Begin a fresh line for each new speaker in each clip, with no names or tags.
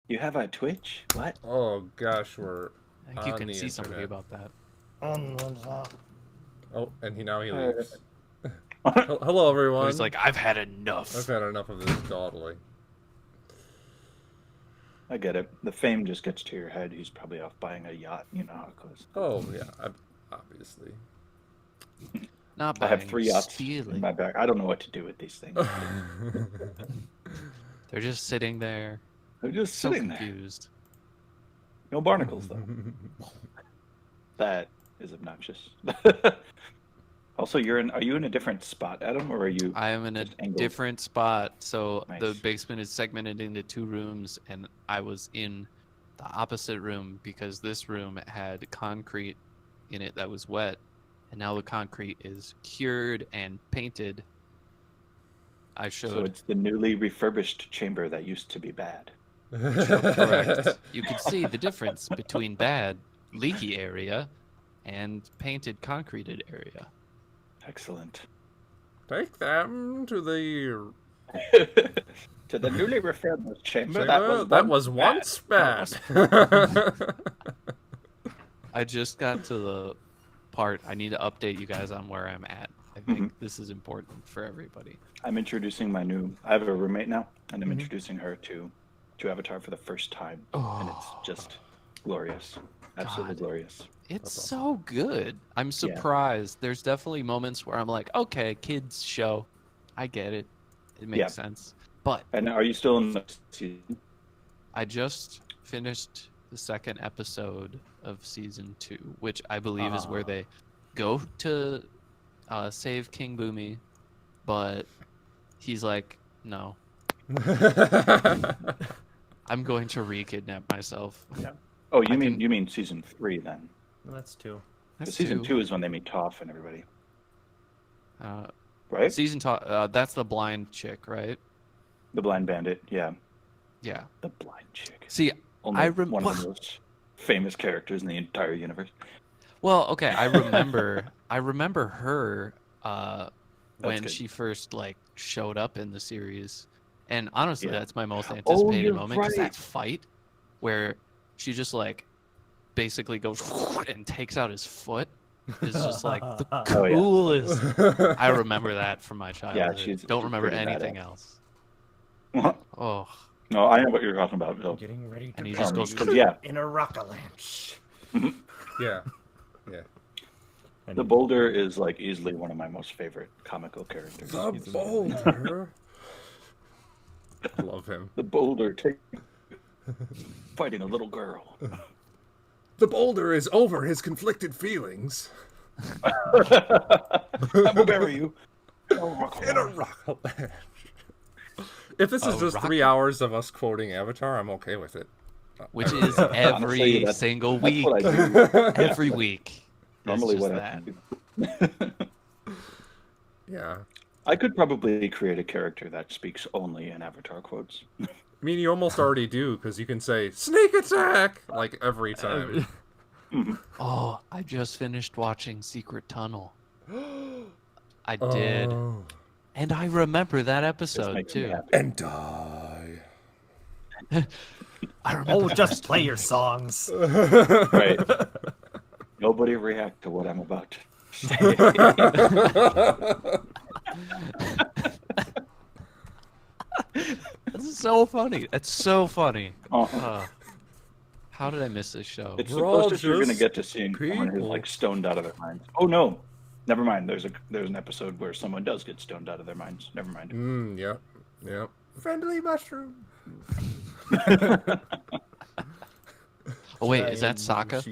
You have a Twitch? What?
Oh gosh, we're
I think you
on
can
the
see somebody
internet.
about that.
Oh, and now he
Uh,
leaves. Hello, everyone.
He's like, I've had
I've
enough.
had enough of this dawdling.
I get it. The fame just gets to your head. He's probably off buying a yacht. You know how it goes.
Oh yeah, obviously.
Not
I
buying,
have 3 yachts in
stealing.
my back. I don't know what to do with these things.
They're just sitting there,
They're just
so
sitting there.
confused.
No barnacles, though. That is obnoxious. Also, are you in a different spot, Adam, or are you?
I am in a
Just angled.
different spot. So the
Nice.
basement is segmented into 2 rooms, and I was in the opposite room because this room had concrete in it that was wet, and now the concrete is cured and painted. I
So
showed.
it's the newly refurbished chamber that used to be bad.
Correct. You can see the difference between bad, leaky area and painted, concreted area.
Excellent.
Take them to the
To the newly refurbished chamber
that was once bad.
I just got to the part I need to update you guys on where I'm at. I think
Mhm.
this is important for everybody.
I'm introducing my new. I have a roommate now, and I'm introducing her to Avatar for the first time, and it's just glorious, absolutely
God.
glorious.
It's so good. I'm surprised. There's definitely moments where I'm like, okay, kids show. I get it. It makes
Yeah.
sense. But
And are you still in the season?
I just finished the 2nd episode of season 2, which I believe is where they go to save King Boomy, but he's like, no, I'm going to re-kidnap myself.
Oh, you mean season 3 then?
That's 2.
That's
Season 2 is when they meet Toph and everybody, right?
That's the blind chick, right?
The blind bandit, yeah.
Yeah.
The blind chick.
See,
Only one of the most famous characters in the entire universe.
well, okay, I remember her when
good.
she first showed up in the series. And honestly,
Yeah.
that's my most anticipated
you're
moment, because
right.
that fight where she just basically goes and takes out his foot is just the
Oh, yeah.
coolest. I remember that from my childhood.
she's
Don't remember
pretty
anything
badass.
else. Oh,
No, I know what you're talking about, Bill.
Getting ready to
And he just
come
goes,
yeah.
in a rock avalanche.
Yeah.
The Boulder is easily one of my most favorite comical characters.
The Boulder. I love him.
The Boulder fighting a little girl.
The Boulder is over his conflicted feelings.
I will bury you.
In a rock avalanche. If this is just 3 hours of us quoting Avatar, I'm okay with it.
which is every
Honestly,
single
that's
week.
what I do.
Every week.
Normally,
It's
what
just
I
that.
do.
Yeah.
I could probably create a character that speaks only in Avatar quotes.
I mean, you almost already do, because you can say, sneak attack! Every time.
Oh, I just finished watching Secret Tunnel. I did.
Oh.
And I remember that episode
makes me
too.
happy.
And die.
I remember.
Oh, just play your songs.
Right. Nobody react to what I'm about to say.
That's so funny. That's so funny.
Uh-huh.
How did I miss this show?
It's
We're all
the closest you're going to
just
get to seeing someone who's
people.
stoned out of their minds. Oh no, never mind. There's an episode where someone does get stoned out of their minds. Never mind.
Yep. Yep. Friendly mushroom.
Oh wait, is that Sokka?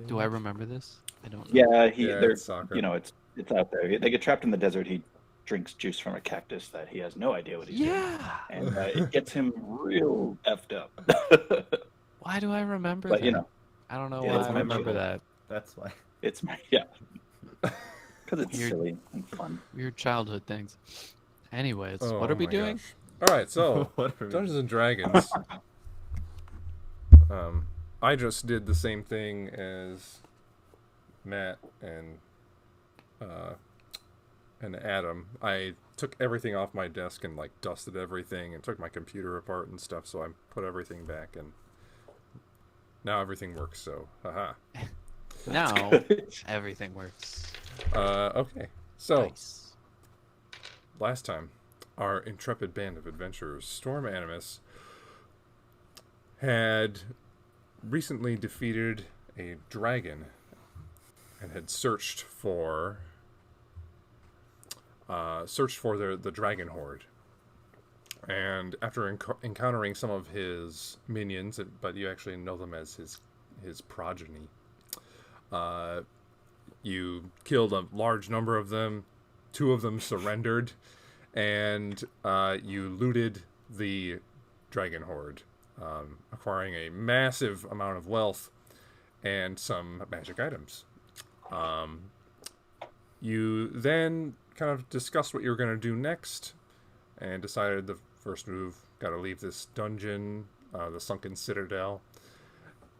Do I remember this? I don't know.
Yeah,
Yeah,
they're
it's Sokka.
it's out there. They get trapped in the desert. He drinks juice from a cactus that he has no idea what he's doing,
Yeah.
and it gets him real effed up.
Why do I remember
But
that?
you know,
I don't know
Yeah,
why
it's
I
my
remember
childhood.
that.
That's why.
it's because it's
Weird.
silly and fun.
Weird childhood things. Anyways,
Oh
what are we
my
doing?
gosh. All right, so
What are we-
Dungeons and Dragons. I just did the same thing as Matt and and Adam, I took everything off my desk and like dusted everything and took my computer apart and stuff. So I put everything back, and now everything works. So, haha.
Now everything works.
Okay. So
Nice.
last time, our intrepid band of adventurers, Storm Animus, had recently defeated a dragon and had searched for the dragon horde. And after encountering some of his minions, but you actually know them as his progeny, you killed a large number of them. 2 of them surrendered, and you looted the dragon horde, acquiring a massive amount of wealth and some magic items. You then kind of discussed what you were going to do next, and decided the first move, got to leave this dungeon, the Sunken Citadel.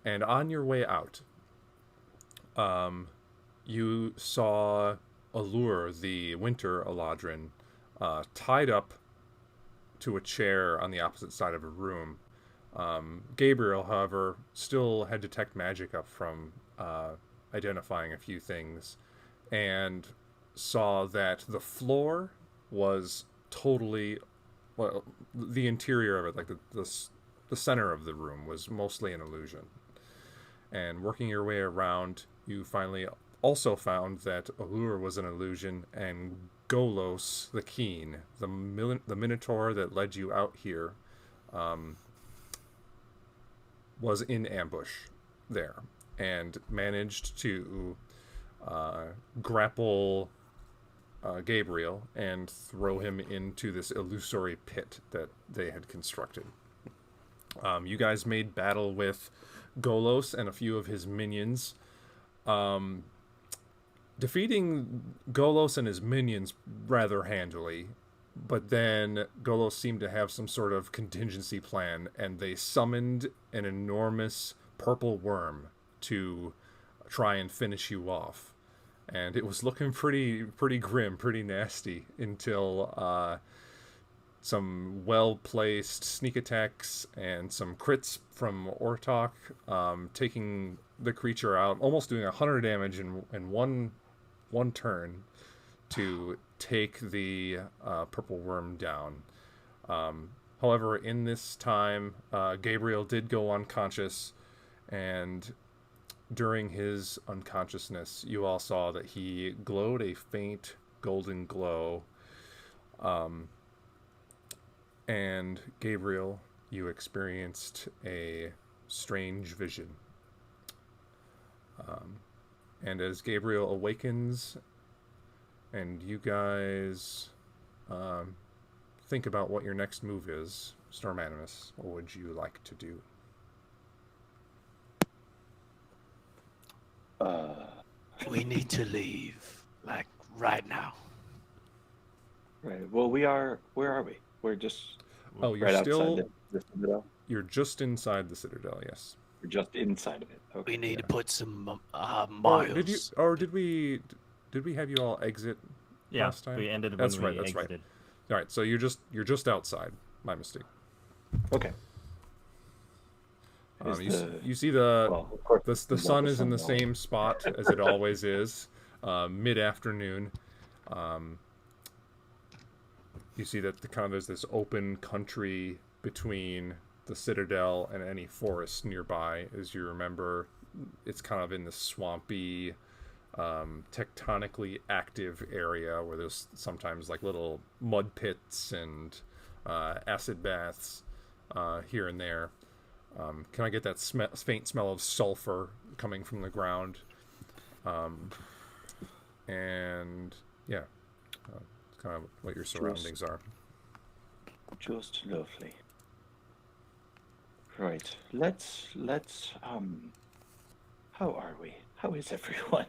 And on your way out, you saw Allure, the Winter Eladrin, tied up to a chair on the opposite side of a room. Gabriel, however, still had detect magic up from identifying a few things, and saw that the floor was totally, well, the interior of it, like the center of the room, was mostly an illusion. And working your way around, you finally also found that Allure was an illusion, and Golos the Keen, the Minotaur that led you out here, was in ambush there, and managed to grapple Gabriel and throw him into this illusory pit that they had constructed. You guys made battle with Golos and a few of his minions, defeating Golos and his minions rather handily, but then Golos seemed to have some sort of contingency plan, and they summoned an enormous purple worm to try and finish you off. And it was looking pretty grim, pretty nasty, until some well-placed sneak attacks and some crits from Ortok, taking the creature out, almost doing 100 damage in one turn to take the purple worm down. However, in this time, Gabriel did go unconscious, and during his unconsciousness, you all saw that he glowed a faint golden glow. And Gabriel, you experienced a strange vision. And as Gabriel awakens, and you guys think about what your next move is, Storm Animus, what would you like to do?
We need to leave, like, right now.
Right. Well, we are. Where are we? We're just
Oh, you're
right
still.
outside the Citadel.
You're just inside the Citadel, yes.
We're just inside of it. Okay.
We need to put some
Or
miles.
did we have you all exit
Yeah,
last time?
we ended when
That's
we
right. That's right.
exited.
All right. So you're just outside. My mistake.
Okay. Is
You see the
well, of course,
the sun is in the same spot as it always is, mid-afternoon. You see that there's this open country between the Citadel and any forest nearby. As you remember, it's kind of in the swampy, tectonically active area where there's sometimes like little mud pits and acid baths here and there. Can I get that faint smell of sulfur coming from the ground? And yeah, it's kind of what your surroundings are.
Just lovely. Right. Let's how are we? How is everyone?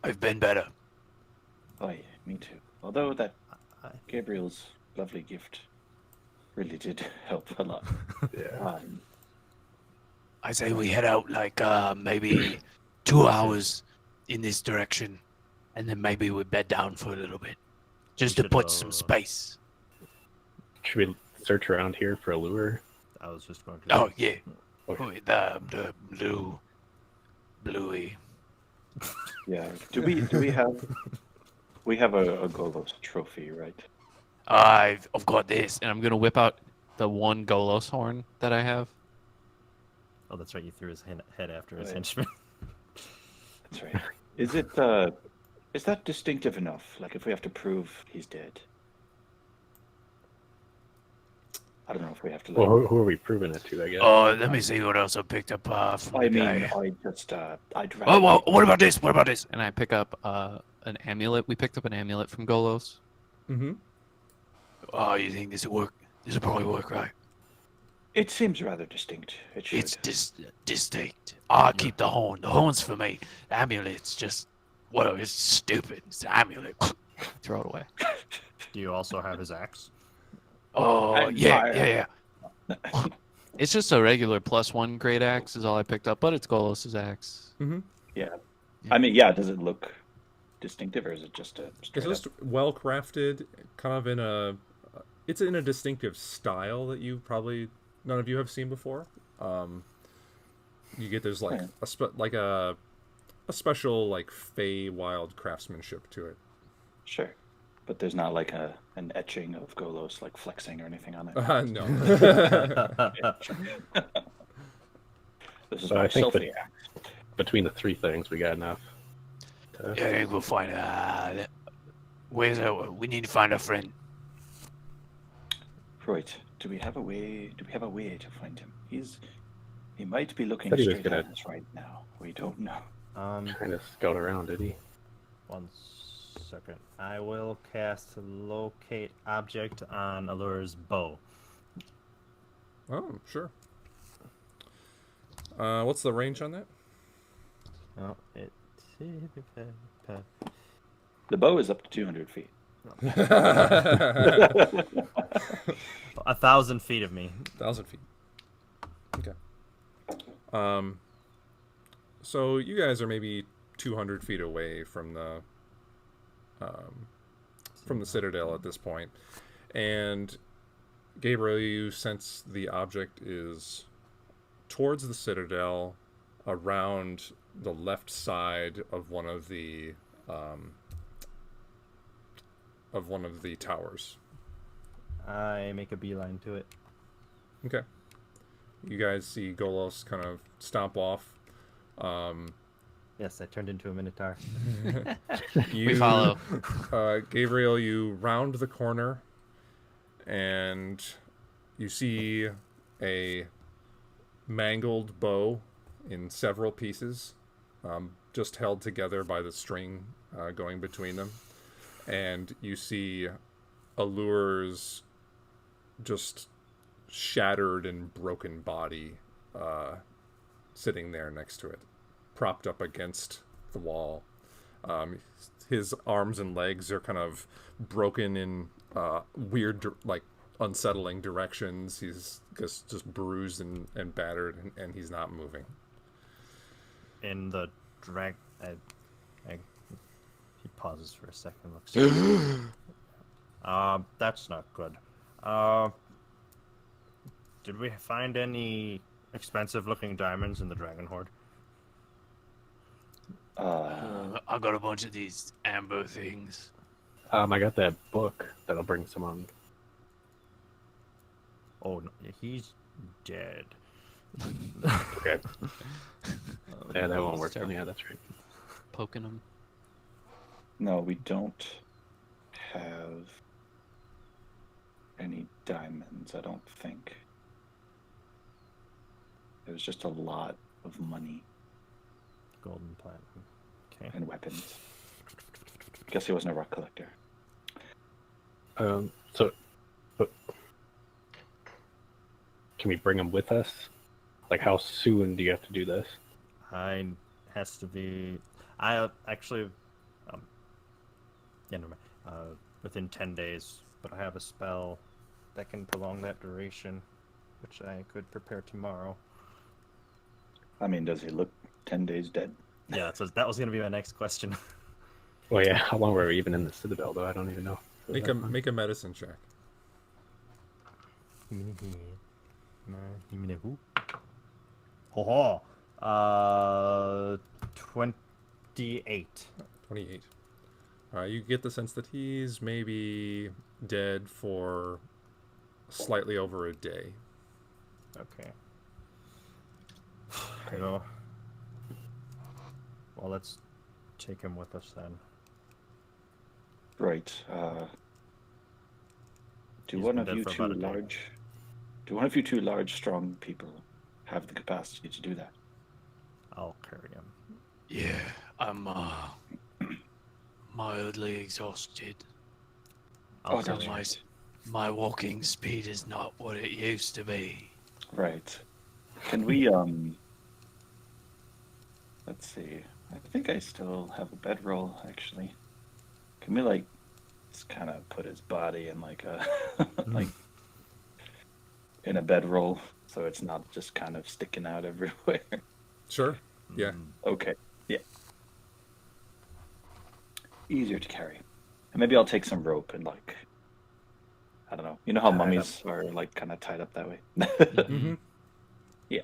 I've been better.
Oh yeah, me too. Although that
I-
Gabriel's lovely gift really did help a lot.
Yeah. I say we head out like maybe 2 hours in this direction. and then maybe we bed down for a little bit, just
We
to
should,
put some space.
Should we search around here for a lure?
I was just going to.
Oh yeah,
Okay.
the bluey.
Yeah. Do we have a Golos trophy, right?
I've got this.
And I'm gonna whip out the one Golos horn that I have.
Oh, that's right. You threw his head after his
Right.
henchman.
That's right. Is that distinctive enough? Like, if we have to prove he's dead? I don't know if we have to.
Well, who are we proving it to? I guess.
Oh, let me see what else I picked up from
I
the
mean,
guy.
I'd rather.
Oh, well, what about this? What about this?
And I pick up an amulet. We picked up an amulet from Golos.
Mm-hmm.
Oh, you think this will work? This will probably work, right?
It seems rather distinct. It should.
It's distinct. I'll keep the horn. The horn's for me. The amulet's just, well, it's stupid. It's an amulet.
Throw it away.
Do you also have his axe?
Oh,
And
yeah,
fire.
yeah, yeah.
It's just a regular +1 great axe is all I picked up, but it's Golos's axe.
Mm-hmm.
I mean, yeah. Does it look distinctive, or is it just a
It's
straight
just well crafted, kind of in a. It's in a distinctive style that you probably none of you have seen before. You get there's like
Yeah.
a special like Fey-wild craftsmanship to it.
Sure, but there's not like an etching of Golos like flexing or anything on it.
No.
This is
So
my
I think
selfie
that-
act.
Between the three things, we got enough.
Yeah, I think we'll find, we need to find a friend.
Right. Do we have a way to find him? He might be looking
Said he was
straight at
gonna-
us right now. We don't know.
Kind of scout around, did he?
1 second. I will cast locate object on Allure's bow.
Oh, sure. What's the range on that?
Oh, it.
The bow is up to 200 feet.
1,000 feet of me.
1,000 feet. Okay. So you guys are maybe 200 feet away from the citadel at this point, and Gabriel, you sense the object is towards the citadel, around the left side of one of the towers.
I make a beeline to it.
Okay. You guys see Golos kind of stomp off.
Yes, I turned into a minotaur.
You,
follow.
Gabriel, you round the corner, and you see a mangled bow in several pieces, just held together by the string going between them. And you see Allure's just shattered and broken body sitting there next to it, propped up against the wall. His arms and legs are kind of broken in weird, like unsettling directions. He's just bruised and battered, and he's not moving.
In the drag. He pauses for a second. Looks. That's not good. Did we find any expensive-looking diamonds in the Dragon Hoard?
I got a bunch of these amber things.
I got that book that'll bring some on.
Oh, no, he's dead.
Okay. Yeah, that won't work.
Terrible.
Yeah, that's right.
Poking him.
No, we don't have any diamonds, I don't think. It was just a lot of money
Golden platinum. Okay.
and weapons. Guess he wasn't a rock collector.
But can we bring him with us? Like, how soon do you have to do this?
Has to be. I actually. Yeah, never mind. Within 10 days, but I have a spell that can prolong that duration, which I could prepare tomorrow.
I mean, does he look 10 days dead?
Yeah, so that was going to be my next question.
Well, yeah. How long were we even in the Citadel, though? I don't even know.
Make a medicine check.
Ho ho. 28.
28. You get the sense that he's maybe dead for slightly over a day.
Okay. So, well, let's take him with us then.
Right. Do
He's
one
been
of
dead
you
for
two
about a day.
large? Do one of you two large, strong people have the capacity to do that?
I'll carry him.
Yeah, I'm mildly exhausted.
I'll
Oh,
So
don't
carry him.
my walking speed is not what it used to be.
Right. Can we let's see. I think I still have a bedroll actually. Can we like just kind of put his body in like a like in a bedroll so it's not just kind of sticking out everywhere?
Sure. Yeah.
Okay. Yeah. Easier to carry. And maybe I'll take some rope and like I don't know. You know how
Tie it
mummies are like kind of tied up that way?
Mm-hmm.
Yeah.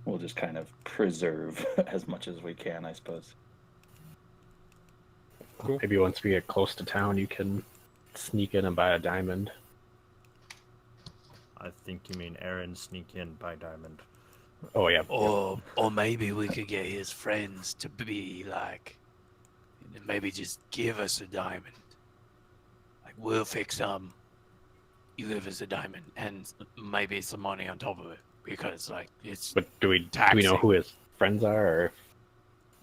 We'll just kind of preserve as much as we can, I suppose.
Cool.
Maybe once we get close to town, you can sneak in and buy a diamond.
I think you mean Aaron sneak in by diamond.
Oh yeah.
Or maybe we could get his friends to be like, maybe just give us a diamond. Like we'll fix some. You give us a diamond and maybe some money on top of it because like it's.
But do we know
Taxing.
who his friends are? Or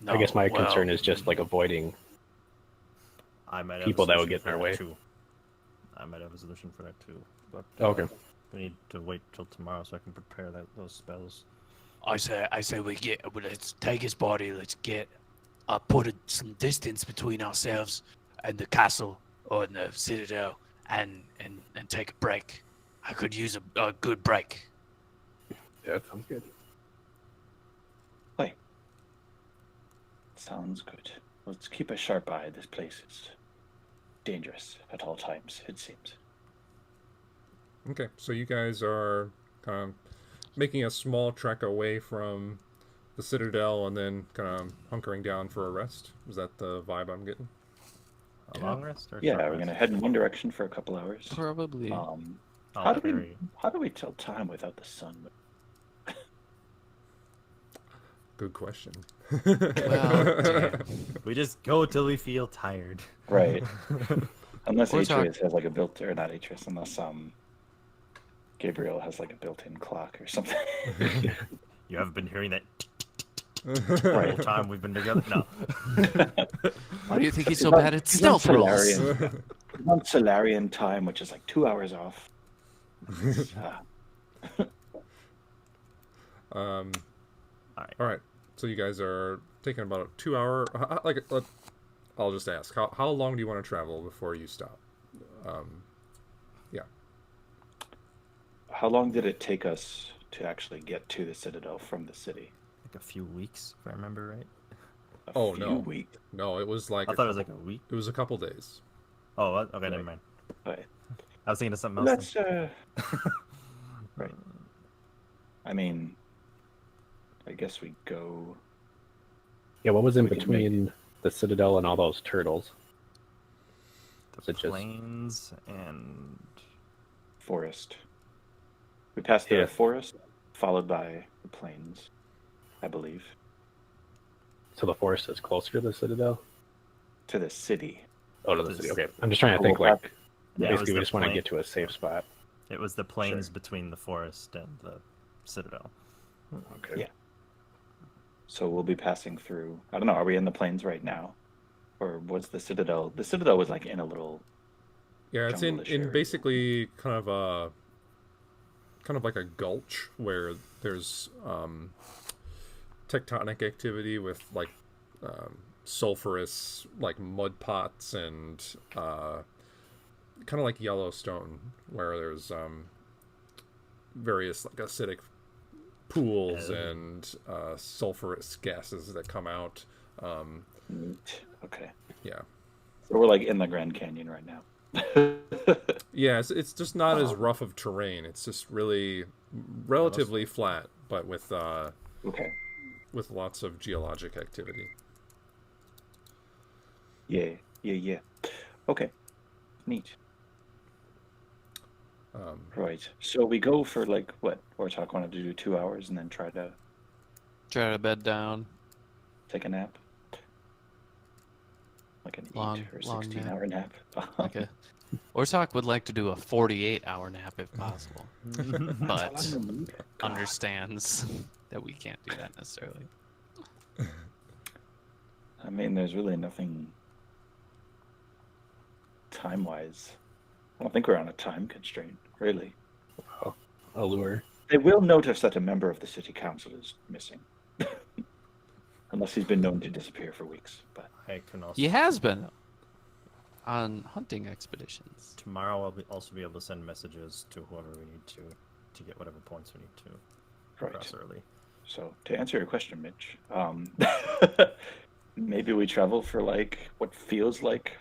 No,
I guess my
well,
concern is just like avoiding.
I might have
People
a
that would
solution
get in
for
our
that
way.
Too. I might have a solution for that too. But
Okay.
we need to wait till tomorrow so I can prepare those spells.
I say we get. Well, let's take his body. Let's get. Some distance between ourselves and the castle or the citadel, and take a break. I could use a good break.
Yeah, that sounds good.
Sounds good. Let's keep a sharp eye. This place is dangerous at all times, it seems.
Okay, so you guys are kind of making a small trek away from the Citadel and then kind of hunkering down for a rest. Is that the vibe I'm getting?
A long rest or
Yeah,
short
we're
rest?
gonna head in one direction for a couple hours.
Probably.
Oh,
How do
very-
we tell time without the sun?
Good question.
Well,
We just go till we feel tired.
Right. Unless
Or talk-
Atreus has like a built, or not Atreus, unless Gabriel has like a built-in clock or something.
You haven't been hearing that the whole time we've been together? No.
why do you think he's so
He's on-
bad at
he's on
stealth rolls?
Solarian. He's on Solarian time, which is like 2 hours off.
Um,
Alright.
all right. So you guys are taking about a 2 hour. I'll just ask, how long do you want to travel before you stop? Yeah.
How long did it take us to actually get to the Citadel from the city?
Like a few weeks, if I remember right.
Oh,
few
no.
weeks.
No, it was like
I thought it was like a week.
it was a couple days.
Oh, what? Okay, never mind.
Right.
I was thinking of something else.
Let's right. I mean, I guess we go
Yeah, what was in
We can
between the Citadel and all those turtles?
The
it just-
plains and
forest. We passed the
Yeah.
forest, followed by the plains, I believe,
So the forest is closer to the Citadel?
to the city.
Oh, to the
This-
city. Okay. I'm just trying to
We'll
think, like,
have-
yeah, it was
basically we
the
just want to
plain-
get to a safe spot.
It was the plains
Sure.
between the forest and the citadel.
Okay.
Yeah. So we'll be passing through. I don't know. Are we in the plains right now, or was the Citadel? The Citadel was like in a little.
Yeah, it's in
Jungle-ish area.
basically kind of like a gulch where there's tectonic activity with like sulfurous like mud pots and kind of like Yellowstone where there's various like acidic pools
Oh.
and sulfurous gases that come out
Neat. Okay.
Yeah.
So we're like in the Grand Canyon right now.
Yeah, it's just not as rough of terrain. It's just really relatively flat, but
Okay.
with lots of geologic activity.
Yeah. Yeah. Okay. Neat. Right. So we go for like what Wartalk wanted to do 2 hours and then try to
Try to bed down.
take a nap. Like an
Long
8 or
nap.
16-hour nap.
Like a Ortok would like to do a 48-hour nap if possible, but understands that we can't do that necessarily.
I mean, there's really nothing time-wise. I don't think we're on a time constraint, really.
Allure.
They will notice that a member of the city council is missing. Unless he's been known to disappear for weeks. But
I can also.
He has been on hunting expeditions.
Tomorrow I'll also be able to send messages to whoever we need to get whatever points we need to
right.
cross early.
So to answer your question, Mitch, maybe we travel for like what feels like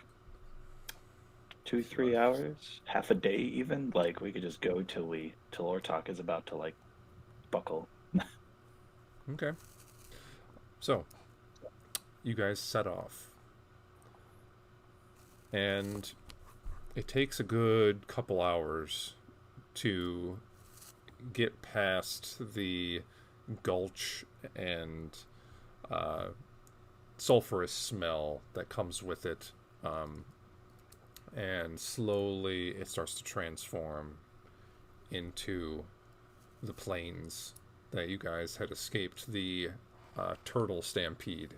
2-3 hours, half a day even. Like we could just go till Ortok is about to like buckle.
Okay. So, you guys set off. And it takes a good couple hours to get past the gulch and sulfurous smell that comes with it. And slowly it starts to transform into the plains that you guys had escaped the turtle stampede.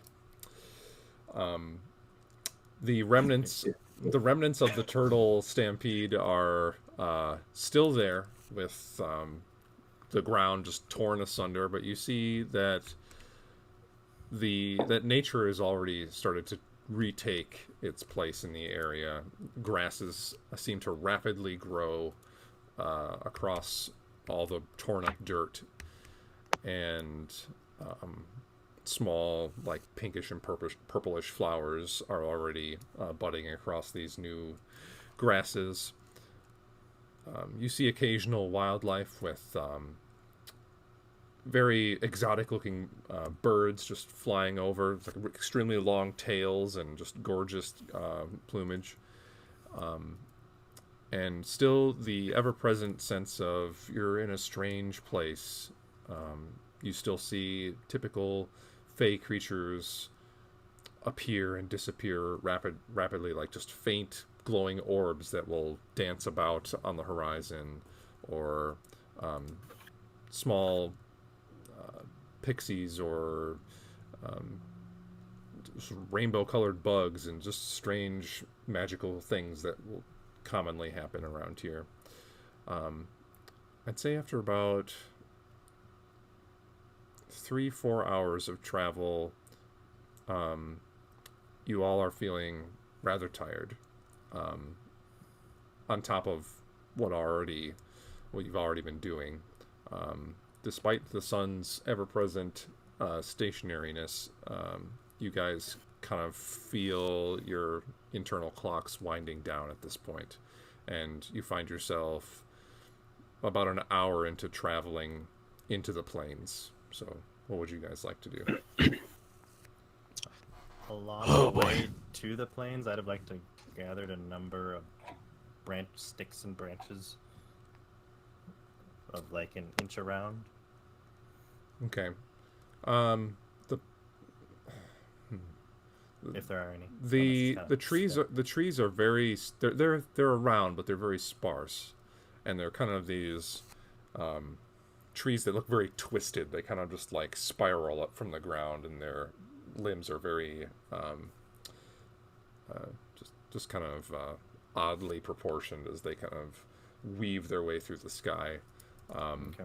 The remnants of the turtle stampede are still there, with the ground just torn asunder. But you see that that nature has already started to retake its place in the area. Grasses seem to rapidly grow across all the torn up dirt, and small, like pinkish and purplish flowers are already budding across these new grasses. You see occasional wildlife with very exotic looking birds just flying over, with like extremely long tails and just gorgeous plumage. And still the ever-present sense of you're in a strange place. You still see typical fey creatures appear and disappear rapidly, like just faint glowing orbs that will dance about on the horizon, or small pixies, or rainbow-colored bugs, and just strange magical things that will commonly happen around here. I'd say after about 3-4 hours of travel, you all are feeling rather tired, on top of what you've already been doing. Despite the sun's ever-present stationariness, you guys kind of feel your internal clocks winding down at this point, and you find yourself about an hour into traveling into the plains. So what would you guys like to do?
Along the way to the plains, I'd have liked to gathered a number of sticks and branches of like an inch around.
Okay.
If there are any.
The trees are very they're around, but they're very sparse, and they're kind of these trees that look very twisted. They kind of just like spiral up from the ground, and their limbs are very just kind of oddly proportioned as they kind of weave their way through the sky.
Okay.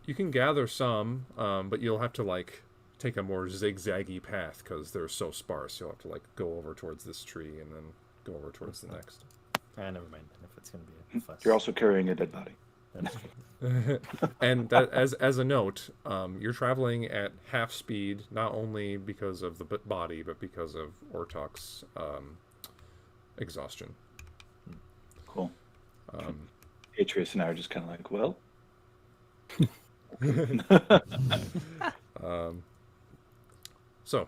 You can gather some, but you'll have to like take a more zigzaggy path because they're so sparse. You'll have to like go over towards this tree and then go over towards the next.
Never mind. If it's gonna be a fuss.
You're also carrying a dead body.
That's true.
And that, as a note, you're traveling at half speed, not only because of the body, but because of Ortok's exhaustion.
Cool.
Um,
Atreus and I are just kind of like, well,
so,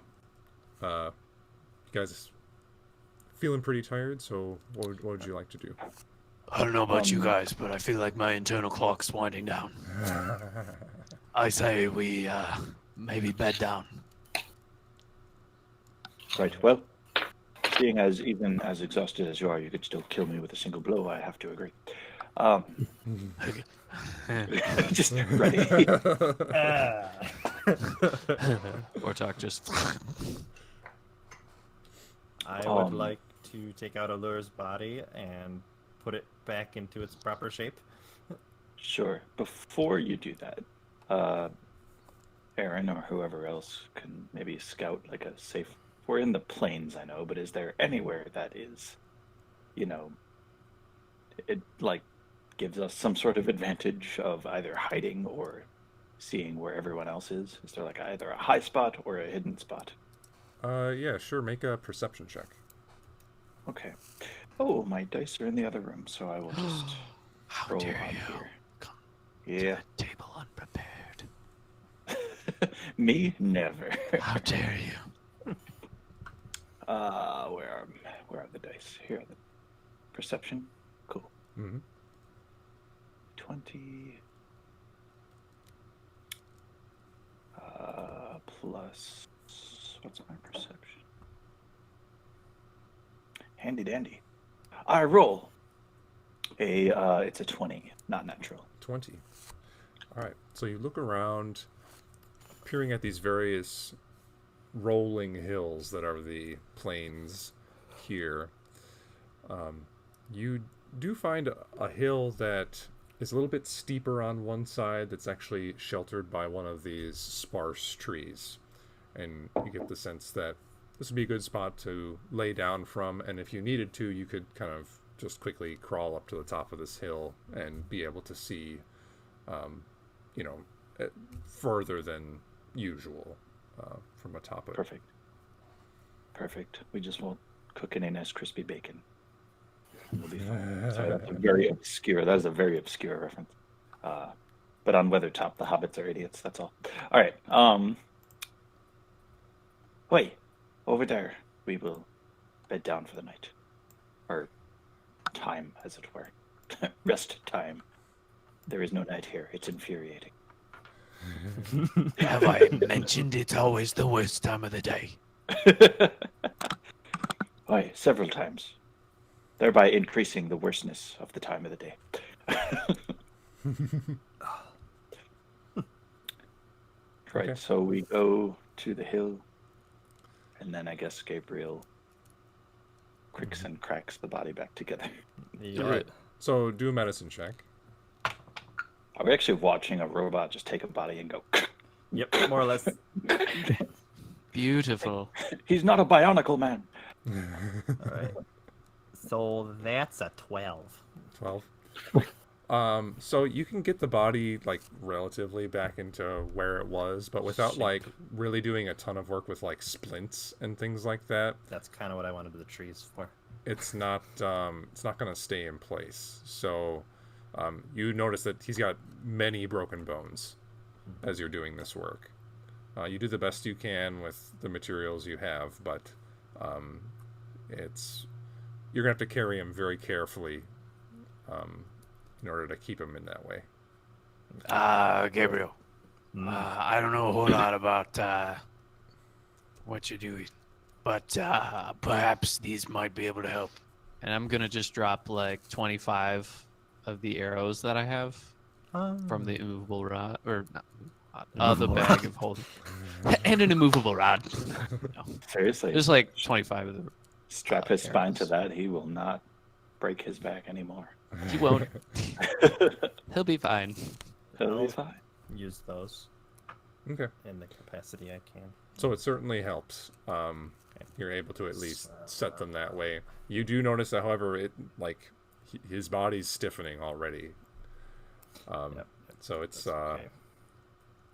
you guys feeling pretty tired, so what would you like to do?
I don't know about you guys, but I feel like my internal clock's winding down. I say we maybe bed down.
right. Well, seeing as even as exhausted as you are, you could still kill me with a single blow. I have to agree. Just ready.
Ortok just.
I would
Um,
like to take out Allure's body and put it back into its proper shape.
Sure. Before you do that, Aaron or whoever else can maybe scout like a safe. We're in the plains, I know, but is there anywhere that is, it like gives us some sort of advantage of either hiding or seeing where everyone else is? Is there like either a high spot or a hidden spot?
Yeah, sure. Make a perception check.
Okay. Oh, my dice are in the other room, so I will just
How
roll
dare
on
you?
here.
Come
Yeah.
to the table unprepared.
Me? Never.
How dare you?
Where are the dice? Here are the perception. Cool.
Mm-hmm.
20 plus what's my perception? Handy dandy. I roll it's a 20, not natural.
20. All right. So you look around, peering at these various rolling hills that are the plains here. You do find a hill that is a little bit steeper on one side that's actually sheltered by one of these sparse trees. And you get the sense that this would be a good spot to lay down from, and if you needed to, you could kind of just quickly crawl up to the top of this hill and be able to see, further than usual from atop it.
Perfect. We just won't cook any nice crispy bacon. We'll be fine. Sorry, that's a very obscure. That is a very obscure reference. But on Weathertop, the hobbits are idiots. That's all. All right. Wait, over there. We will bed down for the night, or time, as it were. Rest time. There is no night here. It's infuriating.
Have I mentioned it's always the worst time of the day?
Why, several times, thereby increasing the worstness of the time of the day. Right,
Okay.
so we go to the hill, and then I guess Gabriel cricks and cracks the body back together.
Yeah.
All right. So do a medicine check.
Are we actually watching a robot just take a body and go?
Yep, more or less.
Beautiful.
He's not a bionicle man.
All right. So that's a 12.
12. So you can get the body like relatively back into where it was, but without like really doing a ton of work with like splints and things like that.
That's kind of what I wanted the trees for.
It's not going to stay in place. So you notice that he's got many broken bones as you're doing this work. You do the best you can with the materials you have, but you're gonna have to carry him very carefully in order to keep him in that way.
Gabriel. I don't know a whole lot about what you're doing, but perhaps these might be able to help.
And I'm gonna just drop like 25 of the arrows that I have from the immovable rod, or not, the bag of holding, and an immovable rod. No,
Seriously,
just like 25 of them.
strap his spine to
arrows.
that. He will not break his back anymore.
He won't. He'll be fine.
He'll be fine.
Use those
Okay.
in the capacity I can.
So it certainly helps. You're able to at least set them that way. You do notice that, however, his body's stiffening already.
Yep.
So it's
That's okay.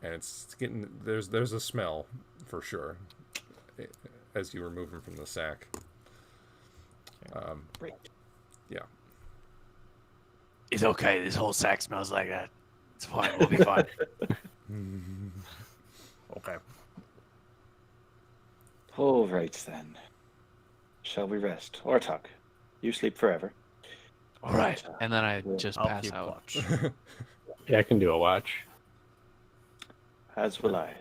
and it's getting there's a smell for sure as you remove him from the sack.
Great.
Yeah.
It's okay. This whole sack smells like that. It's fine. We'll be fine.
Okay.
All right then. Shall we rest? Ortok, you sleep forever.
All right.
And then I
Yeah,
just
I'll
pass
keep
out.
watch.
Yeah, I can do a watch.
As will I.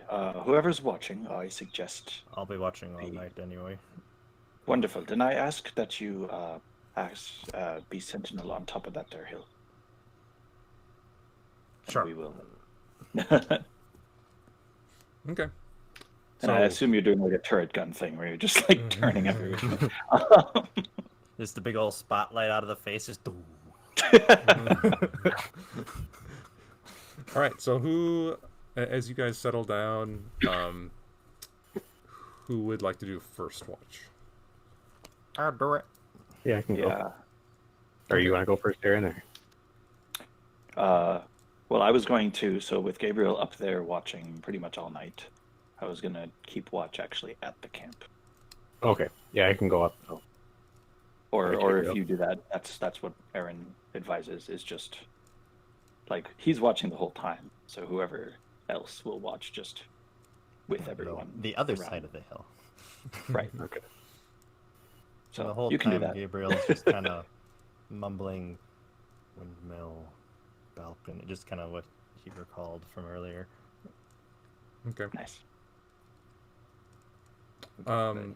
Whoever's watching, I suggest.
I'll be watching all night anyway.
Wonderful. Then I ask that you be sentinel on top of that there hill. And
Sure.
we will.
Okay.
And I assume you're doing like a turret gun thing where you're just like turning everything.
Just the big old spotlight out of the face. Just
All right. So who, as you guys settle down, who would like to do first watch?
I'll do it.
Yeah, I can go.
Yeah.
Or you want to go first, Aaron? Or...
Well, I was going to. So with Gabriel up there watching pretty much all night, I was gonna keep watch actually at the camp.
Okay. Yeah, I can go up.
Or
Right,
or if
Gabriel.
you do that, that's what Aaron advises. Is just like he's watching the whole time. So whoever else will watch just with everyone.
The other
around.
side of the hill.
Right.
Okay.
So the
So
whole
you can do
time
that.
Gabriel's just kind of mumbling windmill balcony, just kind of what he recalled from earlier.
Okay.
Nice.
Um,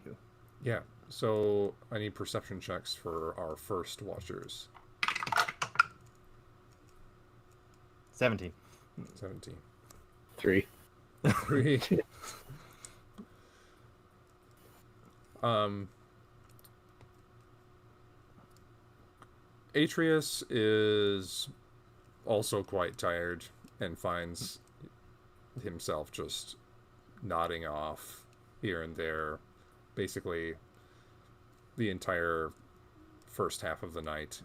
yeah. So I need perception checks for our first watchers.
17.
17.
3.
3. Atreus is also quite tired and finds himself just nodding off here and there, basically the entire first half of the night,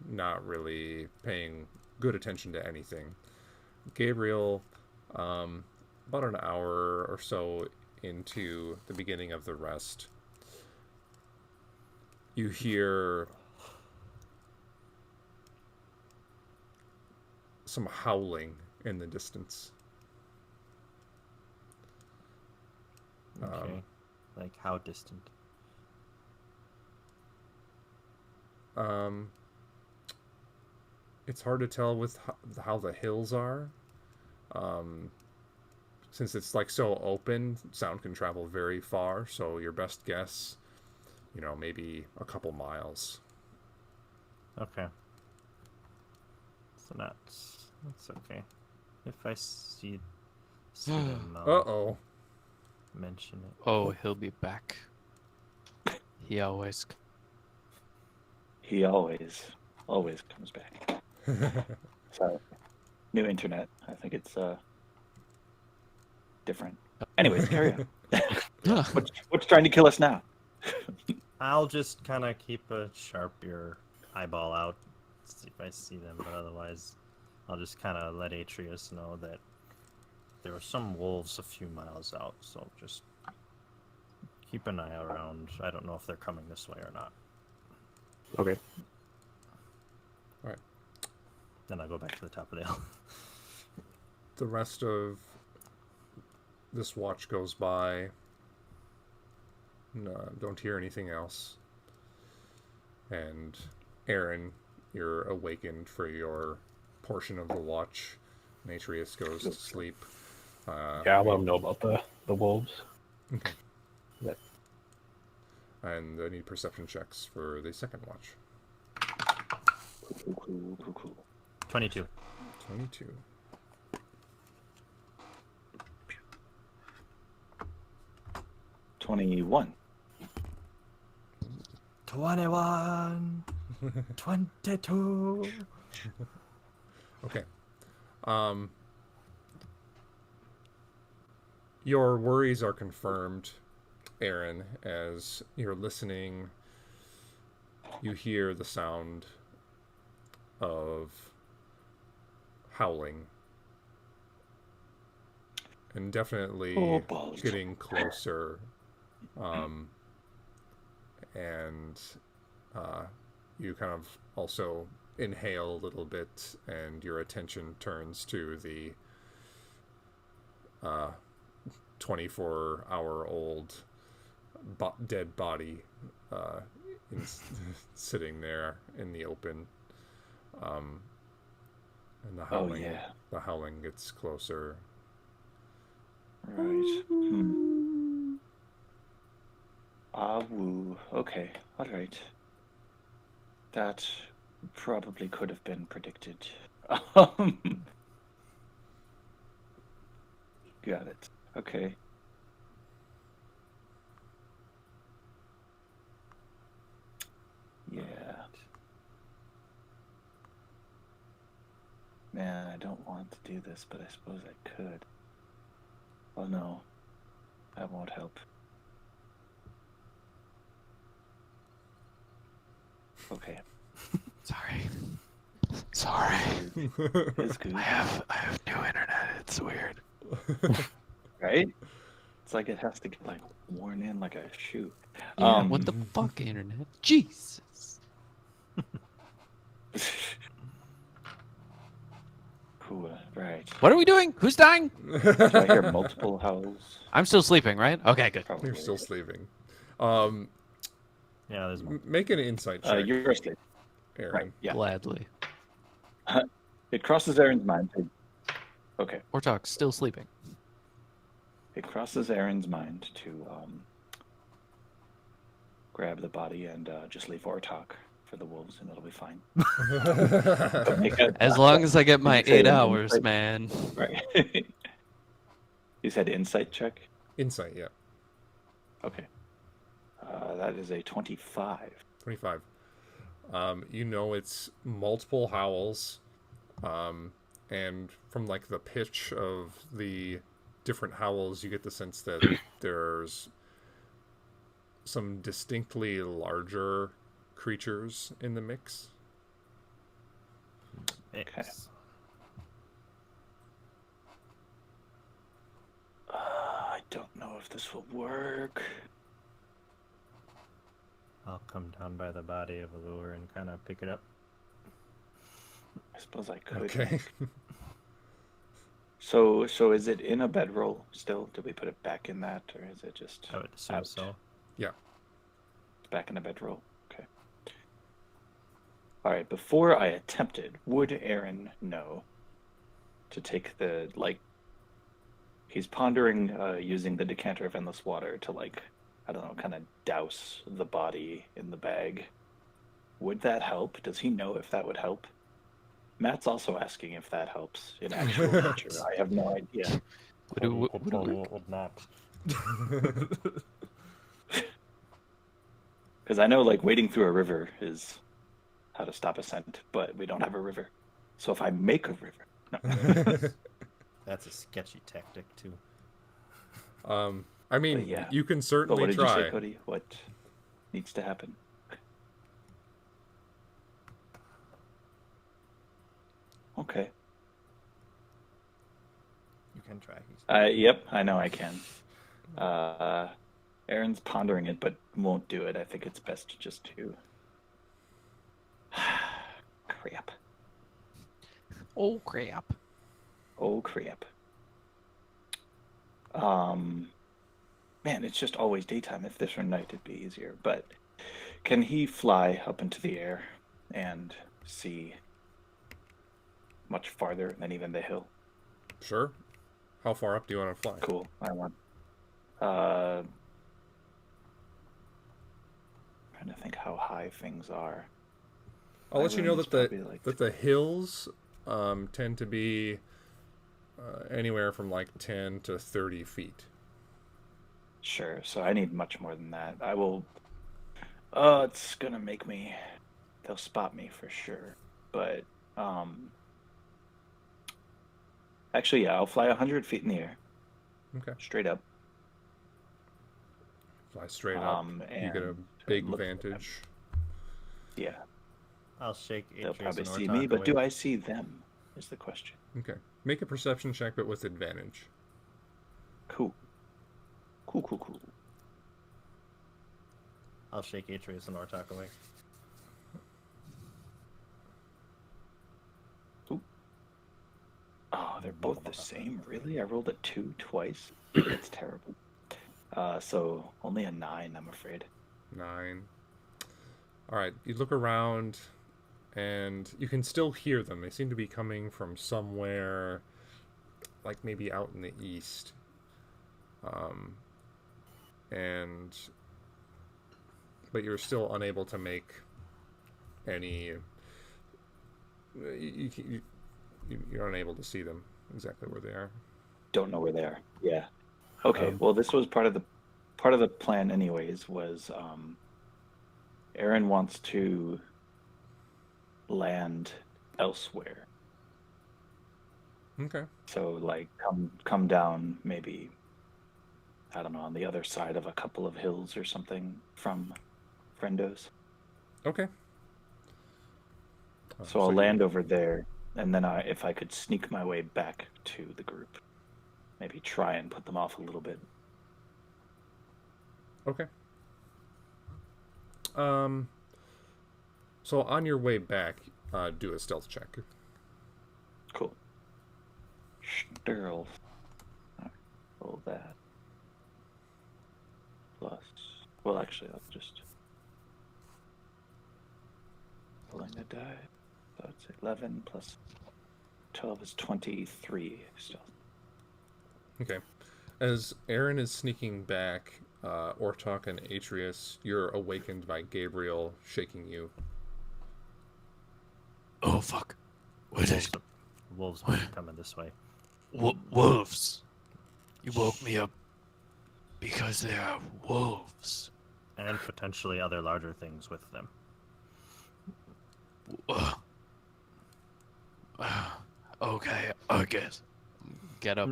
not really paying good attention to anything. Gabriel, about an hour or so into the beginning of the rest, you hear some howling in the distance.
Okay. Like how distant?
It's hard to tell with how the hills are. Since it's like so open, sound can travel very far. So your best guess, maybe a couple miles.
Okay. So that's okay. If I see them,
Uh-oh.
mention it.
Oh, he'll be back. He always.
He always comes back. So, new internet. I think it's different. Anyways, carry on. What's trying to kill us now?
I'll just kind of keep a sharp ear eyeball out, see if I see them, but otherwise I'll just kind of let Atreus know that there were some wolves a few miles out, so just keep an eye around. I don't know if they're coming this way or not.
Okay.
All right.
Then I'll go back to the top of the hill.
The rest of this watch goes by. No, don't hear anything else. And Aaron, you're awakened for your portion of the watch. And Atreus goes to sleep.
Yeah, I'll let them know about the wolves.
Okay.
That-
And I need perception checks for the second watch.
Cool.
22.
22.
$21.
21. 22.
Okay. Your worries are confirmed, Aaron, as you're listening. You hear the sound of howling. And definitely
Oh, balls.
getting closer. And you kind of also inhale a little bit, and your attention turns to the 24-hour-old dead body sitting there in the open. And the howling,
yeah.
the howling gets closer.
Right. Ah, woo. Okay. All right. That probably could have been predicted. Got it. Okay. Yeah. Man, I don't want to do this, but I suppose I could. Oh no. That won't help. Okay.
Sorry.
It's good.
I have new internet. It's weird.
Right? It's like it has to get like worn in like a shoe.
Yeah, what the fuck, internet? Jesus.
Cool. Right.
What are we doing? Who's dying?
Do I hear multiple howls?
I'm still sleeping, right? Okay, good.
Probably.
You're still sleeping.
Yeah, there's
Make an insight check,
You're asleep.
Aaron.
Right. Yeah.
Gladly.
It crosses Aaron's mind. Okay.
Ortok still sleeping.
It crosses Aaron's mind to grab the body and just leave Ortok for the wolves, and it'll be fine.
As long as I get my
Say
8
an
hours,
insight-
man.
Right. You said insight check?
Insight, yeah.
Okay. That is a 25.
25. You know it's multiple howls, and from like the pitch of the different howls, you get the sense that there's some distinctly larger creatures in the mix.
X.
I don't know if this will work.
I'll come down by the body of Allure and kind of pick it up.
I suppose I could.
Okay.
So is it in a bedroll still? Did we put it back in that, or is it just
I would assume
out?
so.
Back in a bedroll? Okay. All right, before I attempted, would Aaron know to take the, like, he's pondering using the decanter of endless water to, like, I don't know, kind of douse the body in the bag. Would that help? Does he know if that would help? Matt's also asking if that helps in actual nature. I have no idea.
Would it
Would not.
Because I know, like, wading through a river is how to stop a scent, but we don't have a river. So if I make a river, no.
That's a sketchy tactic too.
I mean,
But yeah.
you can
But
certainly
what did you
try.
say, Cody? What needs to happen? Okay.
You can try.
Yep, I know I can. Aaron's pondering it, but won't do it. I think it's best just to. Crap.
Oh, crap.
Oh, crap. Man, it's just always daytime. If this were night, it'd be easier. But can he fly up into the air and see much farther than even the hill?
Sure. How far up do you want to fly?
Cool. I want. Trying to think how high things are.
I'll let you
room
know
is
that
probably like
the hills tend to be anywhere from like 10 to 30 feet.
Sure. So I need much more than that. I will. It's gonna make me. They'll spot me for sure. But actually, yeah, I'll fly 100 feet in the air,
Okay.
straight up.
Fly straight up. You get a
and
big
look for them.
vantage.
Yeah,
I'll shake
they'll
Atreus
probably
and
see
Ortok
me, but do
away.
I see them? is the question.
Okay. Make a perception check, but with advantage.
Cool. Cool.
I'll shake Atreus and Ortok away.
Oh, they're both the same. Really? I rolled a 2 twice. That's terrible. So only a 9, I'm afraid.
9. All right. You look around, and you can still hear them. They seem to be coming from somewhere, like maybe out in the east. But you're still unable to make any. You're unable to see them exactly where they are.
Don't know where they are. Yeah. Okay. Well, this was part of the plan, anyways. Was Aaron wants to land elsewhere.
Okay.
So like come down maybe, I don't know, on the other side of a couple of hills or something from Friendos.
Okay.
So I'll land over there, and then if I could sneak my way back to the group, maybe try and put them off a little bit.
Okay. So on your way back, do a stealth check.
Cool. Stealth. Roll that. Plus, well, actually, I'll just pulling the die. So it's 11 plus 12 is 23 stealth.
Okay. As Aaron is sneaking back, Ortok and Atreus, you're awakened by Gabriel shaking you.
Oh fuck! What is
Wolves might be coming this way.
wolves? You woke me up because they are wolves.
And potentially other larger things with them.
Okay, I guess.
Get up,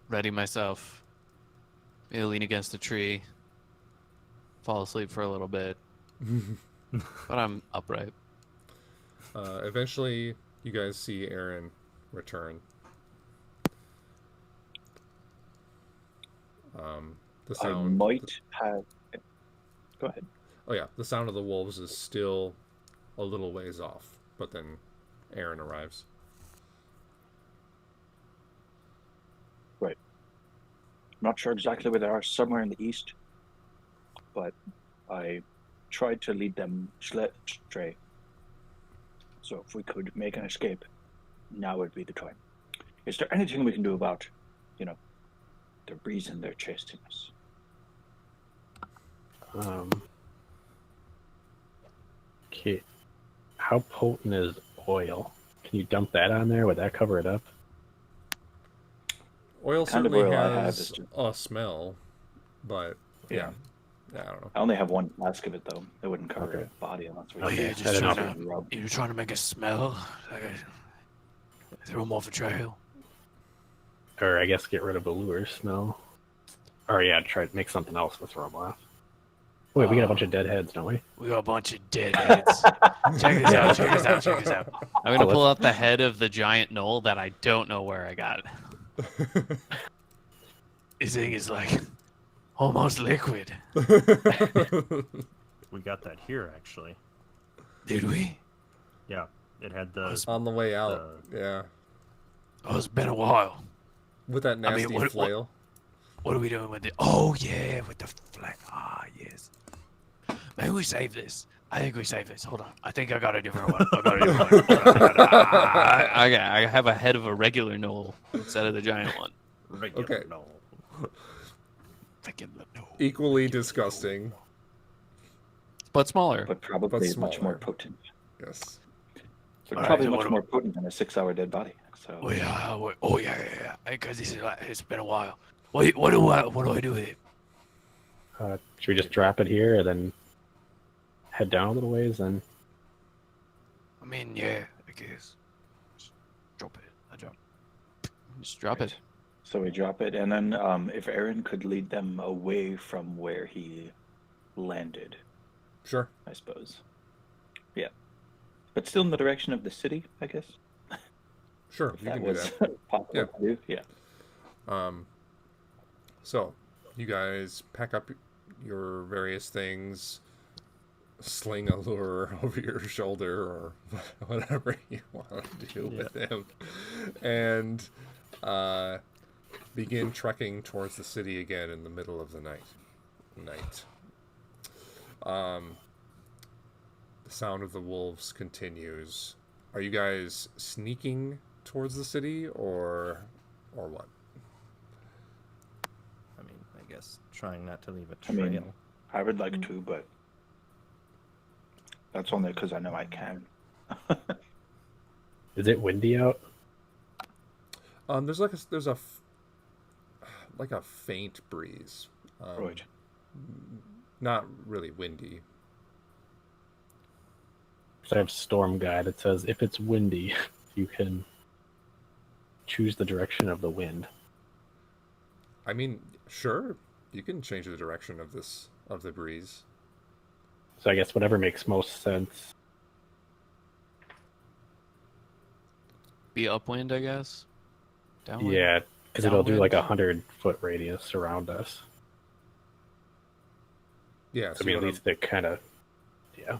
ready myself, maybe lean against a tree, fall asleep for a little bit, but I'm upright.
Eventually, you guys see Aaron return. The
I
sound.
might have. Go ahead.
Oh yeah, the sound of the wolves is still a little ways off, but then Aaron arrives.
Right. I'm not sure exactly where they are. Somewhere in the east, but I tried to lead them astray. So if we could make an escape, now would be the time. Is there anything we can do about, the reason they're chasing us?
Okay. How potent is oil? Can you dump that on there? Would that cover it up?
Oil
Kind of
certainly
oil I have
has
is just-
a smell, but yeah, I don't know.
I only have one flask of it though. It wouldn't cover
Okay.
a body unless we.
Oh, yeah,
I
just
don't
trying
know.
to. You're trying to make us smell. Like throw them off a trail.
Or I guess get rid of the lure smell. Or yeah, try to make something else to throw them off. Wait, we got a bunch of dead heads, don't we?
We got a bunch of deadheads. Check this out. Check this out. Check this out.
I'm gonna pull out the head of the giant knoll that I don't know where I got.
This thing is like almost liquid.
We got that here, actually.
Did we?
Yeah, it had the.
On the way out, yeah,
Oh, it's been a while.
with that
I mean,
nasty
what-
flail.
What are we doing with it? Oh yeah, with the flag. Ah yes. Maybe we save this. I think we save this. Hold on. I think I got a different one. I got a different one. Hold on.
I have a head of a regular knoll instead of the giant one.
Regular
Okay.
knoll.
Freaking no.
Equally disgusting.
But smaller.
But probably
But
much more
smaller.
potent.
Yes.
But
Alright,
probably
so
much
what
more potent than a 6-hour dead body. So
Oh yeah. Oh yeah. Because this is like it's been a while. What do I do with it?
Should we just drop it here and then head down a little ways? Then
I mean, yeah. I guess. Just drop it. I drop.
Just drop it.
So we drop it, and then if Aaron could lead them away from where he landed,
Sure.
I suppose. Yeah. But still in the direction of the city, I guess.
Sure,
If
you
that
can do
was
that.
possible
Yeah.
to do. Yeah.
So, you guys pack up your various things, sling a lure over your shoulder, or whatever you want to do with him, and begin trekking towards the city again in the middle of the night. The sound of the wolves continues. Are you guys sneaking towards the city, or what?
I mean, I guess trying not to leave a
I
trail.
mean, I would like to, but that's only because I know I can.
Is it windy out?
There's like a faint breeze.
Right.
Not really windy.
So I have Storm Guide. It says if it's windy, you can choose the direction of the wind.
I mean, sure, you can change the direction of the breeze.
So I guess whatever makes most sense.
Be upwind, I guess. Downwind.
Yeah, because it'll do like
Downwind?
100-foot radius around us.
Yeah,
So
so
I mean, at least it kind of, yeah.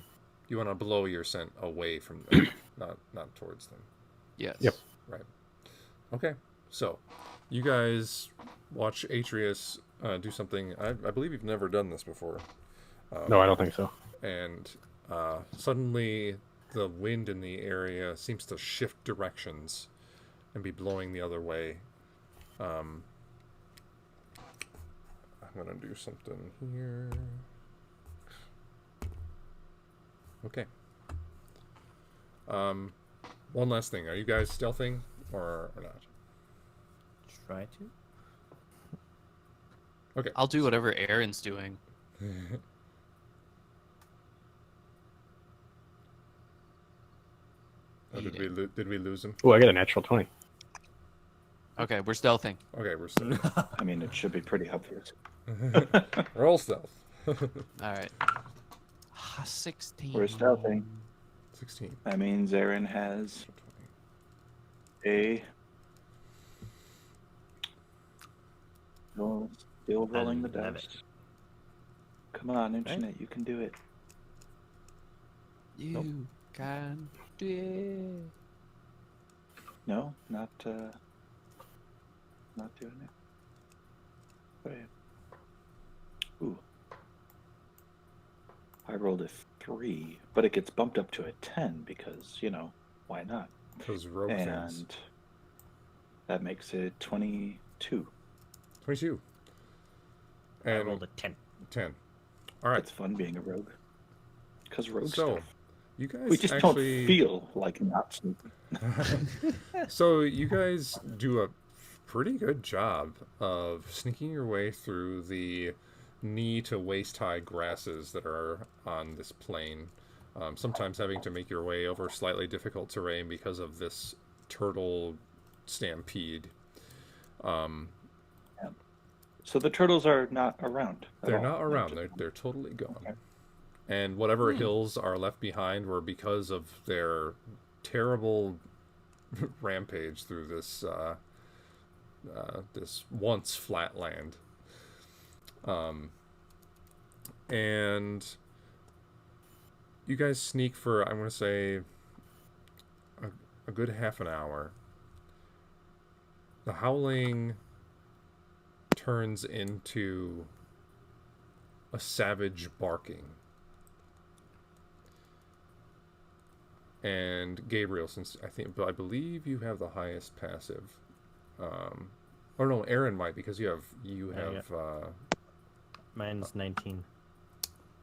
you want to blow your scent away from them, not towards them.
Yes.
Yep.
Right. Okay. So, you guys watch Atreus do something. I believe you've never done this before.
No, I don't think so.
And suddenly, the wind in the area seems to shift directions and be blowing the other way. I'm gonna do something here. Okay. One last thing. Are you guys stealthing or not?
Try to.
Okay.
I'll do whatever Aaron's doing.
Oh, did we lose him?
Oh, I got a natural 20.
Okay, we're stealthing.
Okay, we're still
I mean, it should be pretty obvious.
roll stealth.
All right. 16.
We're stealthing.
16.
That means Aaron has a. No, still rolling the
11.
dice. Come on, Internet, you can do it.
You can do it.
No, not doing it. Wait. Ooh. I rolled a 3, but it gets bumped up to a 10 because, why not?
Those rogue things.
And that makes it 22.
22.
I
And
rolled a 10.
10. All right.
It's fun being a rogue. Because rogue
So,
stuff.
you guys
We just
actually
don't feel like not sneaking.
So you guys do a pretty good job of sneaking your way through the knee to waist high grasses that are on this plain. Sometimes having to make your way over slightly difficult terrain because of this turtle stampede.
So the turtles are not around. at
They're
all.
not around. They're totally gone. And whatever hills are left behind were because of their terrible rampage through this this once flat land. And you guys sneak for, I'm going to say, a good half an hour. The howling turns into a savage barking. And Gabriel, since I believe you have the highest passive. Or no, Aaron might, because you have
Mine's 19.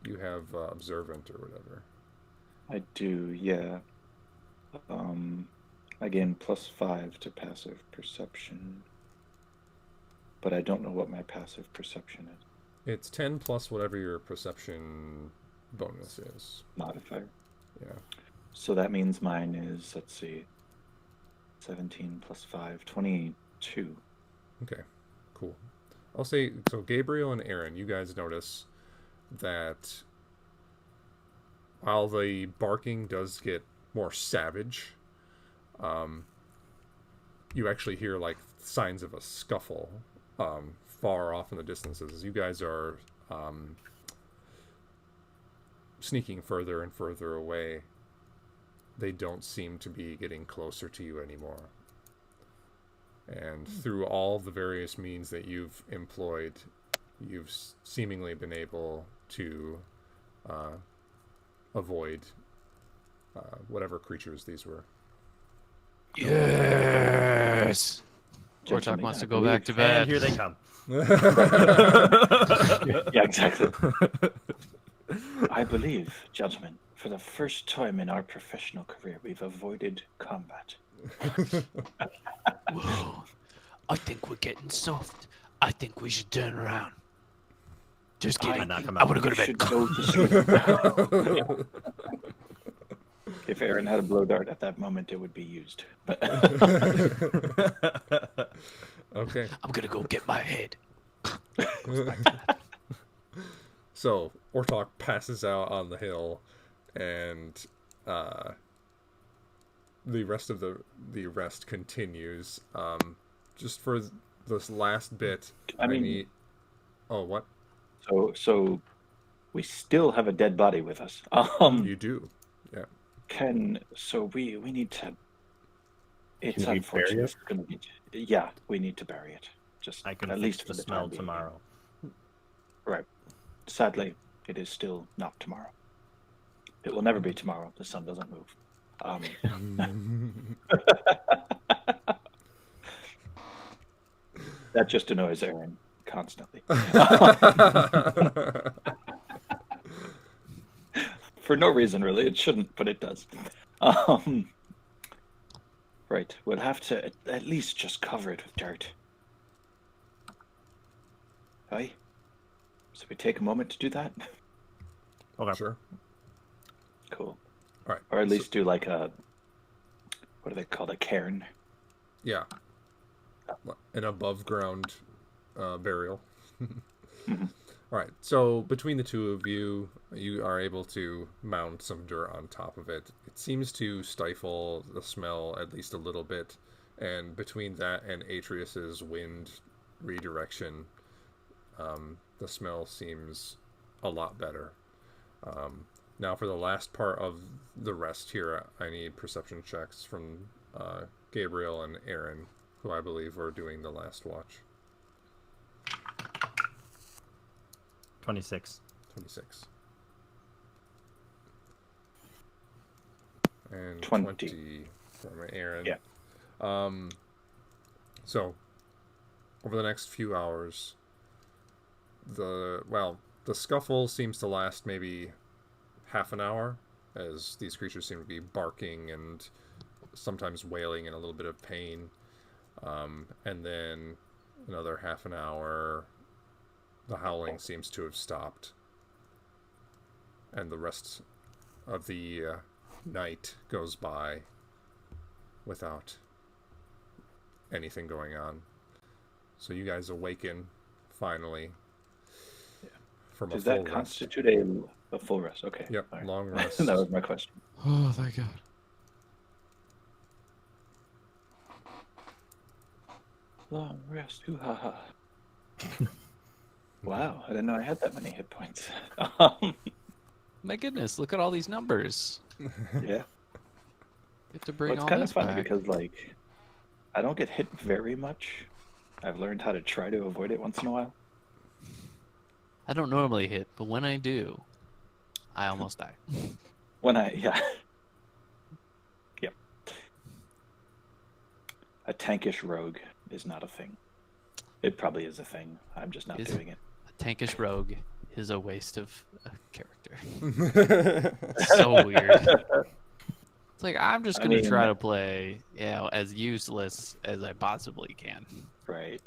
you have observant or whatever.
I do, yeah. Again, +5 to passive perception. But I don't know what my passive perception is.
It's 10 plus whatever your perception bonus is.
Modifier.
Yeah.
So that means mine is, let's see, 17 + 5, 22.
Okay, cool. I'll say, so Gabriel and Aaron, you guys notice that while the barking does get more savage, you actually hear like signs of a scuffle far off in the distances. As you guys are sneaking further and further away, they don't seem to be getting closer to you anymore. And through all the various means that you've employed, you've seemingly been able to avoid whatever creatures these were.
Yes.
Ortok
Gentlemen,
wants
I
to go
believe-
back to bed.
And here they come.
Yeah, exactly. I believe, gentlemen, for the first time in our professional career, we've avoided combat.
Whoa. I think we're getting soft. I think we should turn around. Just kidding.
knock him
I
out.
want to go to
We
bed.
should go to sleep. If Aaron had a blow dart at that moment, it would be used. But
Okay.
I'm gonna go get my head.
So Ortok passes out on the hill, and the rest of the rest continues. Just for this last bit,
I mean-
need. Oh, what?
so we still have a dead body with us.
You do? Yeah.
We need to. It's
Can we bury
unfortunate.
it?
It's gonna be. Yeah, we need to bury it. Just
I can
at
fix
least
the
for the
smell
time being.
tomorrow.
Right. Sadly, it is still not tomorrow. It will never be tomorrow. The sun doesn't move. That just annoys Aaron constantly. For no reason, really. It shouldn't, but it does. Right. We'll have to at least just cover it with dirt. Aye? So we take a moment to do that?
Okay.
Sure.
Cool.
All right.
Or at
so-
least do like a, what are they called? A cairn?
Yeah. An above ground burial.
Mhm.
All right. So between the two of you, you are able to mount some dirt on top of it. It seems to stifle the smell at least a little bit. And between that and Atreus's wind redirection, the smell seems a lot better. Now for the last part of the rest here, I need perception checks from Gabriel and Aaron, who I believe were doing the last watch.
26.
26. And
20.
20 from Aaron.
Yeah.
So, over the next few hours, the scuffle seems to last maybe half an hour, as these creatures seem to be barking and sometimes wailing in a little bit of pain. And then another half an hour, the howling seems to have stopped. And the rest of the night goes by without anything going on. So you guys awaken, finally, from
Does
a full
that
rest.
constitute a full rest? Okay.
Yep,
All right.
long rest.
That was my question.
Oh, thank God.
Long rest. Ooh, ha, ha. Wow, I didn't know I had that many hit points.
My goodness, look at all these numbers.
Yeah.
Get to bring
Well, it's
all
kind of
this
funny
back.
because, like, I don't get hit very much. I've learned how to try to avoid it once in a while.
I don't normally hit, but when I do, I almost die.
Yeah. Yep. A tankish rogue is not a thing. It probably is a thing. I'm just not
Is
doing it.
A tankish rogue is a waste of a character. So weird. It's like I'm just
I
gonna
mean-
try to play, as useless as I possibly can.
Right.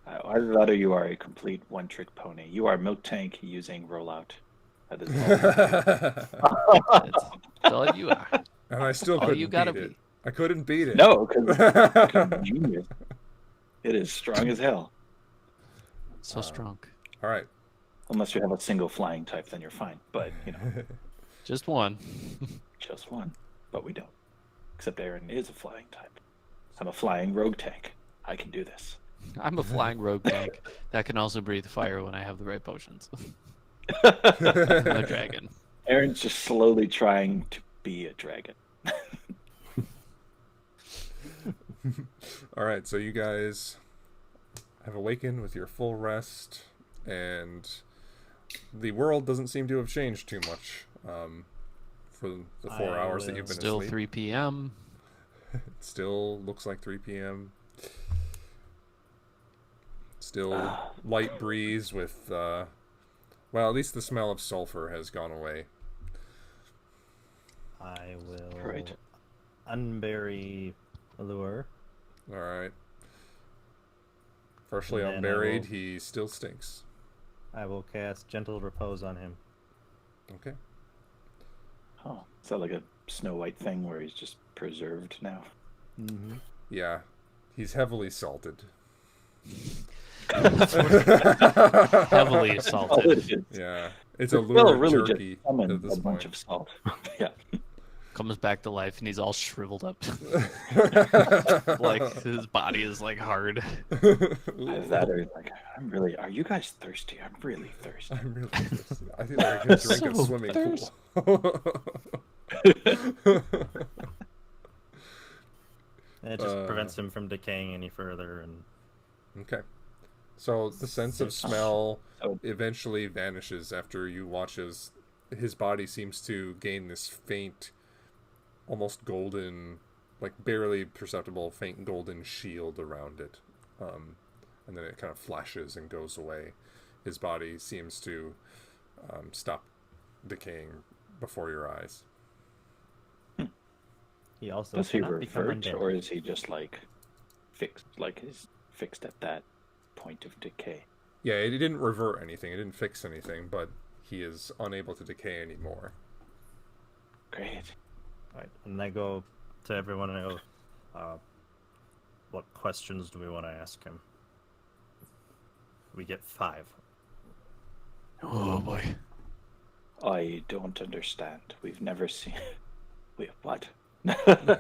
Either that or you are a complete one-trick pony. You are Milk Tank using rollout. That is
That's all you are.
And I still
All
couldn't
you gotta
beat it.
be.
I couldn't beat it.
no, because genius. It is strong as hell.
So strong.
All right.
Unless you have a single flying type, then you're fine. But
Just one.
just one. But we don't. Except Aaron is a flying type. I'm a flying rogue tank. I can do this.
I'm a flying rogue tank that can also breathe fire when I have the right potions. I'm a dragon.
Aaron's just slowly trying to be a dragon.
All right, so you guys have awakened with your full rest, and the world doesn't seem to have changed too much for the 4 hours that you've been
Still
asleep.
3 p.m.
It still looks like 3 p.m. Still light breeze with, well, at least the smell of sulfur has gone away.
I will
Right.
unbury Allure.
All right. Freshly
And then I
unburied,
will-
he still stinks.
I will cast Gentle Repose on him.
Okay.
Oh, is that like a Snow White thing where he's just preserved now?
Mm-hmm.
Yeah, he's heavily salted.
Heavily
Oh,
assaulted.
it is.
Yeah, it's a
Well,
lure
really
jerky
just summon
at this
a bunch
point.
of salt. Yeah.
Comes back to life and he's all shriveled up. Like his body is like hard.
Either that or like, I'm really. Are you guys thirsty? I'm really thirsty.
I'm really thirsty. I think I could drink a
So
swimming
thirsty.
pool.
It just prevents him from decaying any further, and
Okay. So the sense of smell
So-
eventually vanishes after you watch as his body seems to gain this faint, almost golden, like barely perceptible faint golden shield around it. And then it kind of flashes and goes away. His body seems to stop decaying before your eyes.
he also
Does he
cannot become
revert,
undead.
or is he just like fixed? Like he's fixed at that point of decay?
Yeah, it didn't revert anything. It didn't fix anything, but he is unable to decay anymore.
Great.
Right, and I go to everyone and I go, what questions do we want to ask him? We get 5.
Oh boy.
I don't understand. We've never seen. Wait, what? Because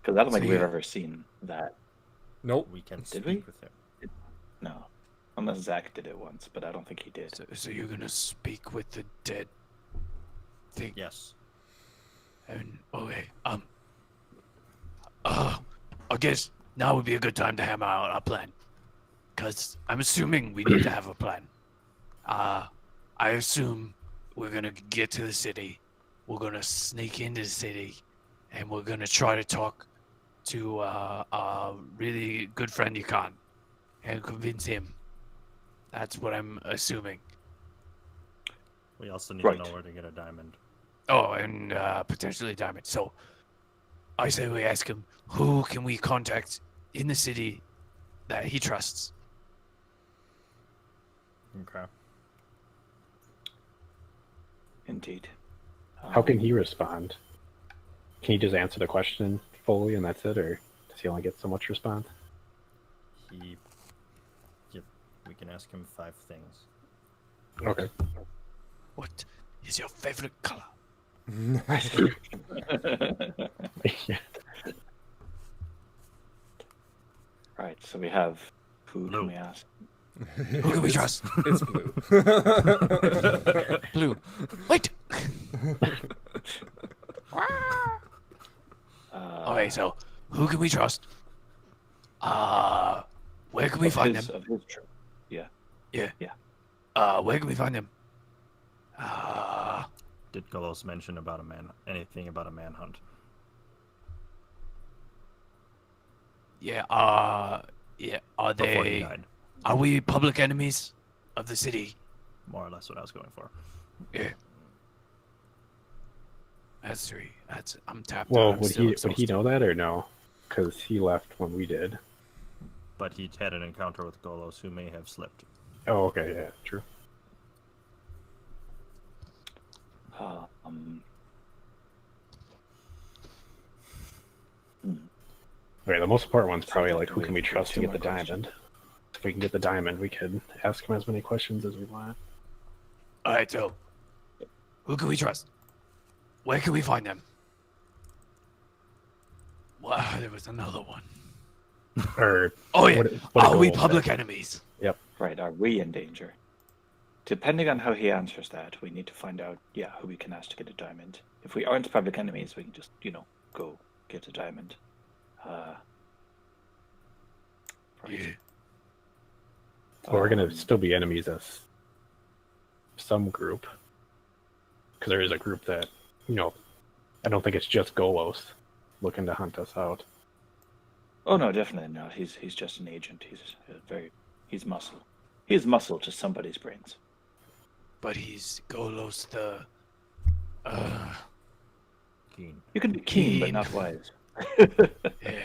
I don't think
So
we've
you-
ever seen that.
Nope.
We can
Did
speak
we?
with him.
No, unless Zach did it once, but I don't think he did.
So you're gonna speak with the dead thing?
Yes.
And okay, I guess now would be a good time to hammer out our plan. Cause I'm assuming we need to have a plan. I assume we're gonna get to the city. We're gonna sneak into the city, and we're gonna try to talk to a really good friend Yukon, and convince him. That's what I'm assuming.
We also need
Right.
to know where to get a diamond.
Oh, and potentially diamond. So I say we ask him, who can we contact in the city that he trusts?
Okay.
Indeed.
How can he respond? Can he just answer the question fully and that's it, or does he only get so much response?
Yep. We can ask him 5 things.
Okay.
What is your favorite color?
Yeah.
Right. So we have. Who
Blue.
can we ask?
Who can we trust?
It's blue.
Blue. Wait. Okay, so who can we trust? Where can we find them?
Of his troop. Yeah.
Where can we find them?
Did Golos mention about anything about a manhunt?
Yeah. Yeah. Are
Before he
they?
died.
Are we public enemies of the city?
More or less what I was going for.
Yeah. That's 3. I'm tapped.
Well,
out. I'm
would
still
he
exhausted.
know that or no? Because he left when we did.
But he had an encounter with Golos who may have slipped.
Oh, okay, yeah, true. Okay, the most important one's probably like, who can we trust to
Two
get the
more questions.
diamond? If we can get the diamond, we could ask him as many questions as we want.
All right, so who can we trust? Where can we find them? Wow, there was another one.
Or
Oh yeah.
what
Are we
Golol
public
said.
enemies?
Right, are we in danger? Depending on how he answers that, we need to find out, yeah, who we can ask to get a diamond. If we aren't public enemies, we can just, go get a diamond. Right.
Yeah.
Well, we're gonna
Um,
still be enemies as some group, because there is a group that, I don't think it's just Golos looking to hunt us out.
Oh no, definitely not. He's just an agent. He's muscle. He's muscle to somebody's brains.
But he's Golos the
Keen.
You can be keen, but
Keen.
not wise.
yeah.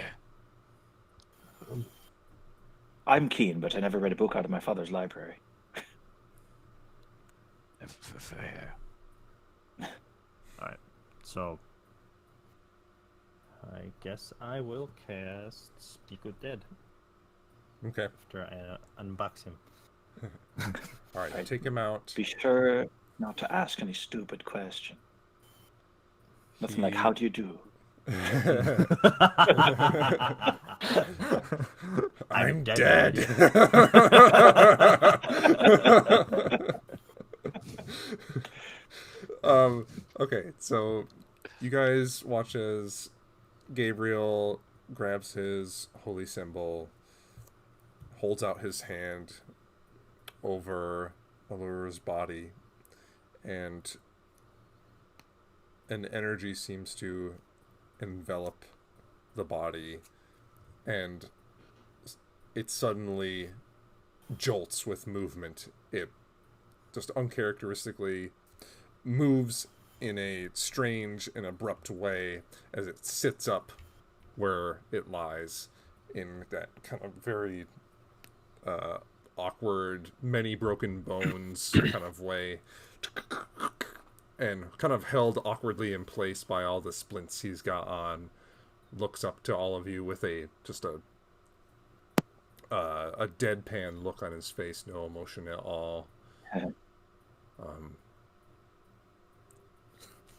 I'm keen, but I never read a book out of my father's library.
Fair.
So I guess I will cast Speak with Dead
Okay.
after I unbox him.
All right.
Right.
Take him out.
Be sure not to ask any stupid question. Nothing like,
He-
how do you do?
I'm
dead.
dead. Okay, so you guys watch as Gabriel grabs his holy symbol, holds out his hand over Allura's body, and an energy seems to envelop the body, and it suddenly jolts with movement. It just uncharacteristically moves in a strange and abrupt way as it sits up where it lies in that kind of very awkward, many broken bones kind of way, and kind of held awkwardly in place by all the splints he's got on. Looks up to all of you with a deadpan look on his face, no emotion at all.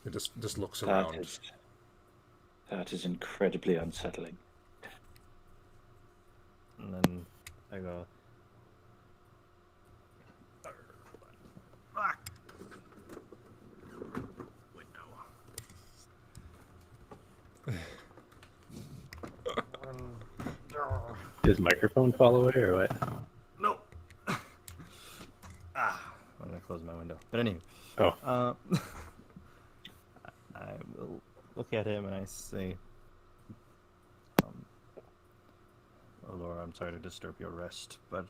It just looks around.
That is incredibly unsettling.
And then I go. Fuck.
His microphone fall away or what?
No. I'm gonna close my window. But anyway.
Oh.
I will look at him and I say, "Oh, Laura, I'm sorry to disturb your rest, but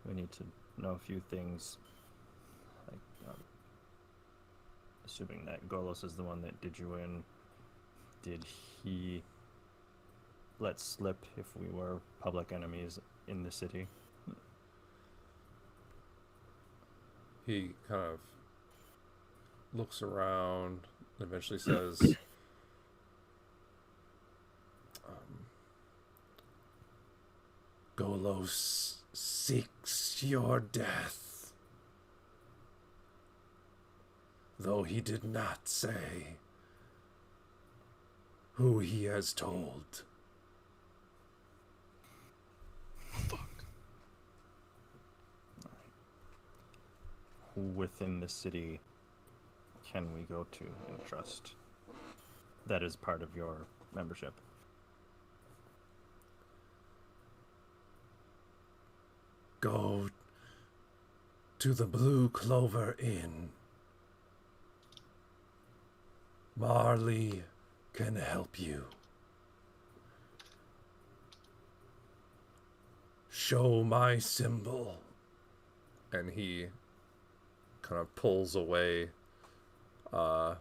we need to know a few things. Like, assuming that Golos is the one that did you in, did he let slip if we were public enemies in the city?"
He kind of looks around and eventually says, Golos seeks your death, though he did not say who he has told.
Who within the city can we go to and trust? That is part of your membership.
Go to the Blue Clover Inn. Marley can help you. Show my symbol. And he kind of pulls away a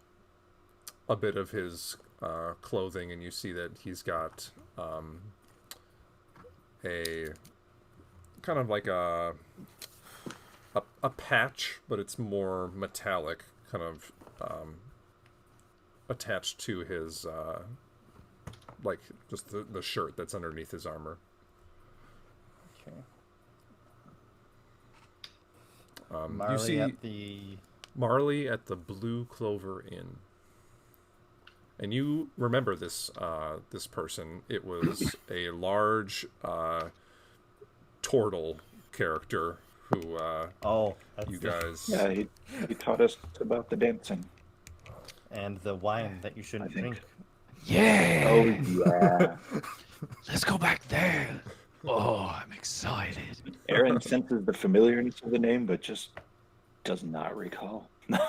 bit of his clothing, and you see that he's got a kind of like a patch, but it's more metallic, kind of attached to his like just the shirt that's underneath his armor.
Okay.
You see
at the
Marley at the Blue Clover Inn. And you remember this this person. It was a large turtle character who
Oh, that's
you
the,
guys.
Yeah, he taught us about the dancing.
and the wine that you shouldn't
think.
drink.
Yeah.
Oh yeah.
Let's go back there. Oh, I'm excited.
Aaron senses the familiarness of the name, but just does not recall.
All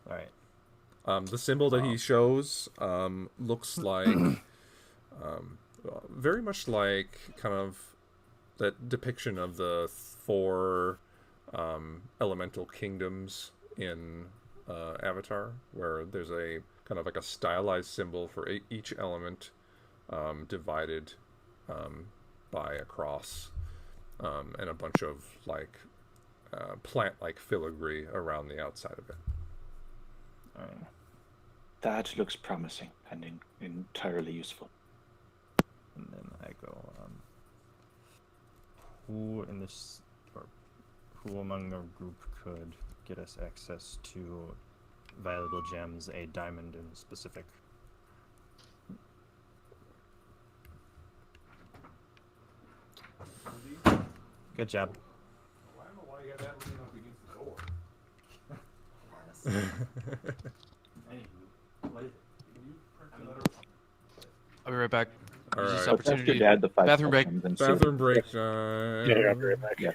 right.
The symbol that he shows looks like very much like kind of that depiction of the four elemental kingdoms in Avatar, where there's a kind of like a stylized symbol for each element divided by a cross and a bunch of like plant-like filigree around the outside of it.
All right.
That looks promising and entirely useful.
And then I go, who in this, or who among our group could get us access to valuable gems, a diamond in specific? Good job.
I'll be right back.
All
Use this
right.
Let's ask your
opportunity.
dad the 5
Bathroom break.
questions and see-
Bathroom break time.
Yeah, I'll be right back.
Yeah.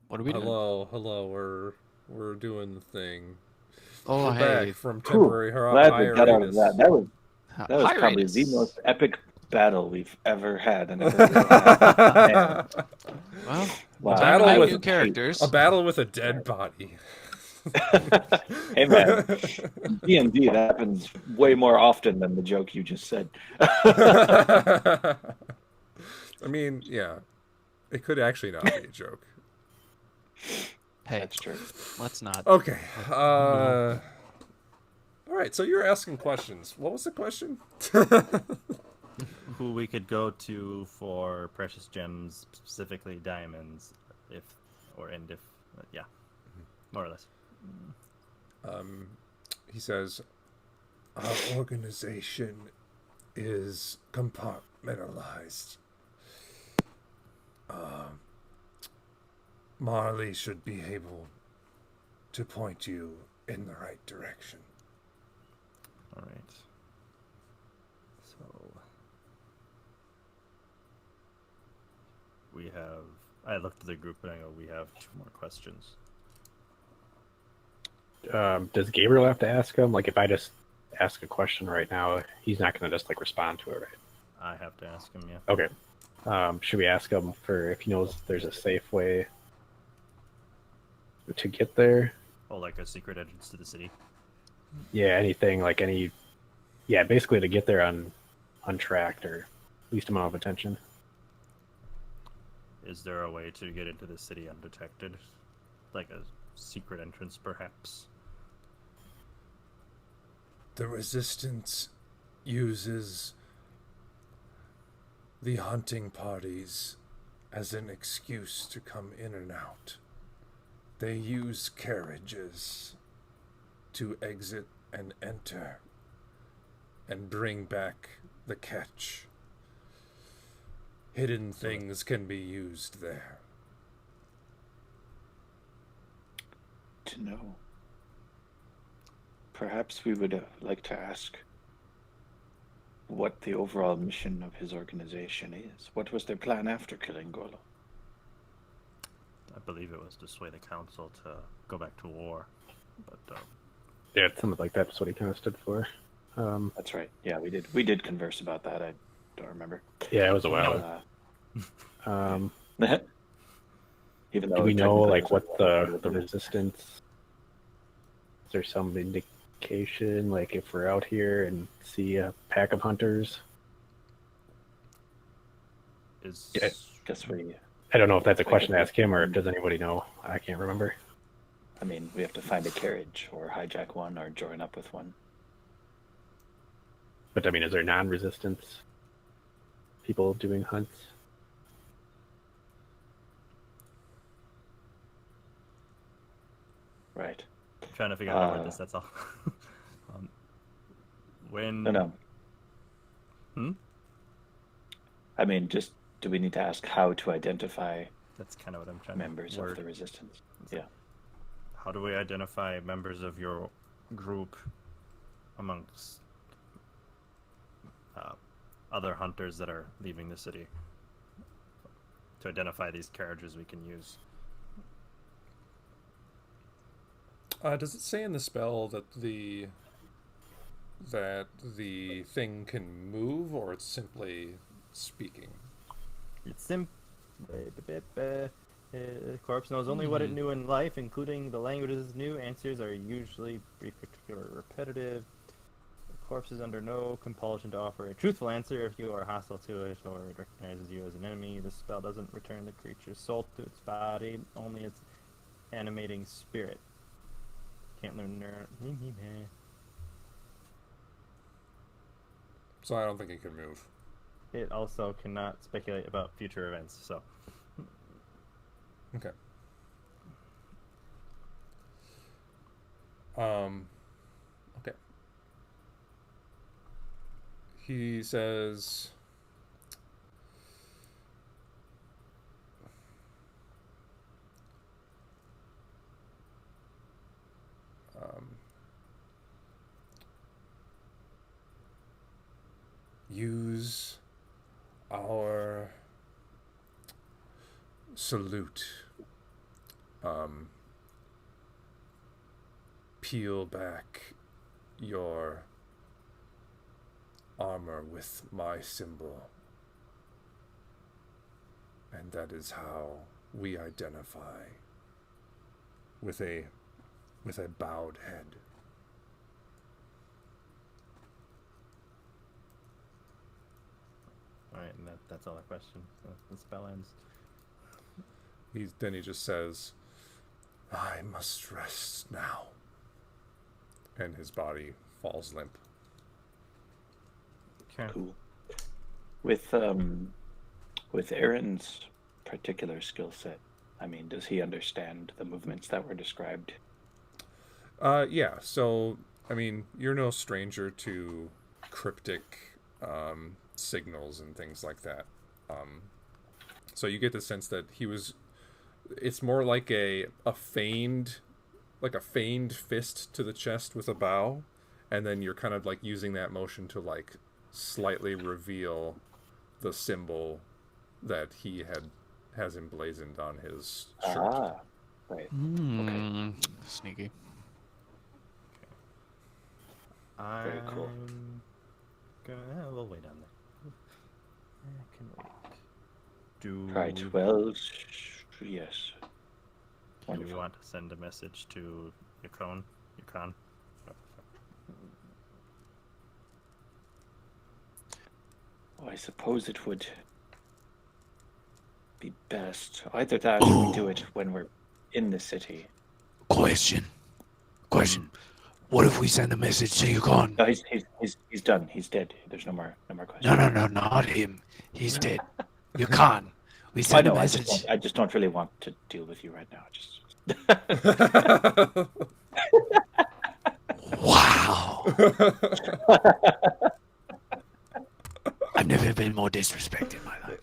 What are we doing?
Hello. We're doing the thing.
Oh,
We're
hey.
back from
Whew,
temporary
glad we got out of
hiatus.
that. That was probably the
Hiatus.
most epic battle we've ever had and ever will have. Man,
Well,
wow.
battle
time to
with-
make new characters.
A battle with a dead body.
Hey man, D&D, that happens way more often than the joke you just said.
I mean, yeah. It could actually not be a joke.
Hey,
That's true.
let's not.
Okay. All right, so you're asking questions. What was the question?
Who we could go to for precious gems, specifically diamonds, if yeah, more or less.
He says, our organization is compartmentalized. Marley should be able to point you in the right direction.
All right. So we have. I looked at the group and I go, we have 2 more questions.
Does Gabriel have to ask him? Like, if I just ask a question right now, he's not going to just like respond to it, right?
I have to ask him. Yeah.
Okay. Should we ask him for if he knows there's a safe way to get there?
Oh, like a secret entrance to the city.
Yeah, anything like any. Yeah, basically to get there untracked or least amount of attention.
Is there a way to get into the city undetected, like a secret entrance, perhaps?
The Resistance uses the hunting parties as an excuse to come in and out. They use carriages to exit and enter and bring back the catch. Hidden things can be used there.
To know. Perhaps we would like to ask what the overall mission of his organization is. What was their plan after killing Golo?
I believe it was to sway the council to go back to war, but
Yeah, it's something like that's what he kind of stood for.
That's right. Yeah, we did converse about that. I don't remember.
Yeah, it was a while.
Even though
Do we know
technically
like
it was
what
a-
the resistance? Is there some indication, like if we're out here and see a pack of hunters?
is
Yeah.
Guess we.
I don't know if that's a
Like
question to
if-
ask him or does anybody know? I can't remember.
I mean, we have to find a carriage or hijack one or join up with one.
But I mean, is there non-resistance people doing hunts?
Right.
I'm trying to figure out how to word this. That's all. When
No.
Hmm?
I mean, just do we need to ask how to identify
that's kind of what I'm trying
members
to word.
of the resistance? Yeah.
How do we identify members of your group amongst other hunters that are leaving the city? To identify these carriages we can use.
Does it say in the spell that the thing can move, or it's simply speaking?
It's simple. Corpse knows only what it knew in life, including the languages new. Answers are usually brief, particular, repetitive. The corpse is under no compulsion to offer a truthful answer if you are hostile to it or it recognizes you as an enemy. The spell doesn't return the creature's soul to its body, only its animating spirit. Can't learn
So I don't think it can move.
It also cannot speculate about future events, so
Okay. Okay. He says, use our salute peel back your armor with my symbol. And that is how we identify with a bowed head.
Alright, and that's all the question. So the spell ends.
Then he just says, I must rest now. And his body falls limp.
Okay.
Cool. With Aaron's particular skill set, I mean, does he understand the movements that were described?
Yeah, so, I mean, you're no stranger to cryptic signals and things like that. So you get the sense that it's more like a feigned fist to the chest with a bow, and then you're kind of like using that motion to like slightly reveal the symbol that he has emblazoned on his shirt.
Ah, right.
Sneaky.
Very cool.
We'll wait on that. I can wait. Do
Right. Well, yes.
do we
Wonderful.
want to send a message to Yukon?
Oh, I suppose it would be best. Either that or we do it when we're in the city.
Question. What if we send a message to Yukon?
No, he's done. He's dead. There's no more questions.
No, not him. He's dead. Yukon. We
I
send a
know.
message.
I just don't really want to deal with you right now. Just
Wow. I've never been more disrespected in my life.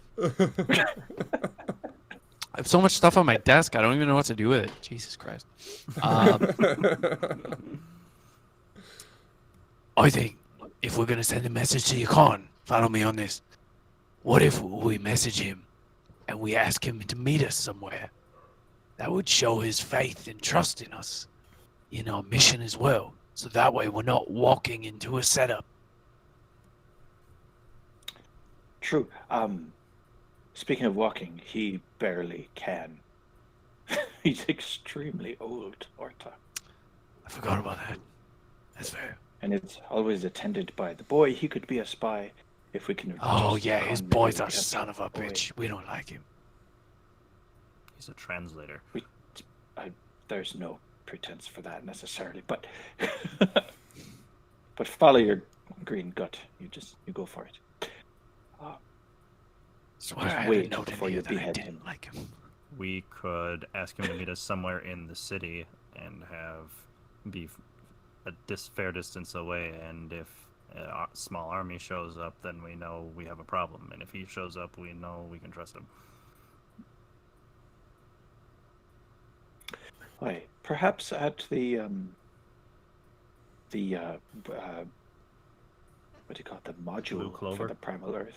I have so much stuff on my desk. I don't even know what to do with it. Jesus Christ.
I think if we're going to send a message to Yukon, follow me on this. What if we message him and we ask him to meet us somewhere? That would show his faith and trust in us, in our mission as well. So that way we're not walking into a setup.
true. Speaking of walking, he barely can. He's extremely old, Orta.
I forgot about that. That's fair.
And it's always attended by the boy. He could be a spy if we can.
Oh
just
yeah, his
convey
boy's
the
a son of a
boy.
bitch. We don't like him.
He's a translator.
There's no pretense for that necessarily, but but follow your green gut. You go for it.
Swear
Just
I had
wait
a note in
before
here
you
that I
behead
didn't
him.
like him.
We could ask him to meet us somewhere in the city and be a fair distance away. And if a small army shows up, then we know we have a problem. And if he shows up, we know we can trust him.
Why, perhaps at the what do you call it? The
Blue
module
Clover?
for the Primal Earth.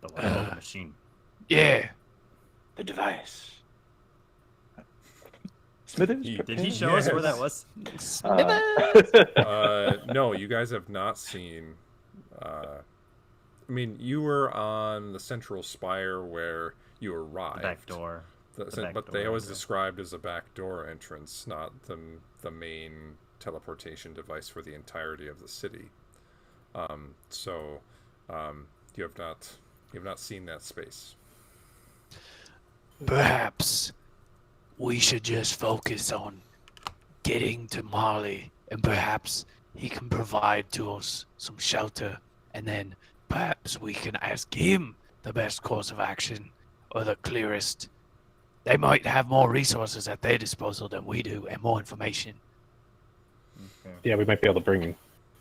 The one machine.
Yeah.
The device. Smithers,
Did he
prepare?
show us where that
Yes.
was?
No, you guys have not seen. I mean, you were on the central spire where you arrived.
The back door. back
But
door,
they always
yeah.
described as a back door entrance, not the main teleportation device for the entirety of the city. You have not seen that space.
Perhaps we should just focus on getting to Marley, and perhaps he can provide to us some shelter, and then perhaps we can ask him the best course of action or the clearest. They might have more resources at their disposal than we do, and more information.
Okay.
Yeah, we might be able to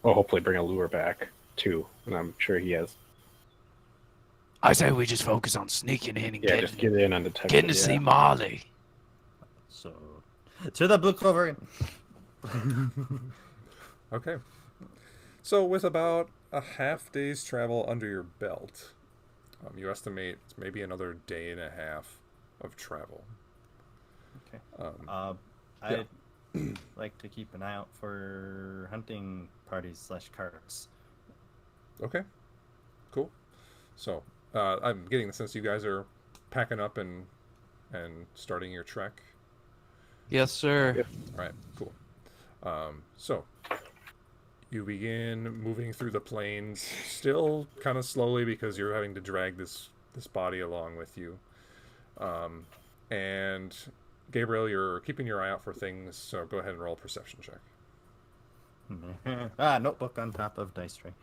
hopefully bring a lure back too, and I'm sure he has.
I say we just focus on sneaking in and
Yeah, just get in undetected.
getting to see Marley.
So, to the Blue Clover.
Okay. So with about a half day's travel under your belt, you estimate maybe another day and a half of travel.
Okay.
Yeah.
I'd like to keep an eye out for hunting parties / carts.
Okay, cool. So I'm getting the sense you guys are packing up and starting your trek.
Yes, sir.
Yep.
All right, cool. So you begin moving through the plains, still kind of slowly because you're having to drag this body along with you. And Gabriel, you're keeping your eye out for things, so go ahead and roll a perception check.
Notebook on top of dice tray.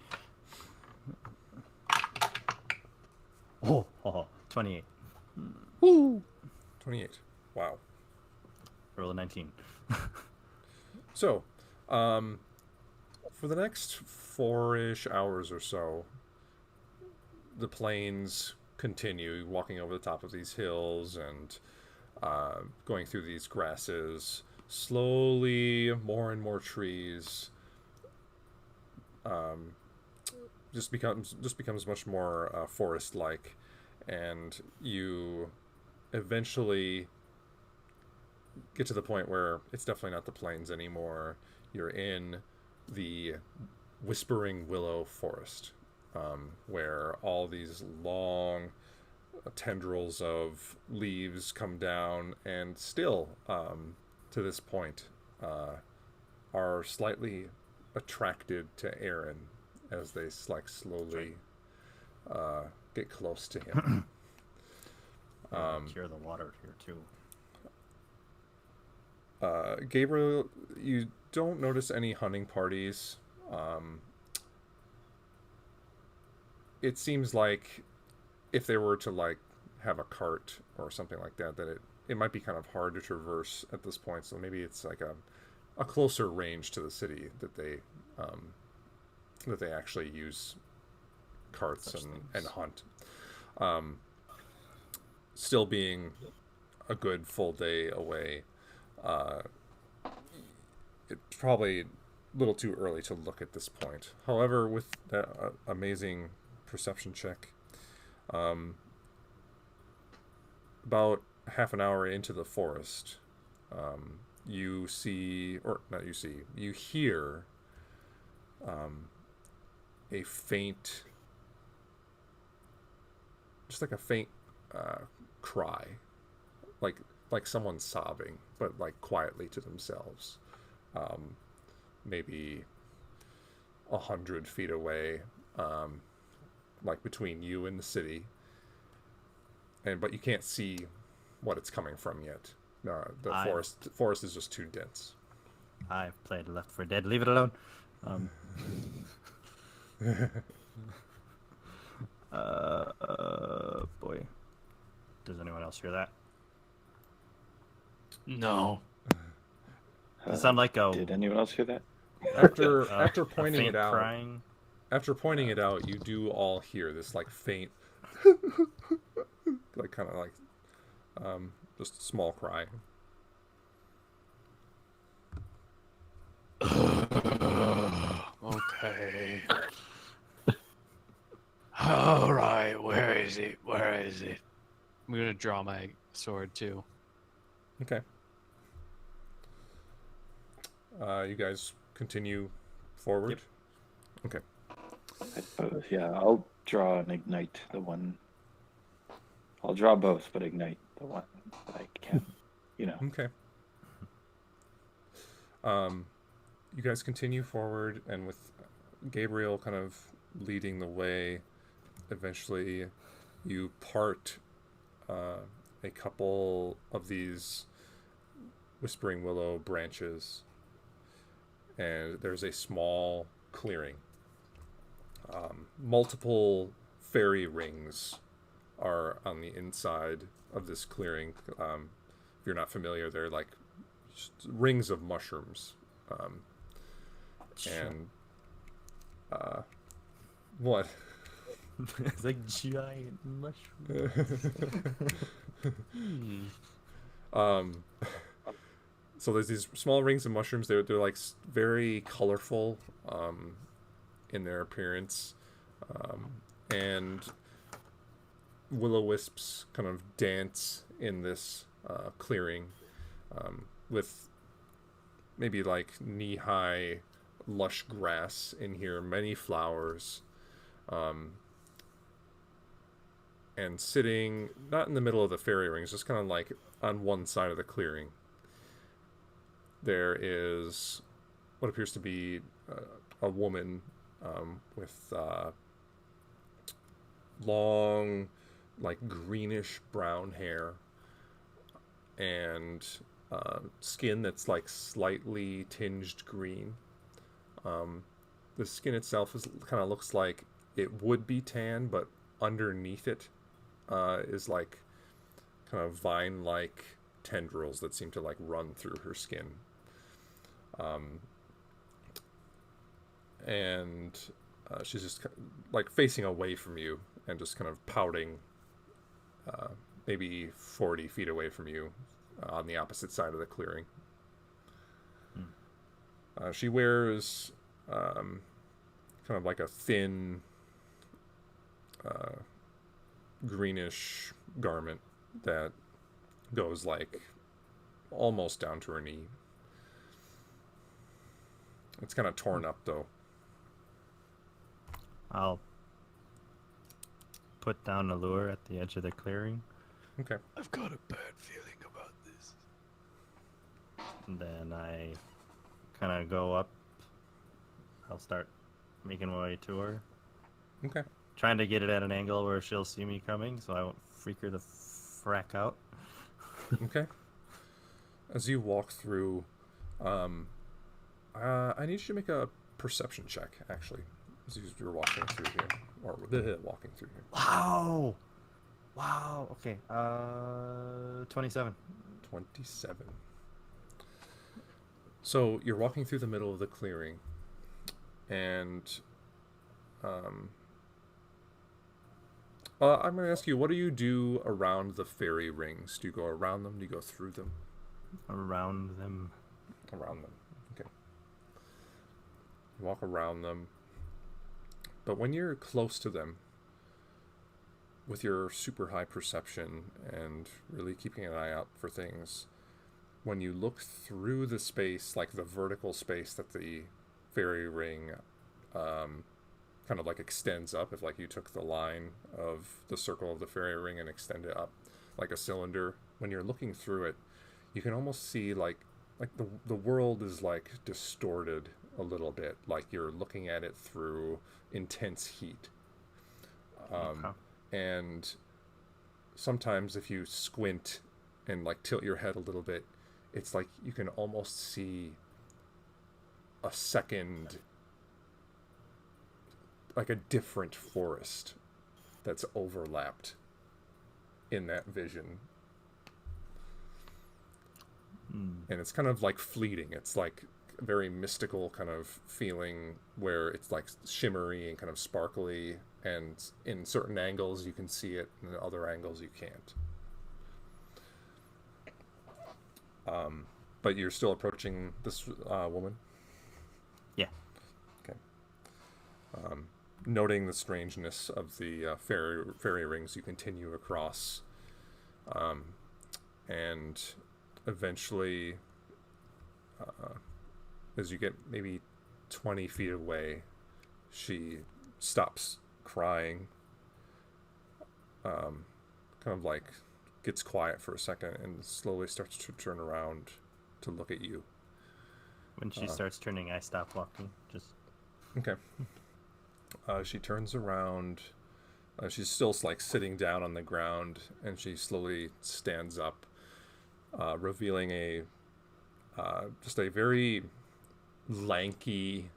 Oh, 28.
Woo!
28. Wow.
Roll a 19.
So, for the next 4-ish hours or so, the plains continue, walking over the top of these hills and going through these grasses. Slowly, more and more trees. Just becomes much more forest-like, and you eventually get to the point where it's definitely not the plains anymore. You're in the Whispering Willow Forest, where all these long tendrils of leaves come down and still, to this point, are slightly attracted to Aaron as they slowly get close to him.
Cure the water here too.
Gabriel, you don't notice any hunting parties. It seems like if they were to have a cart or something like that, it might be kind of hard to traverse at this point. So maybe it's like a closer range to the city that they actually use carts and hunt. Still being a good full day away, it's probably a little too early to look at this point. However, with that amazing perception check, about half an hour into the forest, you hear a faint, just like a faint cry, like someone sobbing, but quietly to themselves, maybe 100 feet away, between you and the city, but you can't see what it's coming from yet. The forest is just too dense.
I've played Left 4 Dead. Leave it alone. Boy. Does anyone else hear that?
No.
Does it sound like a
Did anyone else hear that?
After pointing
faint
it out,
crying?
after pointing it out, you do all hear this faint, just a small cry.
Okay. All right, where is it? Where is it?
I'm gonna draw my sword too.
Okay. You guys continue forward.
Yep.
Okay.
I suppose, yeah, I'll draw and ignite the one. I'll draw both, but ignite the one that I can.
Okay. You guys continue forward, and with Gabriel kind of leading the way, eventually you part a couple of these Whispering Willow branches, and there's a small clearing. Multiple fairy rings are on the inside of this clearing. If you're not familiar, they're like rings of mushrooms. And what?
It's like giant mushroom.
So there's these small rings of mushrooms. They're very colorful in their appearance, and will-o-wisps kind of dance in this clearing, with maybe like knee-high lush grass in here, many flowers, and sitting not in the middle of the fairy rings, just kind of like on one side of the clearing. There is what appears to be a woman with long, like greenish brown hair and skin that's like slightly tinged green. The skin itself is kind of looks like it would be tan, but underneath it is like kind of vine-like tendrils that seem to like run through her skin. And she's just like facing away from you and just kind of pouting, maybe 40 feet away from you on the opposite side of the clearing. She wears kind of like a thin greenish garment that goes like almost down to her knee. It's kind of torn up though.
I'll put down a lure at the edge of the clearing,
Okay.
I've got a bad feeling about this.
and then I kind of go up. I'll start making my way to her,
Okay.
trying to get it at an angle where she'll see me coming, so I won't freak her the frack out.
Okay. As you walk through, I need you to make a perception check, actually, as you're walking through here, or walking through here.
Wow. Wow. Okay. 27.
27. So you're walking through the middle of the clearing, and I'm going to ask you, what do you do around the fairy rings? Do you go around them? Do you go through them?
Around them.
Around them. Okay. You walk around them. But when you're close to them, with your super high perception and really keeping an eye out for things, when you look through the space, like the vertical space that the fairy ring kind of like extends up, if like you took the line of the circle of the fairy ring and extend it up like a cylinder, when you're looking through it, you can almost see like the world is like distorted a little bit, like you're looking at it through intense heat.
Okay.
And sometimes if you squint and like tilt your head a little bit, it's like you can almost see a second, like a different forest that's overlapped in that vision. And it's kind of like fleeting. It's like a very mystical kind of feeling where it's like shimmery and kind of sparkly, and in certain angles you can see it, and in other angles you can't. But you're still approaching this woman?
Yeah.
Okay. Noting the strangeness of the fairy rings, you continue across, and eventually, as you get maybe 20 feet away, she stops crying, kind of like gets quiet for a second and slowly starts to turn around to look at you.
When she starts turning, I stop walking. Just
Okay. She turns around. She's still like sitting down on the ground, and she slowly stands up, revealing a just a very lanky,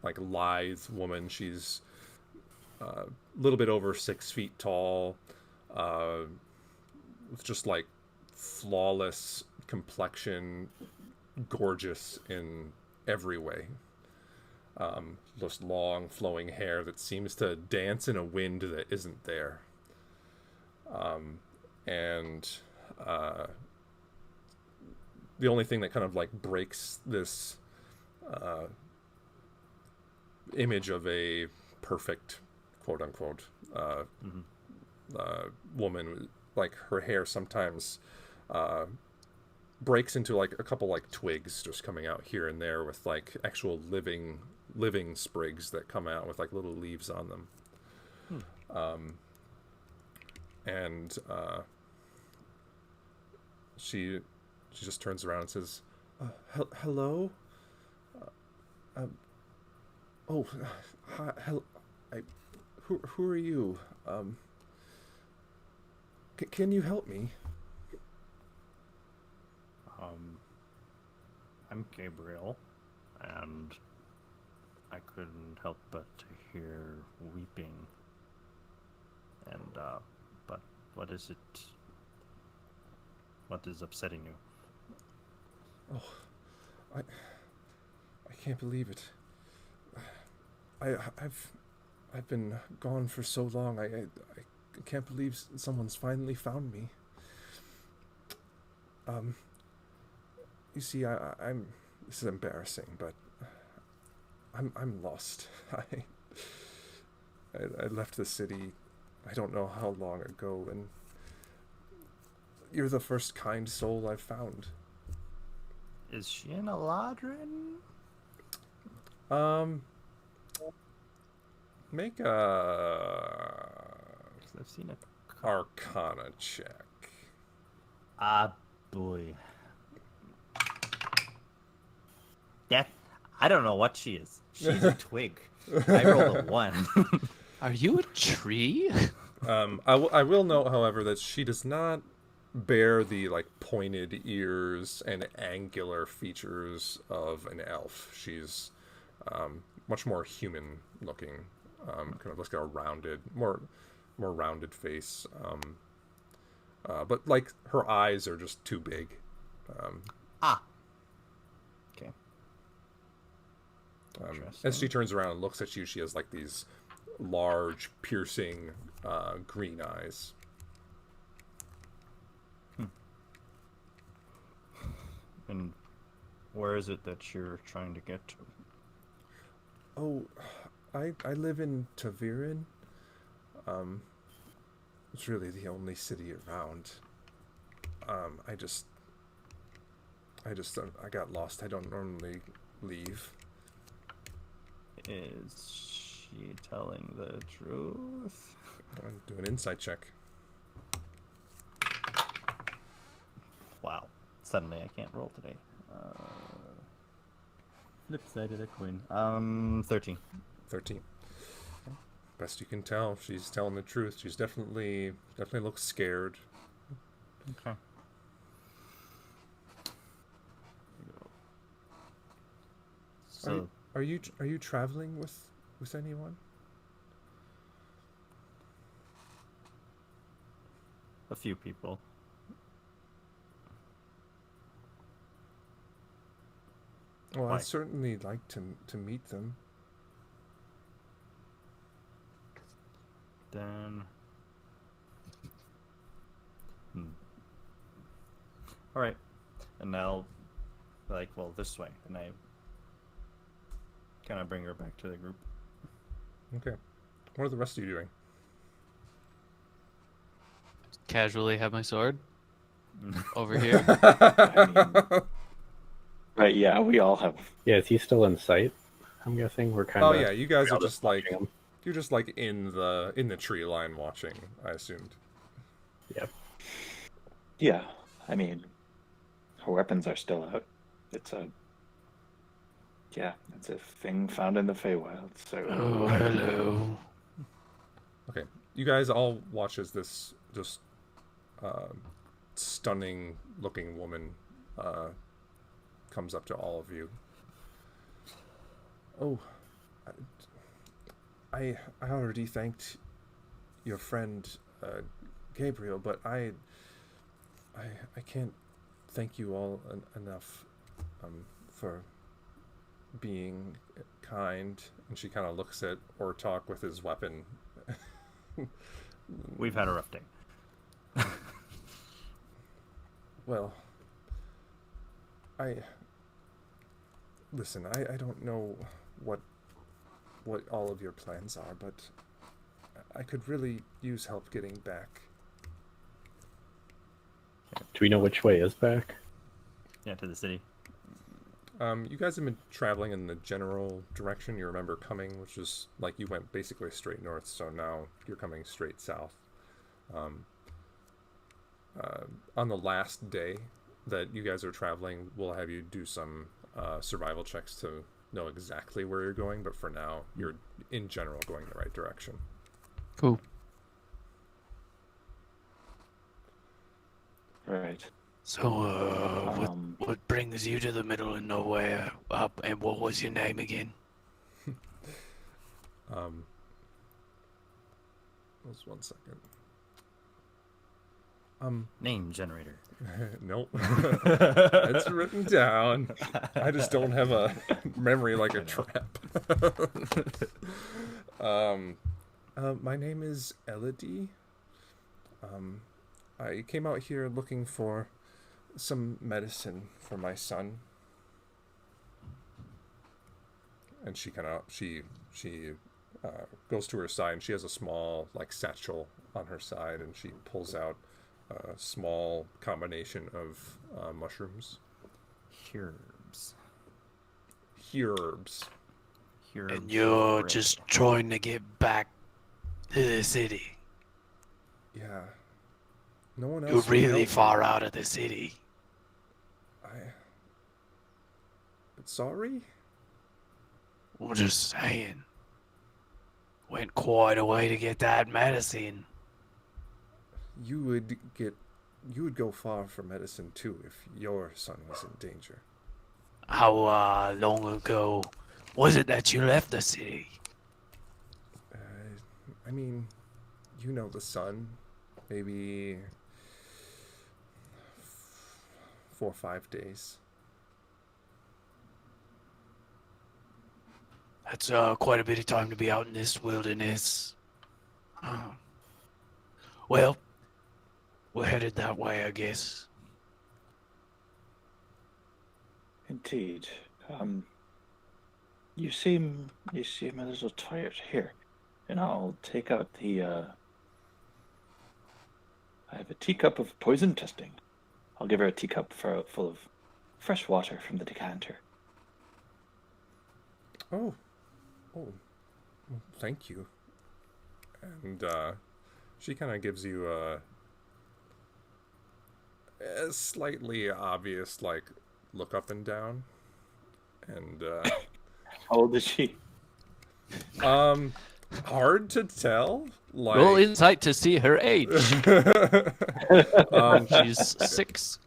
like lithe woman. She's a little bit over 6 feet tall, with just like flawless complexion, gorgeous in every way. Just long flowing hair that seems to dance in a wind that isn't there. And the only thing that kind of like breaks this image of a perfect, quote unquote, woman, like her hair sometimes breaks into like a couple like twigs just coming out here and there with like actual living sprigs that come out with like little leaves on them. And she just turns around and says, "Hello. Oh, hi. Who are you? Can you help me?"
I'm Gabriel, and I couldn't help but to hear weeping. And, but what is it? What is upsetting you?
Oh, I can't believe it. I've been gone for so long. I can't believe someone's finally found me. You see, I'm. This is embarrassing, but I'm lost. I left the city. I don't know how long ago, and you're the first kind soul I've found.
Is she an Eladrin?
Make a
'Cause I've seen a
Arcana check.
Ah, boy. That I don't know what she is. She's a twig. I rolled a 1.
Are you a tree?
I will note, however, that she does not bear the like pointed ears and angular features of an elf. She's much more human looking. Kind of looks like a rounded, more rounded face. But like her eyes are just too big.
Okay.
As she turns around and looks at you, she has like these large, piercing green eyes.
And where is it that you're trying to get to?
Oh, I live in Taviran. It's really the only city around. I got lost. I don't normally leave.
Is she telling the truth?
Do an insight check.
Wow. Suddenly I can't roll today. Flip side of the coin. 13.
13. Best you can tell, she's telling the truth. She's definitely looks scared.
Okay. So
Are you traveling with anyone?
a few people.
Well,
Why?
I'd certainly like to meet them.
Then. All right, and I'll this way, and I kind of bring her back to the group.
Okay. What are the rest of you doing?
Casually have my sword over here.
Right, yeah, we all have.
Yeah, is he still in sight? I'm guessing we're kind
Oh
of.
yeah, you guys are just like
watching him.
you're just like in the tree line watching, I assumed.
Yep.
Yeah, I mean, her weapons are still out. It's a thing found in the Feywild. So
Oh, hello.
Okay. You guys all watch as this just stunning looking woman comes up to all of you. Oh, I already thanked your friend Gabriel, but I can't thank you all enough for being kind. And she kind of looks at Ortok with his weapon.
We've had a rough day.
Well, listen, I don't know what all of your plans are, but I could really use help getting back.
Okay.
Do we know which way is back?
Yeah, to the city.
You guys have been traveling in the general direction. You remember coming, which is like you went basically straight north, so now you're coming straight south. On the last day that you guys are traveling, we'll have you do some survival checks to know exactly where you're going, but for now, you're in general going the right direction.
Cool.
Right.
So,
Um,
what brings you to the middle of nowhere? And what was your name again?
Just 1 second.
Name generator.
Nope. It's written down. I just don't have a memory like a trap. My name is Elodie. I came out here looking for some medicine for my son. And she goes to her side, and she has a small like satchel on her side, and she pulls out a small combination of mushrooms.
Herbs.
Herbs.
And you're just trying to get back to the city.
Yeah. No one else.
You're
can
really
help me.
far out of the city.
But sorry?
I'm just saying. Went quite a way to get that medicine.
You would go far for medicine too if your son was in danger.
How long ago was it that you left the city?
I mean, you know the son. Maybe 4 or 5 days.
That's quite a bit of time to be out in this wilderness. Well, we're headed that way, I guess.
Indeed. You seem a little tired here, and I'll take out the. I have a teacup of poison testing. I'll give her a teacup full of fresh water from the decanter.
Oh, well, thank you. And she kind of gives you a slightly obvious like look up and down, and
How old is she?
hard to tell. Like,
Roll insight to see her age. She's 6.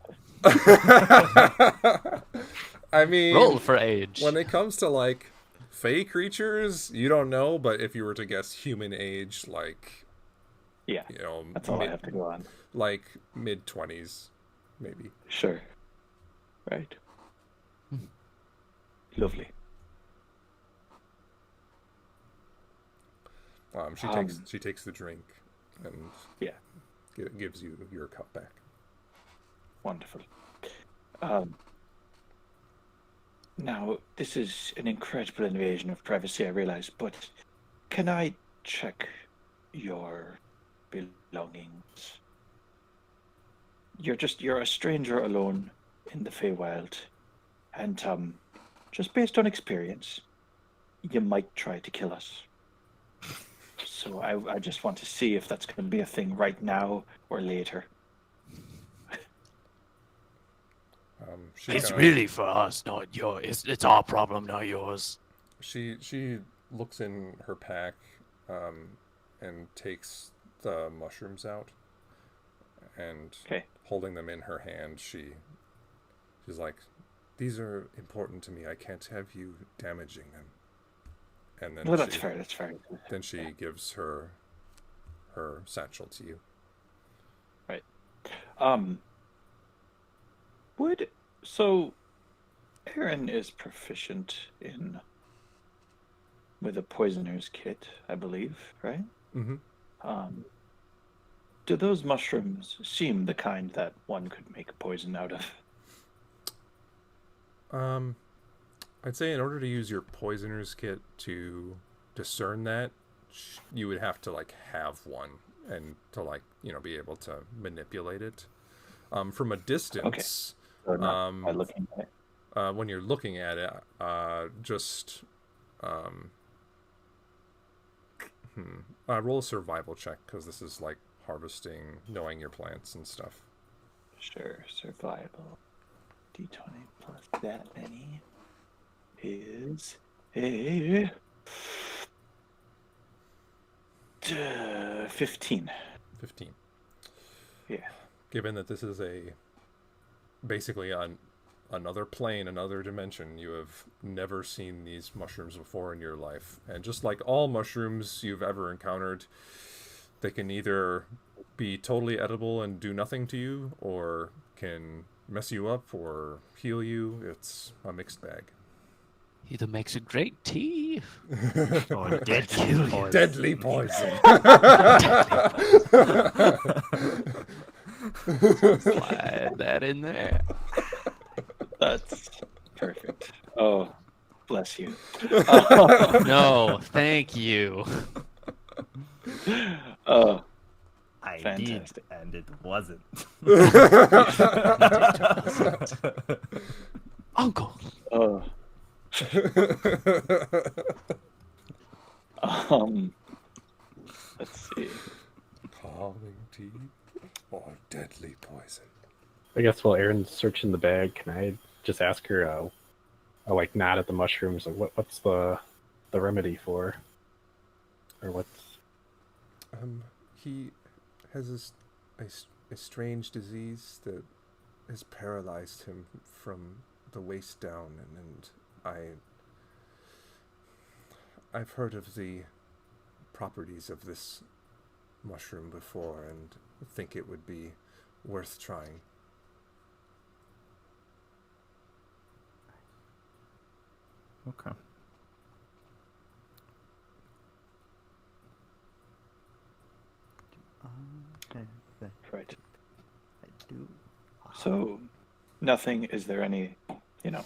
I mean,
Roll for age.
when it comes to like fey creatures, you don't know, but if you were to guess human age, like,
Yeah,
you know,
that's all I have to go on.
like mid-20s, maybe.
Sure. Right. Lovely.
She takes the drink and
Yeah.
gives you your cup back.
Wonderful. Now, this is an incredible invasion of privacy, I realize, but can I check your belongings? You're a stranger alone in the Feywild, and just based on experience, you might try to kill us. So I just want to see if that's going to be a thing right now or later.
It's really for us, not yours. It's our problem, not yours.
She looks in her pack and takes the mushrooms out, and
Okay.
holding them in her hand, she's like, "These are important to me. I can't have you damaging them." And then
Well, that's fair. That's fair.
Then she gives her satchel to you.
Right. So Aaron is proficient with a poisoner's kit, I believe, right?
Mm-hmm.
Do those mushrooms seem the kind that one could make poison out of?
I'd say in order to use your poisoner's kit to discern that, you would have to like have one and to like, you know, be able to manipulate it. From a distance,
So not by looking at it.
when you're looking at it, just um, roll a survival check because this is like harvesting, knowing your plants and stuff.
Sure, survival. D20 plus that many is a 15.
15.
Yeah.
Given that this is basically on another plane, another dimension, you have never seen these mushrooms before in your life. And just like all mushrooms you've ever encountered, they can either be totally edible and do nothing to you, or can mess you up or heal you. It's a mixed bag.
Either makes a great tea.
Or deadly poison.
Deadly poison.
Slide that in there.
That's perfect. Oh, bless you.
No, thank you.
Oh,
I
fantastic.
did, and it wasn't.
Uncle.
oh. Let's see.
Calming tea or deadly poison.
I guess while Aaron's searching the bag, can I just ask her, I like nod at the mushrooms, like what's the remedy for? Or what's...
He has a strange disease that has paralyzed him from the waist down, and I've heard of the properties of this mushroom before, and think it would be worth trying.
Okay.
Right.
I do.
So, nothing. Is there any? Are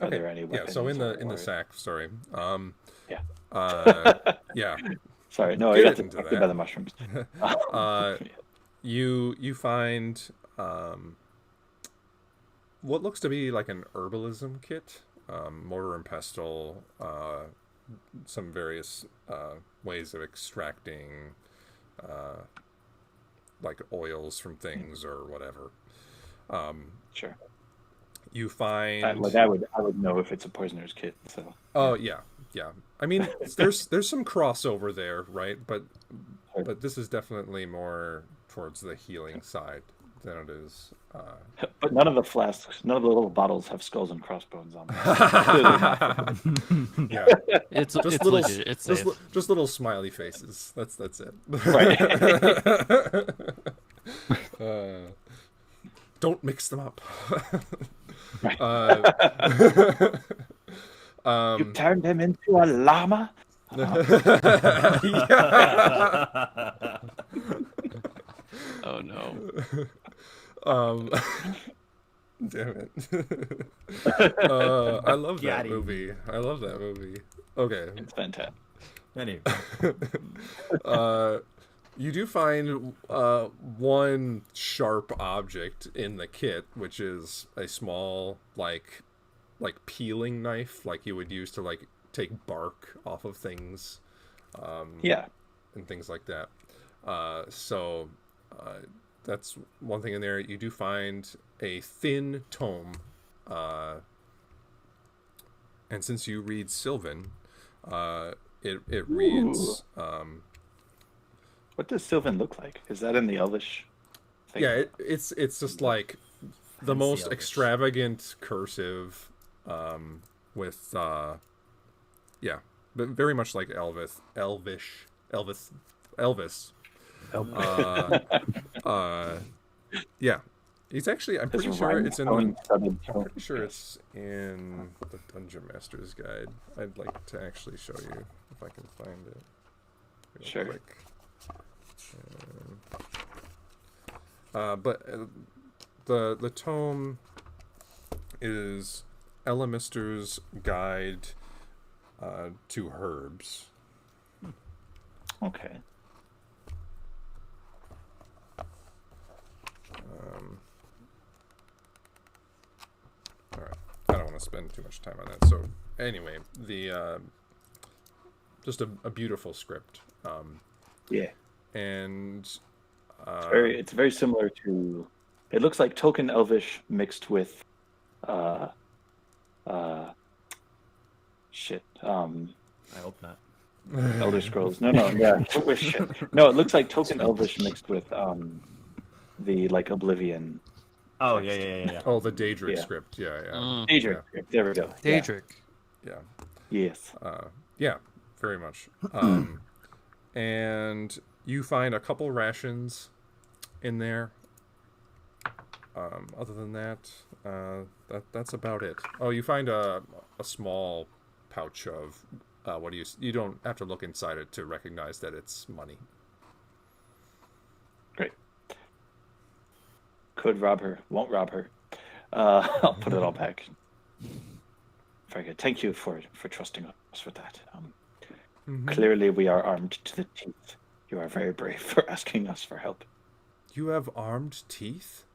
Okay,
there any weapons?
Yeah. So in
or-
the sack. Sorry.
Yeah.
Yeah.
Sorry. No,
Get
I got
into
distracted
that.
by the mushrooms.
You find what looks to be like an herbalism kit, mortar and pestle, some various ways of extracting like oils from things or whatever.
Sure.
You find
I would know if it's a poisoner's kit. So.
oh yeah. I mean, there's some crossover there, right? But
Sure.
this is definitely more towards the healing side than it is.
But none of the flasks, none of the little bottles have skulls and crossbones on them.
Yeah,
It's
just
it's
little,
legit. It's safe.
just little smiley faces. That's it.
Right.
Don't mix them up.
Right.
Um,
You turned him into a llama.
yeah.
Oh no.
Damn it. I love that
Got him.
movie. I love that movie. Okay.
It's fantastic.
Anyway.
You do find one sharp object in the kit, which is a small like peeling knife, like you would use to like take bark off of things,
Yeah.
and things like that. So that's one thing in there. You do find a thin tome, and since you read Sylvan, it reads.
What does Sylvan look like? Is that in the Elvish thing?
Yeah, it's just like the
Fancy
most
Elvish.
extravagant cursive, with yeah, but very much like Elvis. Yeah, it's actually I'm pretty sure it's in the. I'm pretty sure it's in the Dungeon Master's Guide. I'd like to actually show you if I can find it. Real
Sure.
quick. But the tome is Elamister's Guide to Herbs.
Okay.
to spend too much time on that. So anyway, the just a beautiful script.
Yeah.
And
It's very similar to. It looks like Token Elvish mixed with, shit.
I hope not.
Elder Scrolls. No, yeah. Shit. No, it looks like Token Elvish mixed with the like Oblivion.
Oh yeah.
oh, the Daedric
Yeah.
script. Yeah.
Daedric. There we go.
Daedric.
Yeah.
Yes.
Yeah, very much. And you find a couple rations in there. Other than that, that's about it. Oh, you find a small pouch of what do you don't have to look inside it to recognize that it's money.
Great. Could rob her. Won't rob her. I'll put it all back. Very good. Thank you for trusting us with that. Clearly, we are armed to the teeth. You are very brave for asking us for help.
You have armed teeth?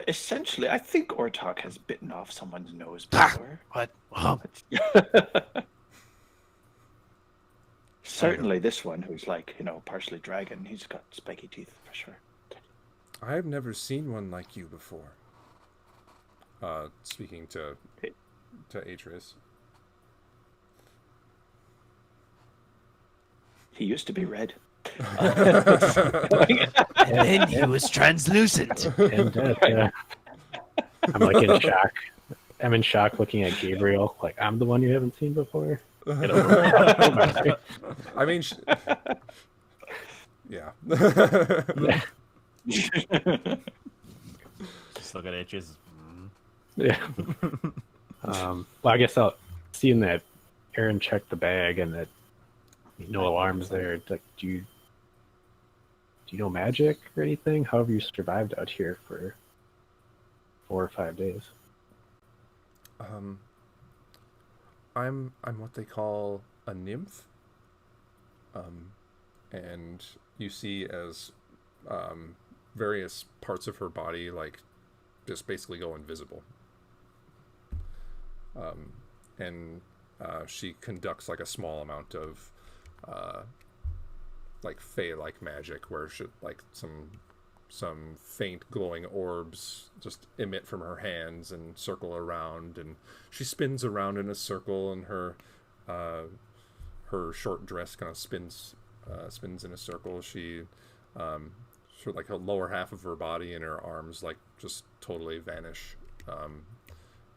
Essentially, I think Ortok has bitten off someone's nose before.
What?
Certainly, this one, who's like, partially dragon, he's got spiky teeth for sure.
I've never seen one like you before. Speaking to Atreus.
He used to be red.
And then he was translucent.
And I'm like in shock. I'm in shock looking at Gabriel. Like, I'm the one you haven't seen before.
I mean, yeah.
Just look at H's.
Yeah. Well, I guess seeing that Aaron checked the bag and that no alarms there. Like, do you know magic or anything? How have you survived out here for 4 or 5 days?
I'm what they call a nymph. And you see as various parts of her body like just basically go invisible. And she conducts like a small amount of like fey-like magic, where like some faint glowing orbs just emit from her hands and circle around, and she spins around in a circle, and her short dress kind of spins in a circle. She sort of like the lower half of her body and her arms like just totally vanish,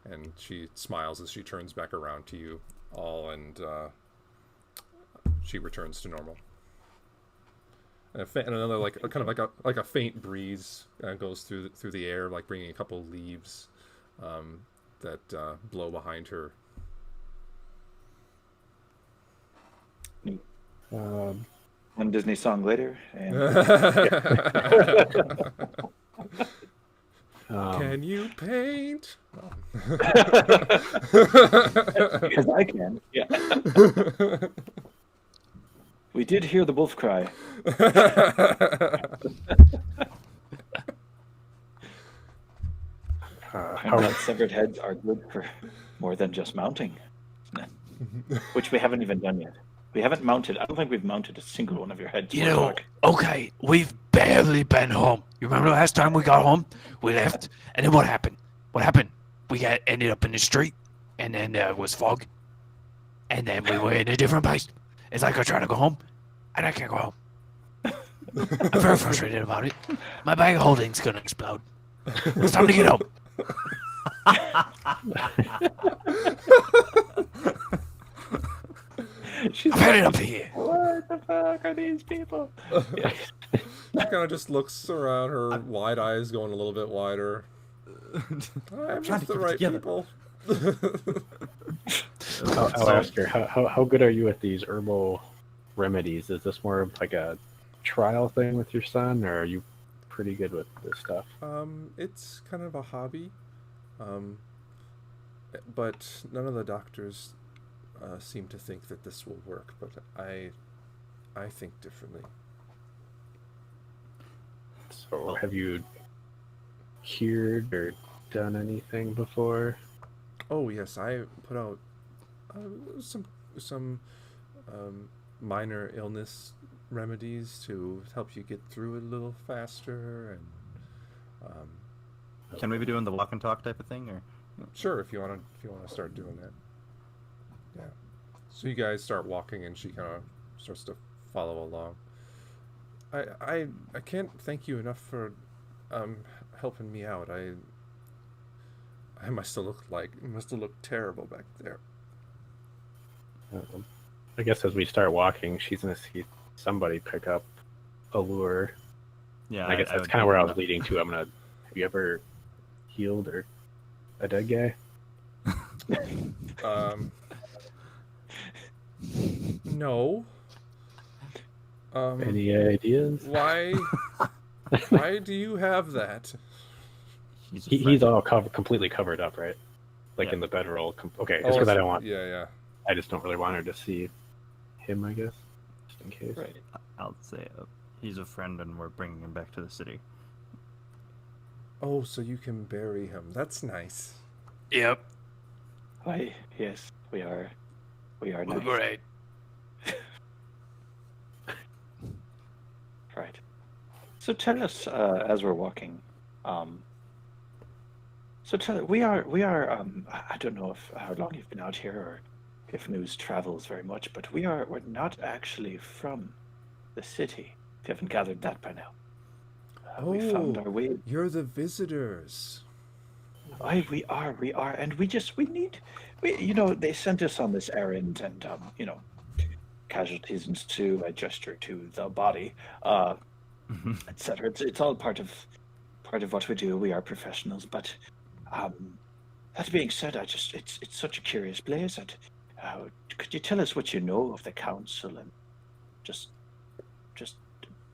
and she smiles as she turns back around to you all, and she returns to normal. And another like kind of like a faint breeze goes through the air, like bringing a couple leaves that blow behind her.
One Disney song later, and
Can you paint?
because I can. Yeah. We did hear the wolf cry.
How
That severed heads are good for more than just mounting, which we haven't even done yet. We haven't mounted. I don't think we've mounted a single one of your heads.
You know,
Warlock.
okay, we've barely been home. You remember last time we got home? We left, and then what happened? What happened? We ended up in the street, and then there was fog, and then we were in a different place. It's like I'm trying to go home, and I can't go home. I'm very frustrated about it. My bag of holding's gonna explode. It's time to get home.
She's
I'm headed up to here.
What the fuck are these people?
She kind of just looks around, her wide eyes going a little bit wider. I'm
trying
with
to
the
keep it
right
together.
people.
I'll ask her, how good are you at these herbal remedies? Is this more of like a trial thing with your son, or are you pretty good with this stuff?
It's kind of a hobby, but none of the doctors seem to think that this will work. But I think differently.
So have you cured or done anything before?
Oh yes, I put out some minor illness remedies to help you get through it a little faster, and
Can we be doing the walk and talk type of thing, or?
sure, if you want to start doing that. Yeah. So you guys start walking, and she kind of starts to follow along. I can't thank you enough for helping me out. I must have looked terrible back there.
I guess as we start walking, she's gonna see somebody pick up a lure.
Yeah,
I guess that's
would
kind of where I
pick
was leading to. Have you ever healed or a dead guy?
No.
Any ideas?
Why? Why do you have that?
He's all completely covered up, right? Like
Yeah.
in the bedroll. Okay, just because I don't want.
Yeah.
I just don't really want her to see him. I guess, just in case.
Right.
I'll say he's a friend, and we're bringing him back to the city.
Oh, so you can bury him. That's nice.
Yep.
Why, yes, we are. We are
Well,
nice.
great.
Right. So tell us, as we're walking, we are, I don't know how long you've been out here or if news travels very much, but we're not actually from the city, if you haven't gathered that by now. We found our way.
You're the visitors.
We are, and they sent us on this errand, and casualties ensue. I gesture to the body, etc. It's all part of what we do. We are professionals, but that being said, it's such a curious place. And could you tell us what you know of the council and just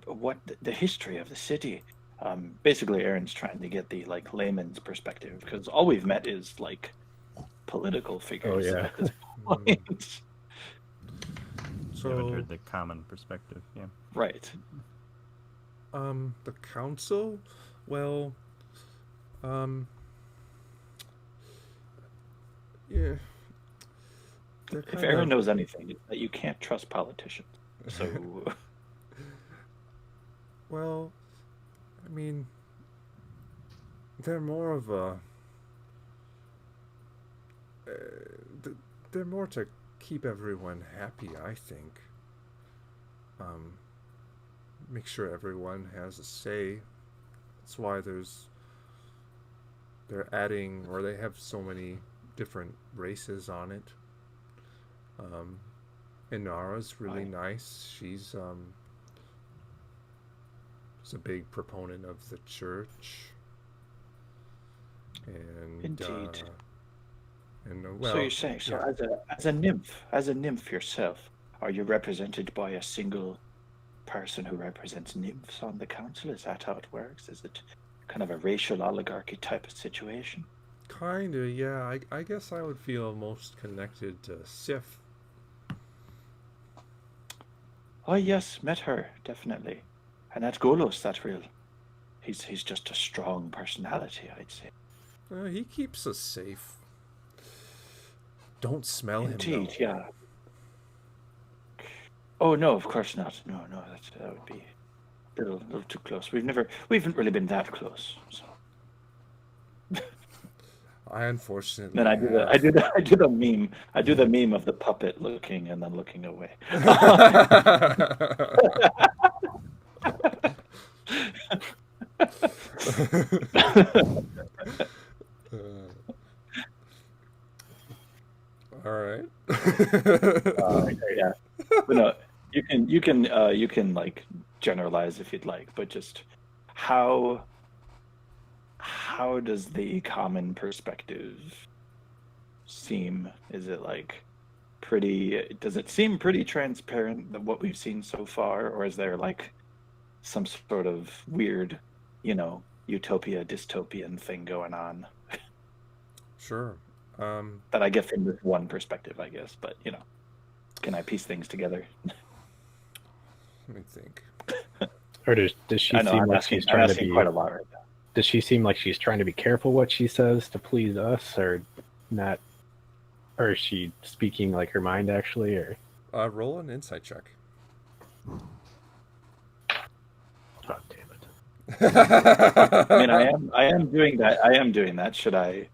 what the history of the city? Basically, Aaron's trying to get the layman's perspective because all we've met is political figures.
Oh, yeah.
At this point.
You haven't
So,
heard the common perspective, yeah.
Right.
the council? Well, yeah. They're
If
kind
Aaron
of-
knows anything, it's that you can't trust politicians. So
Well, I mean, they're more of a. They're more to keep everyone happy, I think. Make sure everyone has a say. That's why they're adding, or they have so many different races on it. Inara's really nice. She's a big proponent of the church. And
Indeed.
Well,
so you're saying, as a nymph yourself, are you represented by a single person who represents nymphs on the council? Is that how it works? Is it kind of a racial oligarchy type of situation?
kinda, yeah. I guess I would feel most connected to Sif.
Oh yes, met her, definitely. And that Golos, he's just a strong personality, I'd say.
He keeps us safe. Don't smell
Indeed,
him, though.
yeah. Oh no, of course not. No, that would be a little too close. We haven't really been that close. So
I unfortunately.
then I do the meme. I do the meme of the puppet looking and then looking away.
All right.
Yeah, but no, you can generalize if you'd like, but just how does the common perspective seem? Is it does it seem pretty transparent than what we've seen so far, or is there some sort of weird, utopia dystopian thing going on
Sure.
that I get from this one perspective, I guess, but can I piece things together?
Let me think.
Or does she
I know
seem
I'm
like
asking,
she's
I'm
trying to
asking
be?
quite a lot right now.
does she seem like she's trying to be careful what she says to please us, or not? Or is she speaking like her mind actually? Or
Roll an insight check.
oh, damn it!
I mean, I am doing that. I am doing that. Should I?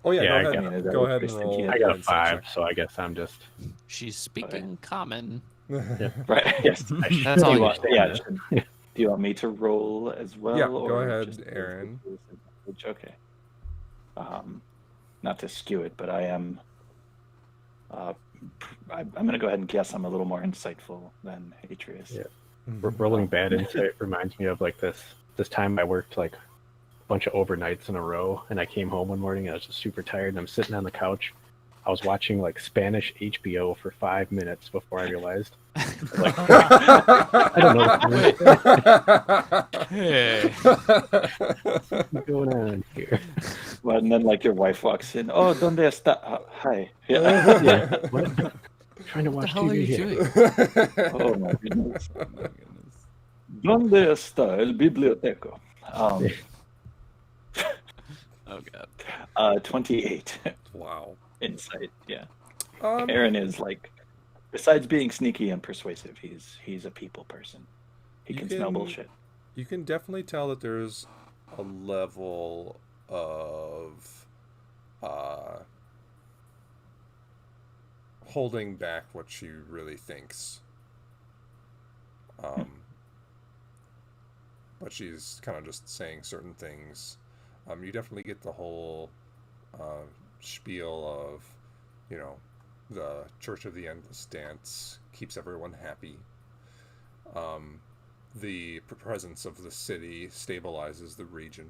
Oh yeah,
Yeah, I
go
got-
ahead.
I
Go ahead and
was
roll.
thinking
I
your
got a
insight
5, so I guess I'm just.
She's speaking common.
check.
Right. Yes.
That's all
Do you
you
want,
should
yeah.
do.
Do you want me to roll as well?
Yeah, go
or
ahead,
just
Aaron.
Okay. Not to skew it, but I am. I'm going to go ahead and guess I'm a little more insightful than Atreus.
Yeah. Rolling bad insight reminds me of like this time I worked like a bunch of overnights in a row, and I came home one morning and I was just super tired, and I'm sitting on the couch. I was watching like Spanish HBO for 5 minutes before I realized, like, I don't know
Hey.
what's going on here.
Well, and then like your wife walks in. Oh, donde está? Hi. Yeah.
Yeah, what? I'm trying to
What the
watch
hell are
TV
you
here.
doing?
Oh my goodness.
Oh my goodness.
Donde está el biblioteco?
Oh god.
28
Wow.
insight. Yeah.
Um,
Aaron is like, besides being sneaky and persuasive, he's a people person. He
You
can smell
can-
bullshit.
you can definitely tell that there's a level of holding back what she really thinks. But she's kind of just saying certain things. You definitely get the whole spiel of, you know, the Church of the Endless Dance keeps everyone happy. The presence of the city stabilizes the region.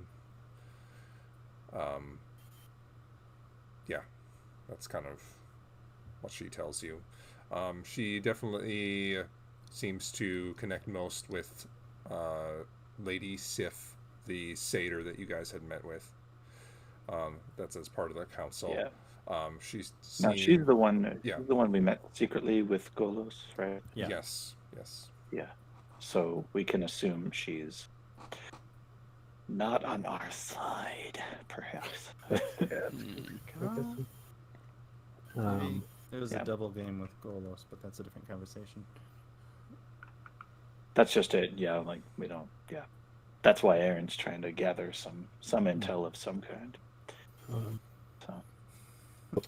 Yeah, that's kind of what she tells you. She definitely seems to connect most with Lady Sif, the satyr that you guys had met with. That's as part of the council.
Yeah.
She's
No, she's the one.
Yeah.
She's the one we met secretly with Golos, right?
Yeah.
Yes.
Yeah. So we can assume she's not on our side, perhaps.
Mm.
It was
yeah.
a double game with Golos, but that's a different conversation.
That's just it. Yeah, like we don't. Yeah, that's why Aaron's trying to gather some intel of some kind. So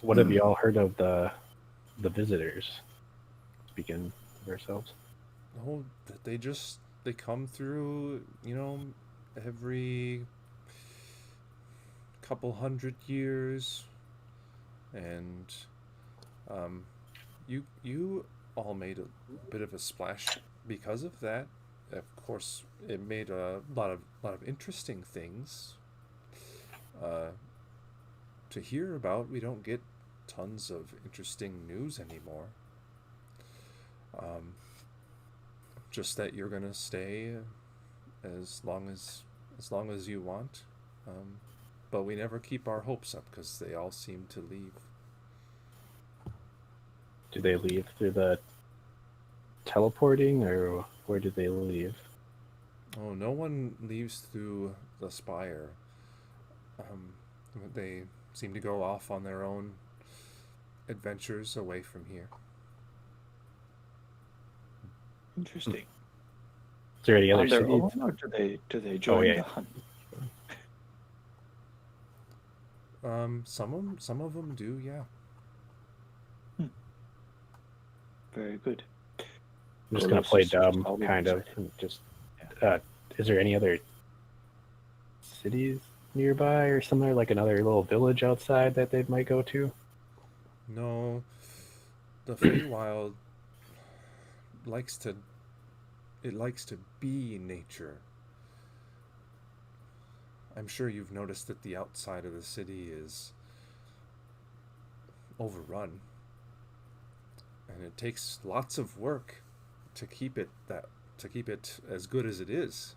What have you all heard of the visitors? Speaking of ourselves.
Oh, they come through, you know, every couple hundred years, and you all made a bit of a splash because of that. Of course, it made a lot of interesting things to hear about. We don't get tons of interesting news anymore. Just that you're gonna stay as long as you want, but we never keep our hopes up because they all seem to leave.
Do they leave through the teleporting, or where do they leave?
Oh, no one leaves through the spire. They seem to go off on their own adventures away from here.
interesting.
Is there any
On
other
their
cities?
own, or do they join
yeah.
the hunt?
Some of them do, yeah.
Very good.
I'm just gonna play
Golos is
dumb,
always
kind of,
excited.
and just. Is there any other cities nearby, or somewhere like another little village outside that they might go to?
No, the Feywild likes to be nature. I'm sure you've noticed that the outside of the city is overrun, and it takes lots of work to keep it as good as it is.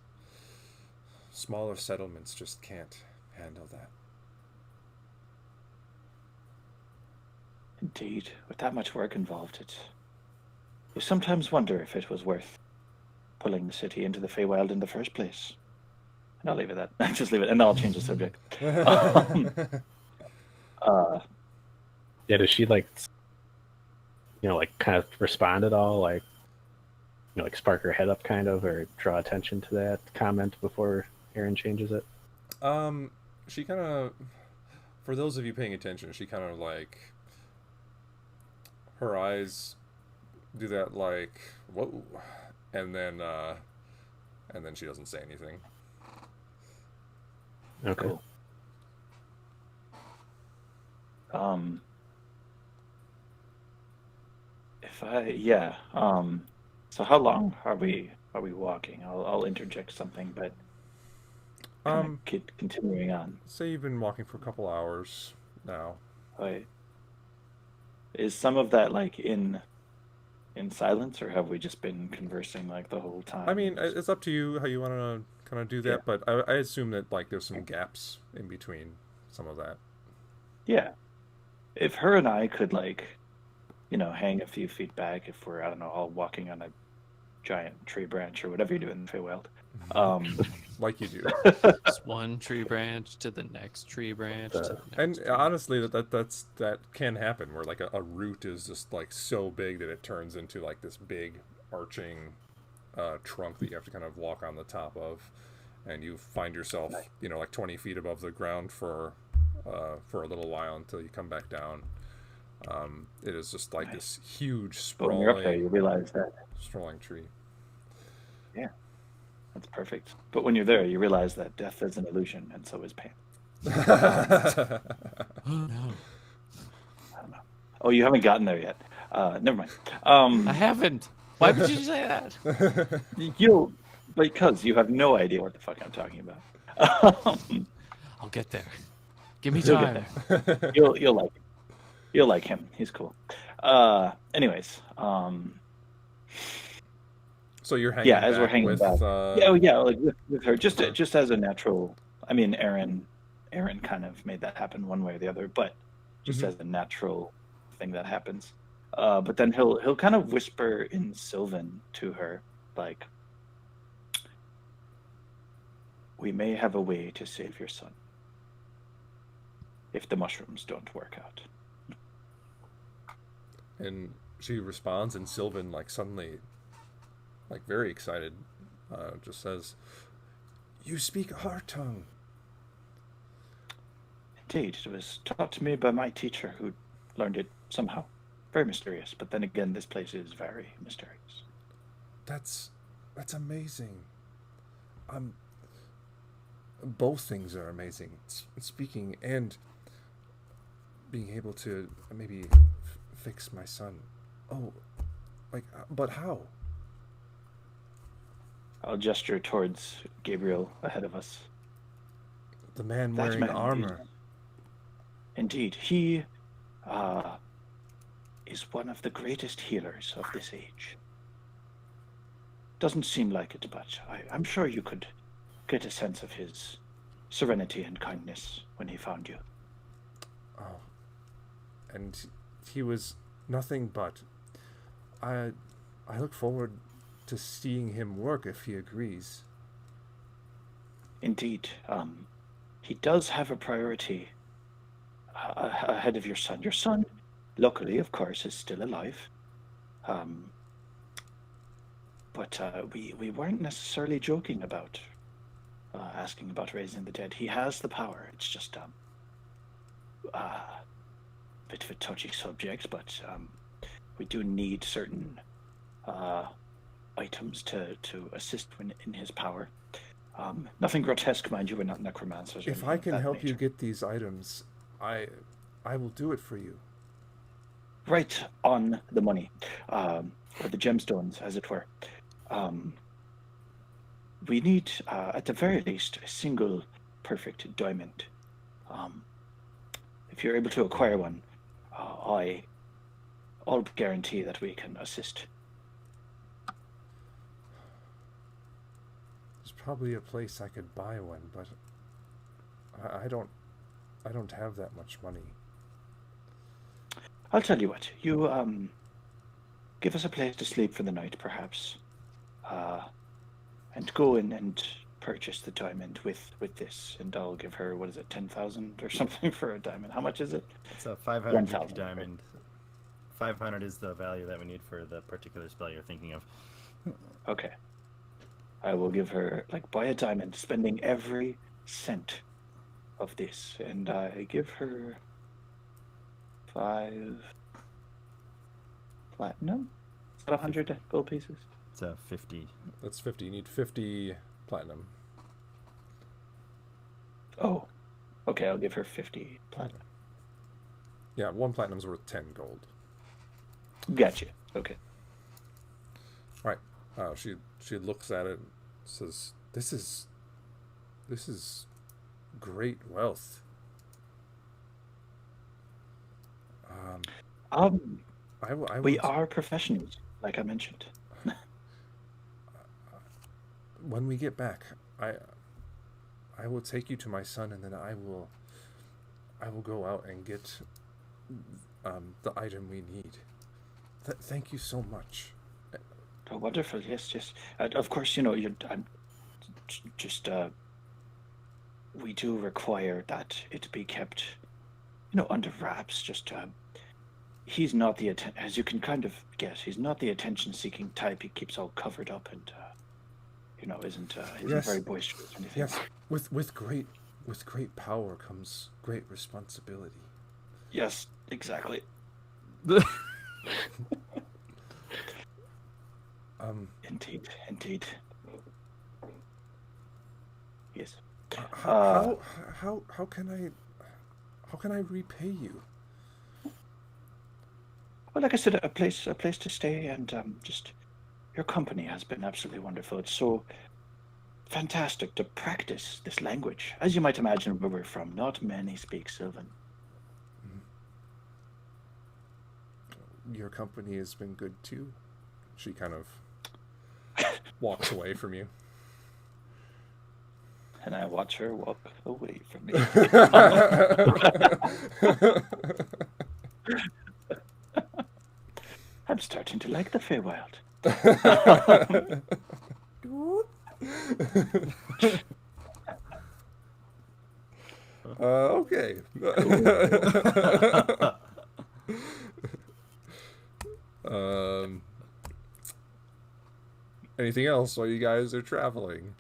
Smaller settlements just can't handle that.
Indeed, with that much work involved, you sometimes wonder if it was worth pulling the city into the Feywild in the first place. I'll leave it at that. Just leave it, and then I'll change the subject. Um,
Yeah, does she like, like kind of respond at all? Like, like spark her head up kind of, or draw attention to that comment before Aaron changes it?
She kind of, for those of you paying attention, she kind of like, her eyes do that like, whoa, and then she doesn't say anything.
Okay.
Cool. So how long are we walking? I'll interject something, but continuing on.
Say you've been walking for a couple hours now.
Right. Is some of that like in silence, or have we just been conversing like the whole time?
I mean, it's up to you how you want to kind of do that,
Yeah.
but I assume that like there's some gaps in between some of that.
Yeah. If her and I could like, hang a few feet back, if we're, I don't know, all walking on a giant tree branch or whatever you do in the Feywild.
Like you do.
Just one tree branch to the next tree branch. To the
And
next
honestly, that can happen where like a root is just like so big that it turns into like this big arching trunk that you have to kind of walk on the top of, and you find yourself like 20 feet above the ground for a little while until you come back down. It is just like this huge
But when you're up there, you realize that.
sprawling tree.
Yeah, that's perfect. But when you're there, you realize that death is an illusion, and so is pain.
Oh no,
I don't know. Oh, you haven't gotten there yet. Never mind.
I haven't. Why would you say that?
Because you have no idea what the fuck I'm talking about.
I'll get there. Give me
You'll
time.
get you'll like him. You'll like him. He's cool. Anyways,
So you're hanging
as we're
back
hanging
with
back. Like with her, just as a natural. I mean, Aaron kind of made that happen one way or the other, but just
Mhm.
as a natural thing that happens. But then he'll kind of whisper in Sylvan to her, like, "We may have a way to save your son if the mushrooms don't work out."
And she responds, and Sylvan like suddenly, like very excited, just says, "You speak our tongue."
Indeed, it was taught to me by my teacher, who learned it somehow. Very mysterious, but then again, this place is very mysterious.
That's amazing. Both things are amazing. Speaking and being able to maybe fix my son. Oh, like, but how?
I'll gesture towards Gabriel ahead of us.
The man
That
wearing
man,
armor.
Indeed, he is one of the greatest healers of this age. Doesn't seem like it, but I'm sure you could get a sense of his serenity and kindness when he found you.
Oh, and he was nothing but. I look forward to seeing him work if he agrees.
Indeed, he does have a priority ahead of your son. Your son, luckily, of course, is still alive. But we weren't necessarily joking about asking about raising the dead. He has the power. It's just a bit of a touchy subject, but we do need certain items to assist in his power. Nothing grotesque, mind you. We're not necromancers. or
If
anything
I
of
can
that
help you
nature.
get these items, I will do it for you.
Right on the money, or the gemstones, as it were. We need, at the very least, a single perfect diamond. If you're able to acquire one, I'll guarantee that we can assist.
There's probably a place I could buy one, but I don't have that much money.
I'll tell you what. You give us a place to sleep for the night, perhaps, and go in and purchase the diamond with this, and I'll give her, what is it, 10,000 or something for a diamond. How much is it?
It's a 500
1,000.
diamond. 500 is the value that we need for the particular spell you're thinking of.
Okay. I will give her, like, buy a diamond, spending every cent of this, and I give her 5 platinum. Is that 100 gold pieces?
It's a 50.
That's 50. You need 50 platinum.
Oh, okay. I'll give her 50 platinum.
Yeah, 1 platinum's worth 10 gold.
Gotcha. Okay.
Right. She looks at it and says, This is great wealth.
We are professionals, like I mentioned.
When we get back, I will take you to my son, and then I will go out and get the item we need. Thank you so much.
Oh, wonderful. Yes, yes. Of course, you know, we do require that it be kept, you know, under wraps. He's not as you can kind of guess, he's not the attention-seeking type. He keeps all covered up and, you know, isn't
Yes.
very boisterous or anything.
Yes, with great power comes great responsibility.
Yes, exactly. Indeed. Yes.
How can I repay you?
Well, like I said, a place to stay, and just your company has been absolutely wonderful. It's so fantastic to practice this language. As you might imagine, where we're from, not many speak Sylvan.
Your company has been good too. She kind of walks away from you.
And I watch her walk away from me. I'm starting to like the Feywild.
Okay. Anything else while you guys are traveling?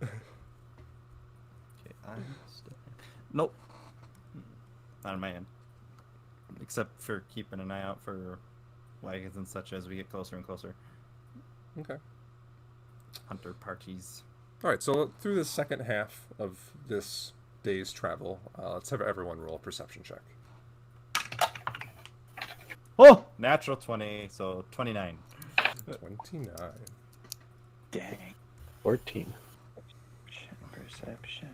Okay, nope. Not on my end. Except for keeping an eye out for wagons and such as we get closer and closer.
Okay.
Hunter parties.
All right. So through the second half of this day's travel, let's have everyone roll a perception check.
Oh! Natural 20, so 29.
29.
Dang.
14.
Perception.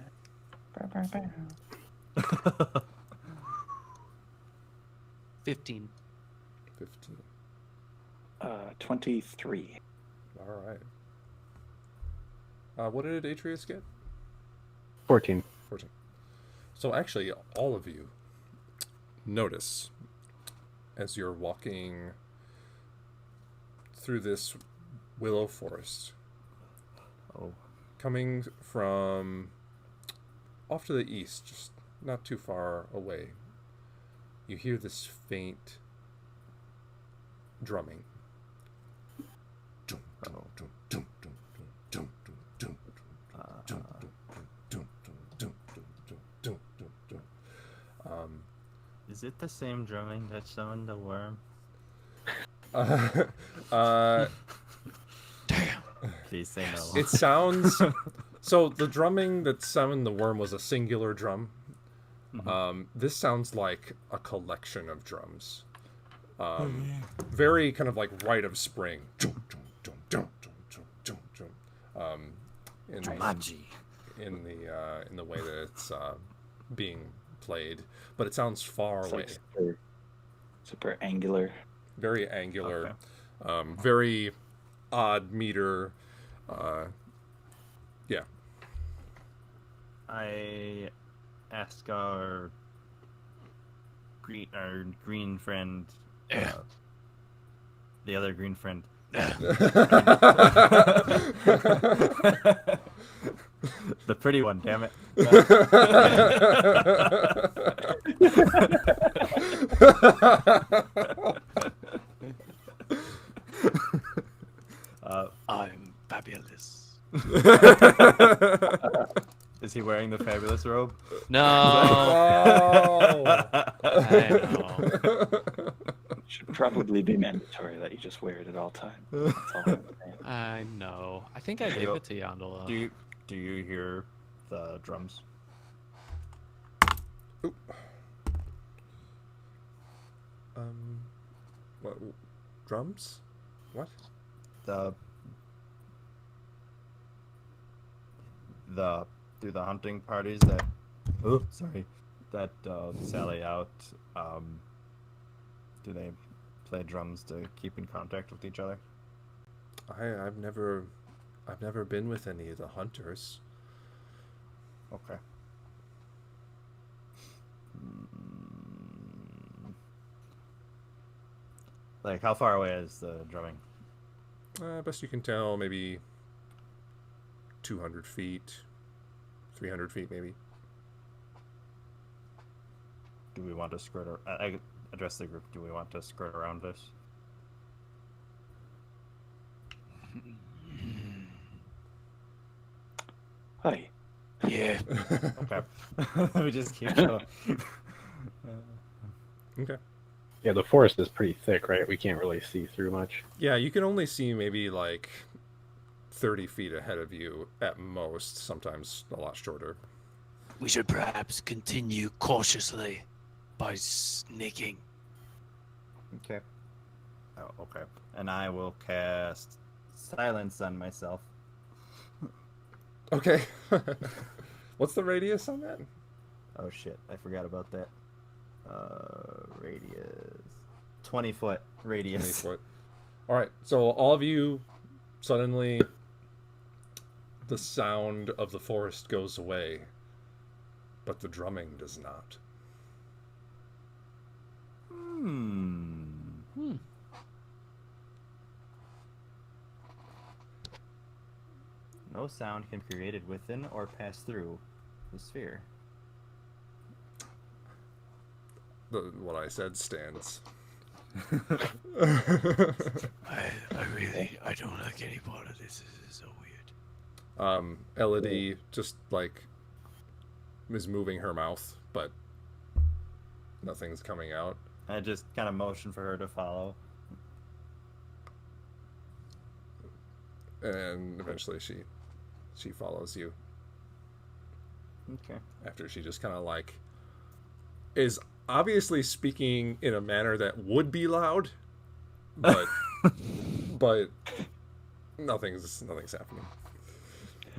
15.
15.
23.
All right. What did Atreus get?
14.
14. So actually, all of you notice as you're walking through this willow forest, coming from off to the east, just not too far away, you hear this faint drumming.
Is it the same drumming that summoned the worm? Please say no.
It sounds so. The drumming that summoned the worm was a singular drum. This sounds like a collection of drums. Very kind of like rite of spring. In the way that it's being played, but it sounds far away.
Like super angular.
Very angular.
Okay.
Very odd meter. Yeah.
I ask our green friend, the other green friend. The pretty one, damn it.
I'm fabulous.
Is he wearing the fabulous robe?
No.
Oh.
I know.
Should probably be mandatory that you just wear it at all times. That's all I'm saying.
I know. I think I gave it to Yondola.
Do you hear the drums?
What? Drums? What?
Through the hunting parties that sally out, do they play drums to keep in contact with each other?
I've never been with any of the hunters.
Okay. Like, how far away is the drumming?
Best you can tell, maybe 200 feet, 300 feet, maybe.
Do we want to skirt I address the group. Do we want to skirt around this?
Hi.
Yeah.
Okay. We just keep going.
Okay.
Yeah, the forest is pretty thick, right? We can't really see through much.
Yeah, you can only see maybe like 30 feet ahead of you at most, sometimes a lot shorter.
We should perhaps continue cautiously by sneaking.
Okay. Oh, okay. And I will cast silence on myself.
Okay. What's the radius on that?
Oh shit, I forgot about that. Radius 20-foot
20
radius.
foot. All right, so all of you suddenly the sound of the forest goes away, but the drumming does not.
No sound can be created within or pass through the sphere.
What I said stands.
I don't like any part of this. This is so weird.
Elodie just like is moving her mouth, but nothing's coming out.
I just kind of motion for her to follow.
And eventually she follows you
Okay.
after she just kind of like is obviously speaking in a manner that would be loud, but but nothing's happening.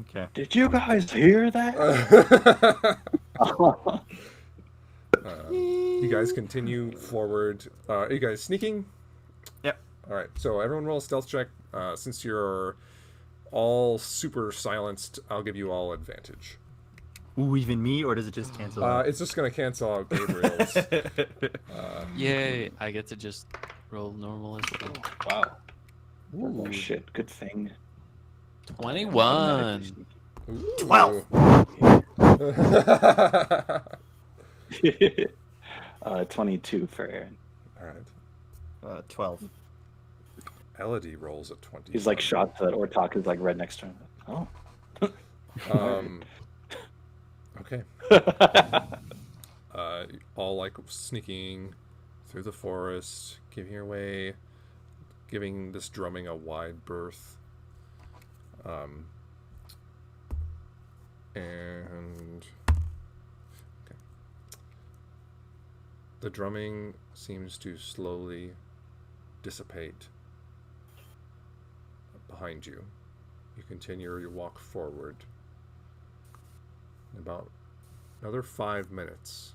Okay.
Did you guys hear that?
You guys continue forward. Are you guys sneaking?
Yep.
All right. So everyone roll a stealth check. Since you're all super silenced, I'll give you all advantage.
Ooh, even me, or does it just cancel out?
It's just gonna cancel out Gabriel's.
Yay! I get to just roll normal as well.
Wow. Oh shit, good thing.
21.
12.
22 for Aaron.
All right.
12.
Elodie rolls a 20.
He's like shot so that Ortok is like right next to him. Oh.
Okay. All like sneaking through the forest, giving your way, giving this drumming a wide berth. And okay. The drumming seems to slowly dissipate behind you. You continue your walk forward. In about another 5 minutes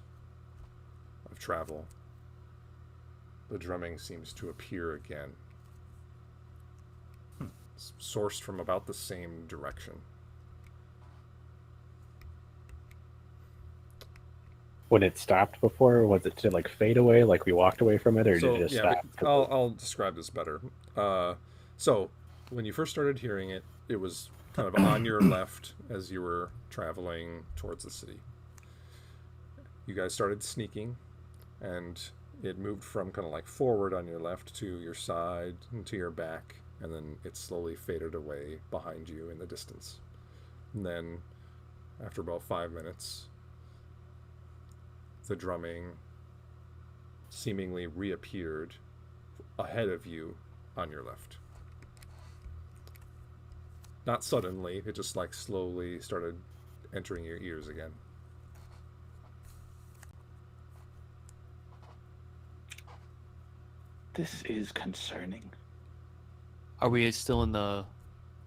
of travel, the drumming seems to appear again. It's sourced from about the same direction.
When it stopped before, was it to like fade away, like we walked away from it, or
So
did it just
yeah,
stop?
I'll describe this better. So when you first started hearing it, it was kind of on your left as you were traveling towards the city. You guys started sneaking, and it moved from kind of like forward on your left to your side and to your back, and then it slowly faded away behind you in the distance. And then, after about 5 minutes, the drumming seemingly reappeared ahead of you on your left. Not suddenly, it just like slowly started entering your ears again.
This is concerning.
Are we still in the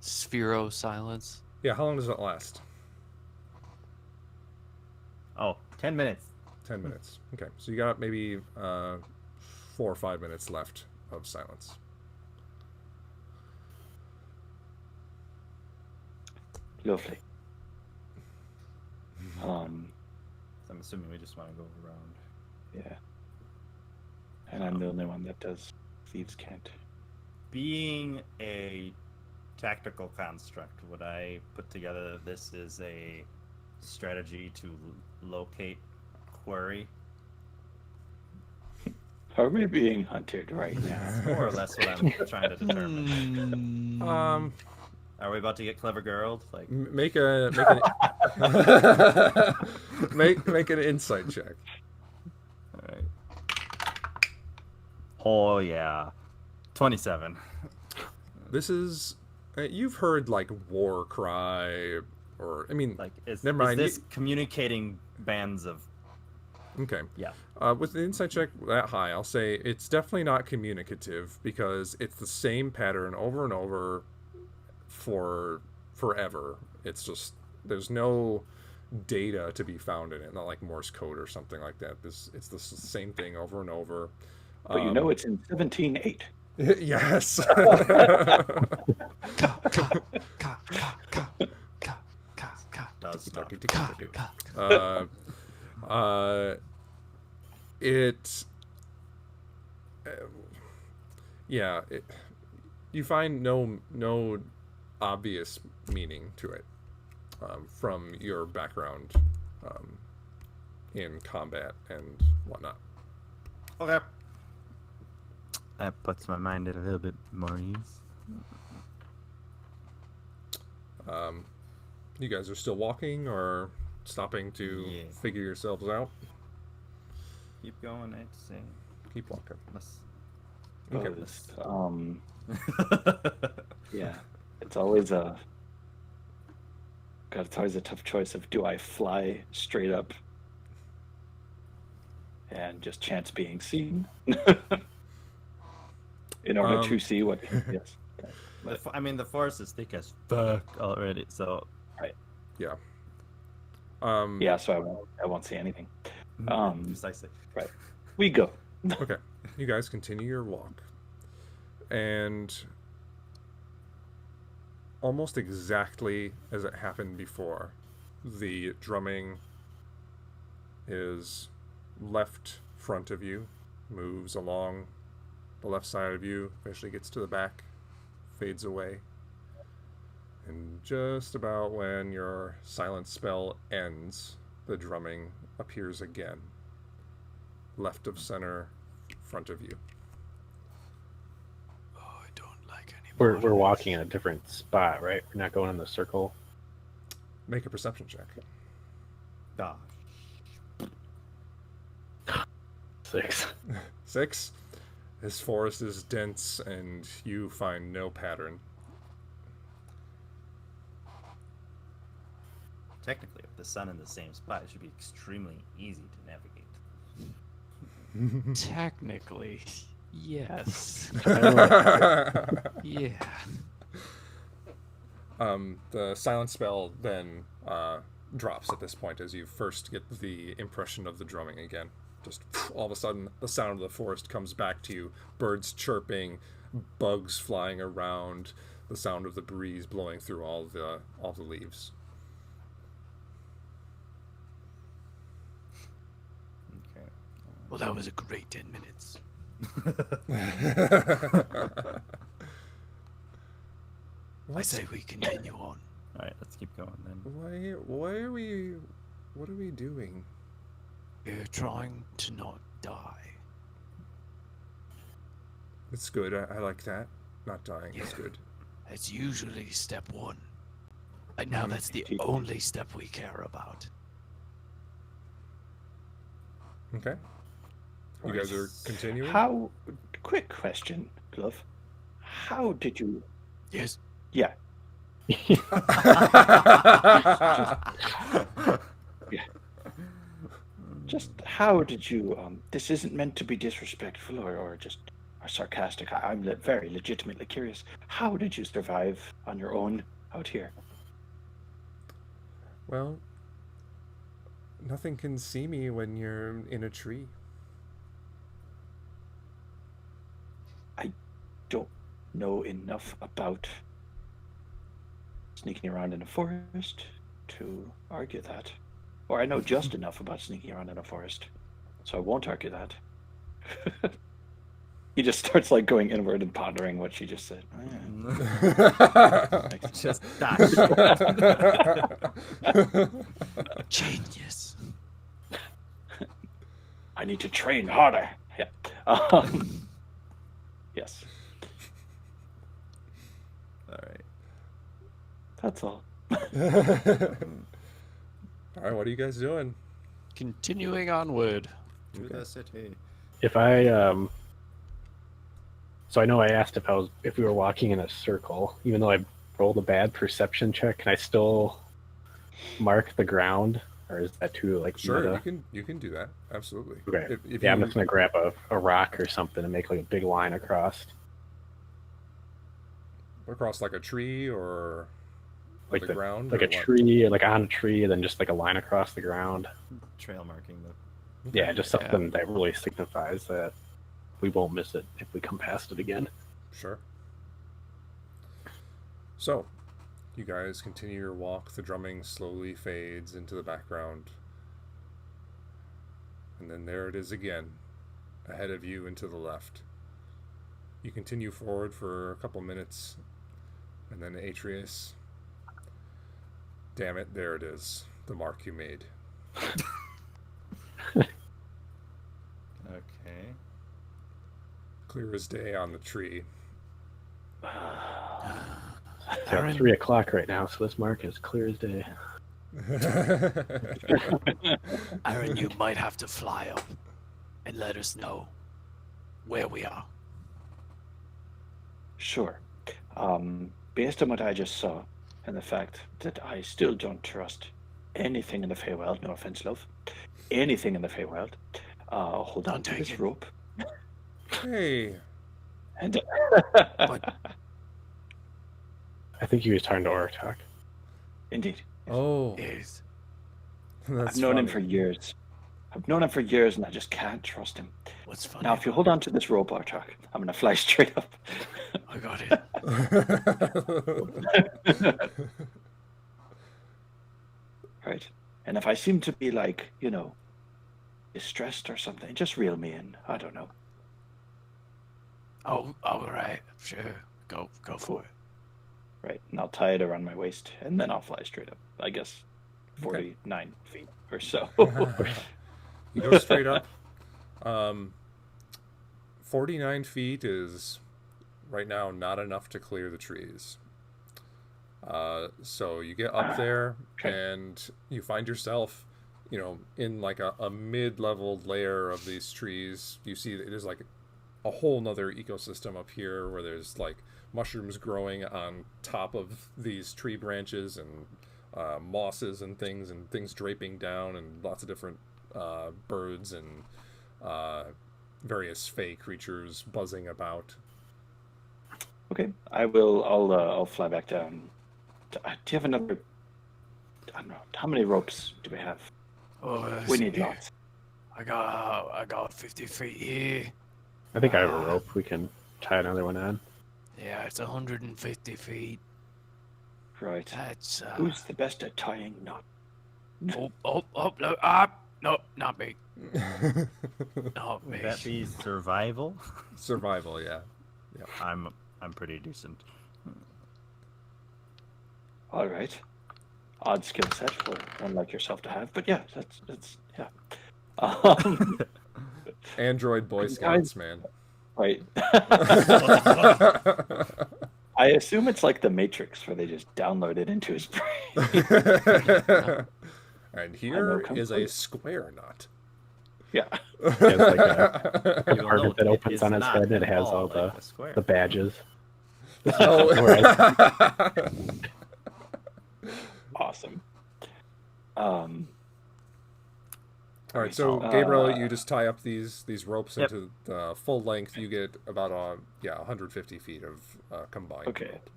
Sphero silence?
Yeah, how long does it last?
Oh, 10 minutes.
10 minutes. Okay, so you got maybe 4 or 5 minutes left of silence.
Lovely.
I'm assuming we just want to go around.
Yeah. And I'm the only one that does Thieves' Cant.
Being a tactical construct, would I put together this is a strategy to locate quarry?
Are we being hunted right now?
That's more or less what I'm trying to determine. Are we about to get clever girled? Like,
Make make an insight check.
all right. Oh yeah, 27.
This is you've heard like war cry, or I mean,
Like, is
Never mind,
this communicating bands of?
okay.
Yeah.
With the insight check that high, I'll say it's definitely not communicative because it's the same pattern over and over for forever. It's just there's no data to be found in it, not like Morse code or something like that. It's the same thing over and over.
But you know it's in 17:8.
Yes.
Does stop.
It yeah, you find no obvious meaning to it from your background in combat and whatnot.
Okay. That puts my mind at a little bit more ease.
You guys are still walking or stopping to
Yeah.
figure yourselves out?
Keep going, I'd say.
Keep walking.
Let's...
Okay.
Yeah, it's always a tough choice of do I fly straight up and just chance being seen in order to see what. Yes.
I mean, the forest is thick as fuck already, so
Yeah.
Yeah, so I won't see anything.
precisely.
We go.
Okay. You guys continue your walk. And almost exactly as it happened before, the drumming is left front of you, moves along the left side of you, eventually gets to the back, fades away. And just about when your silence spell ends, the drumming appears again. Left of center, front of you.
Oh, I don't like any.
We're walking in a different spot, right? We're not going in the circle.
Make a perception check.
Gosh.
6.
6. This forest is dense and you find no pattern.
Technically, with the sun in the same spot, it should be extremely easy to navigate.
Technically, yes. Yeah.
The silence spell then drops at this point as you first get the impression of the drumming again. Just all of a sudden, the sound of the forest comes back to you. Birds chirping, bugs flying around, the sound of the breeze blowing through all the leaves.
Okay.
Well, that was a great 10 minutes. I say we continue on.
All right, let's keep going then.
Why are we? What are we doing?
We're trying to not die.
It's good. I like that. Not dying is
Yeah.
good.
That's usually step one. And now that's the only step we care about.
Okay. You guys are continuing.
How? Quick question, Glove. How did you?
Yes.
Yeah. Just how did you? This isn't meant to be disrespectful or just or sarcastic. I'm very legitimately curious. How did you survive on your own out here?
Well, nothing can see me when you're in a tree.
Don't know enough about sneaking around in a forest to argue that. Or I know just enough about sneaking around in a forest, so I won't argue that. He just starts like going inward and pondering what she just said. Oh, yeah.
Just dash.
Genius.
I need to train harder. Yeah. Yes,
All right.
that's all.
All right, what are you guys doing?
Continuing onward.
To the city.
If I so I know I asked if we were walking in a circle, even though I rolled a bad perception check, can I still mark the ground, or is that too like
Sure,
meta?
you can do that. Absolutely.
Okay.
If
Yeah, I'm
you-
just gonna grab a rock or something and make like a big line across,
across like a tree or
like
the ground,
like
or
a
what?
tree, like on a tree, and then just like a line across the ground.
Trail marking the.
Yeah, just something that really signifies that we won't miss it if we come past it again.
Sure. So, you guys continue your walk. The drumming slowly fades into the background. And then there it is again, ahead of you and to the left. You continue forward for a couple minutes, and then Atreus. Damn it, there it is. The mark you made.
Okay.
Clear as day on the tree.
It's
Aaron,
at 3 o'clock right now, so this mark is clear as day.
Aaron, you might have to fly up and let us know where we are.
Sure. Based on what I just saw, and the fact that I still don't trust anything in the Feywild, no offense, love, anything in the Feywild, hold on
Don't
to
take
this
it.
rope.
Hey,
And
But
I think he was talking to Oratok.
indeed,
oh,
is
that's
I've known him for
funny.
years. I've known him for years, and I just can't trust him.
what's funny.
Now, if you hold on to this rope, Artok, I'm gonna fly straight up.
I got it.
Right. And if I seem to be like, distressed or something, just reel me in. I don't know.
Oh, all right. Sure. Go for it.
Right. And I'll tie it around my waist, and then I'll fly straight up. I guess 49 feet or so.
You go straight up. 49 feet is right now not enough to clear the trees. So you get up there
Okay.
and you find yourself, in like a mid-leveled layer of these trees. You see that there's like a whole nother ecosystem up here where there's like mushrooms growing on top of these tree branches and mosses and things draping down, and lots of different birds and various fey creatures buzzing about.
Okay. I'll fly back down. Do you have another? I don't know. How many ropes do we have?
Oh,
We need lots.
I got 50 feet here.
I think I have a rope. We can tie another one on.
Yeah, it's 150 feet.
Right.
That's
Who's the best at tying knots?
no, not me. Not me.
Would that be survival?
Survival, yeah.
I'm pretty decent.
All right. Odd skill set for one like yourself to have, but yeah, that's yeah. Um,
Android Boy
Guys-
Scouts, man.
right. I assume it's like the Matrix, where they just download it into his brain.
And here
come
is a
close.
square nut.
Yeah.
It's like a
You will
compartment
note
that
it
opens
is
on his
not
head and it
at
has all
like a square.
the badges.
Oh.
Awesome.
All right, so Gabriel, you just tie up these ropes
Yep.
into the full length. You get about 150 feet of combined.
Okay.
rope.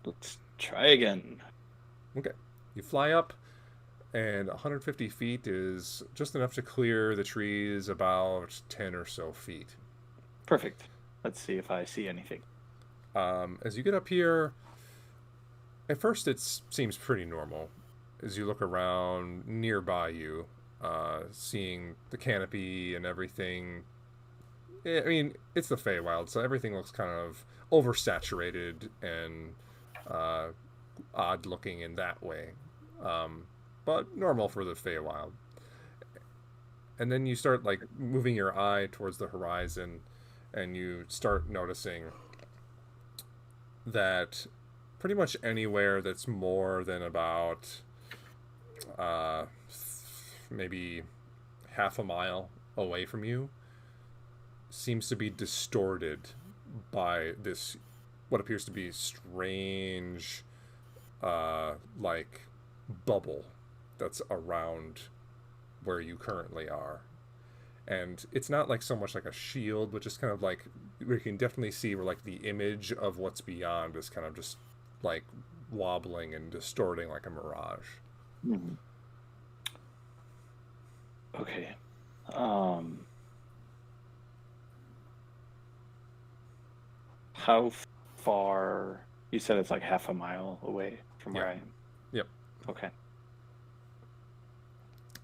Let's try again.
Okay. You fly up, and 150 feet is just enough to clear the trees about 10 or so feet.
Perfect. Let's see if I see anything.
As you get up here, at first it seems pretty normal. As you look around nearby you, seeing the canopy and everything. I mean, it's the Feywild, so everything looks kind of oversaturated and odd looking in that way. But normal for the Feywild. And then you start like moving your eye towards the horizon, and you start noticing that pretty much anywhere that's more than about maybe half a mile away from you seems to be distorted by this what appears to be strange like bubble that's around where you currently are. And it's not like so much like a shield, but just kind of like we can definitely see where like the image of what's beyond is kind of just like wobbling and distorting like a mirage.
Mhm. Okay. How far? You said it's like half a mile away from where
Yeah.
I am.
Yep.
Okay.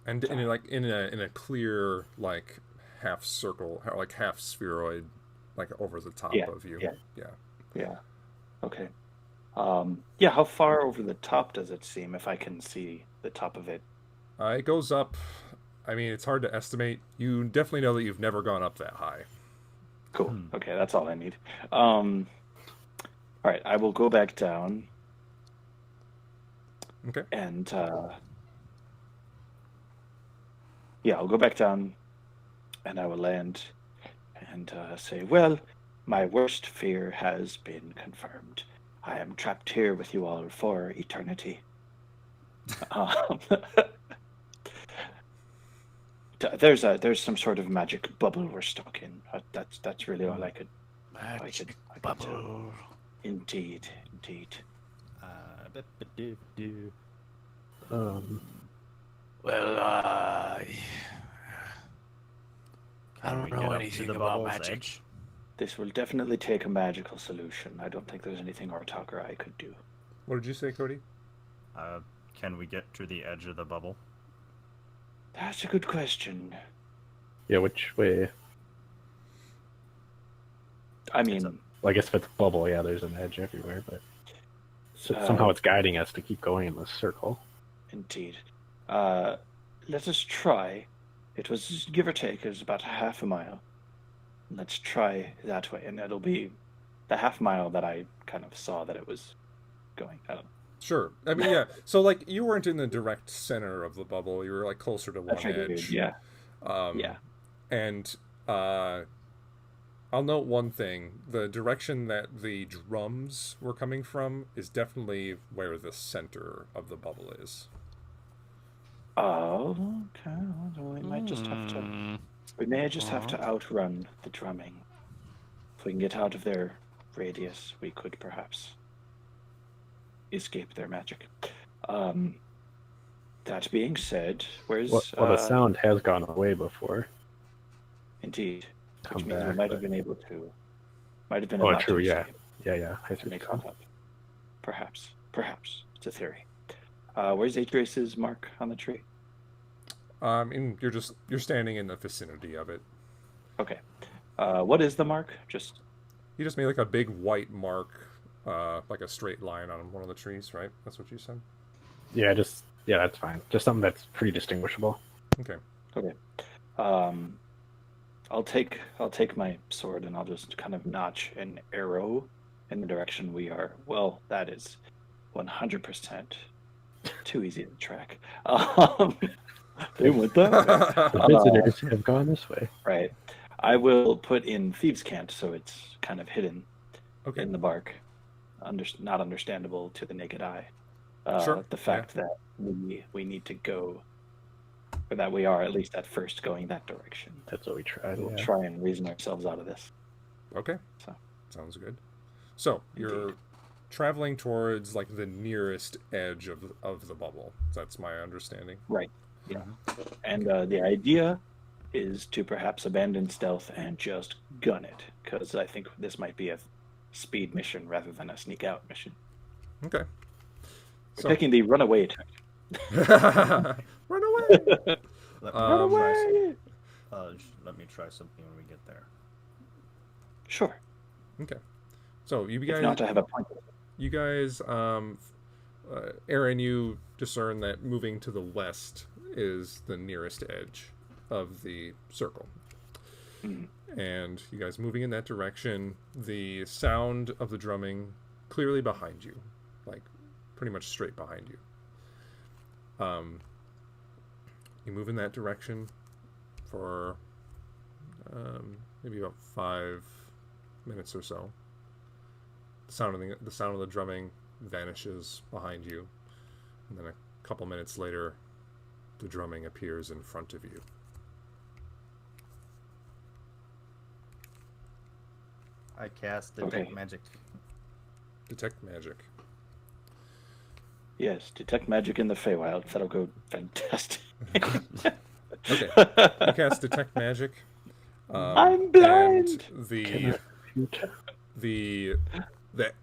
And in a clear like half circle, like half spheroid, like over the top
Yeah,
of you.
yeah.
Yeah.
Yeah. Okay. Yeah. How far over the top does it seem? If I can see the top of it.
It goes up. I mean, it's hard to estimate. You definitely know that you've never gone up that high.
Cool. Okay, that's all I need. All right, I will go back down.
Okay.
And yeah, I'll go back down, and I will land, and say, "Well, my worst fear has been confirmed. I am trapped here with you all for eternity." Um, there's some sort of magic bubble we're stuck in. That's really all I could.
Magic
I could tell.
bubble.
Indeed.
Ba-ba-doo-doo.
Well, I
Can we
don't
get
know
up to
anything
the
about
bubble's
magic.
edge?
This will definitely take a magical solution. I don't think there's anything Ortok or I could do.
What did you say, Cody?
Can we get to the edge of the bubble?
That's a good question.
Yeah, which way?
I mean,
Well, I guess if it's bubble, yeah, there's an edge everywhere, but somehow it's guiding us to keep going in this circle.
indeed. Let us try. It was, give or take, it was about half a mile. Let's try that way, and it'll be the half mile that I kind of saw that it was going. I don't know.
Sure. I mean, yeah. So, like, you weren't in the direct center of the bubble. You were, like, closer to
I
one
figured,
edge.
yeah.
Yeah. And I'll note one thing. The direction that the drums were coming from is definitely where the center of the bubble is.
Oh, okay. Well, we might just have to.
Hmm.
We may just have to outrun the drumming. If we can get out of their radius, we could perhaps escape their magic. That being said, where's
Well, the sound has gone away before.
indeed,
Come
which means we
back,
might have
but-
been able to. Might have been
Oh,
about
true,
to
yeah.
escape
Yeah. I
and
see.
they caught up. Perhaps, it's a theory. Where's Atrace's mark on the tree?
And you're standing in the vicinity of it.
Okay. What is the mark? Just
You just made like a big white mark like a straight line on one of the trees, right? That's what you said.
Yeah, that's fine. Just something that's pretty distinguishable.
Okay.
Okay. I'll take my sword and I'll just kind of notch an arrow in the direction we are. Well, that is 100% too easy to track. They went that way.
The visitors have gone this way.
Right. I will put in Thieves' Cant so it's kind of hidden
Okay.
in the bark, not understandable to the naked eye.
Sure,
The fact that we need to go, or that we are at least at first going that direction.
That's what we tried.
We'll
Yeah.
try and reason ourselves out of this.
Okay.
So.
Sounds good. So you're traveling towards like the nearest edge of the bubble. That's my understanding.
Right. Yeah. And the idea is to perhaps abandon stealth and just gun it, because I think this might be a speed mission rather than a sneak out mission.
Okay.
We're
So
taking the runaway attack.
run away.
Let me,
Um,
try let me try something when we get there.
Sure.
Okay. So you
If
guys,
not, I have a point.
Aaron, you discern that moving to the west is the nearest edge of the circle.
Mhm.
And you guys moving in that direction, the sound of the drumming clearly behind you, like pretty much straight behind you. You move in that direction for maybe about 5 minutes or so. The sound of the drumming vanishes behind you, and then a couple minutes later, the drumming appears in front of you.
I cast Detect
Okay.
Magic.
Detect magic.
Yes, detect magic in the Feywild. That'll go fantastic.
Okay. You cast detect magic.
I'm blind!
And the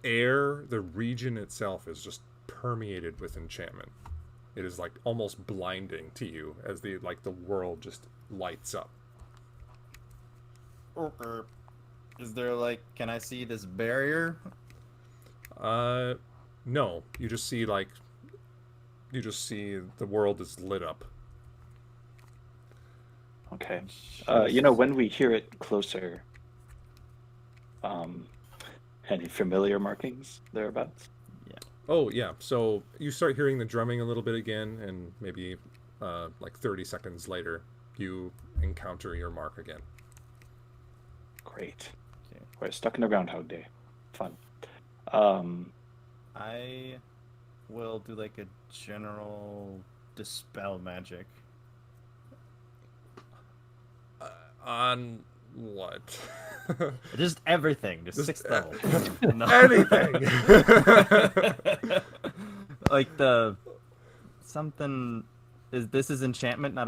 air, the region itself is just permeated with enchantment. It is like almost blinding to you as the world just lights up.
Is there can I see this barrier?
No, you just see the world is lit up.
Okay. When we hear it closer, any familiar markings thereabouts?
Oh yeah, so you start hearing the drumming a little bit again, and maybe 30 seconds later, you encounter your mark again.
Great.
Okay.
We're stuck in a Groundhog Day. Fun.
I will do a general dispel magic.
On what?
Just everything. Just
Just
6th level. No.
Anything.
This is enchantment, not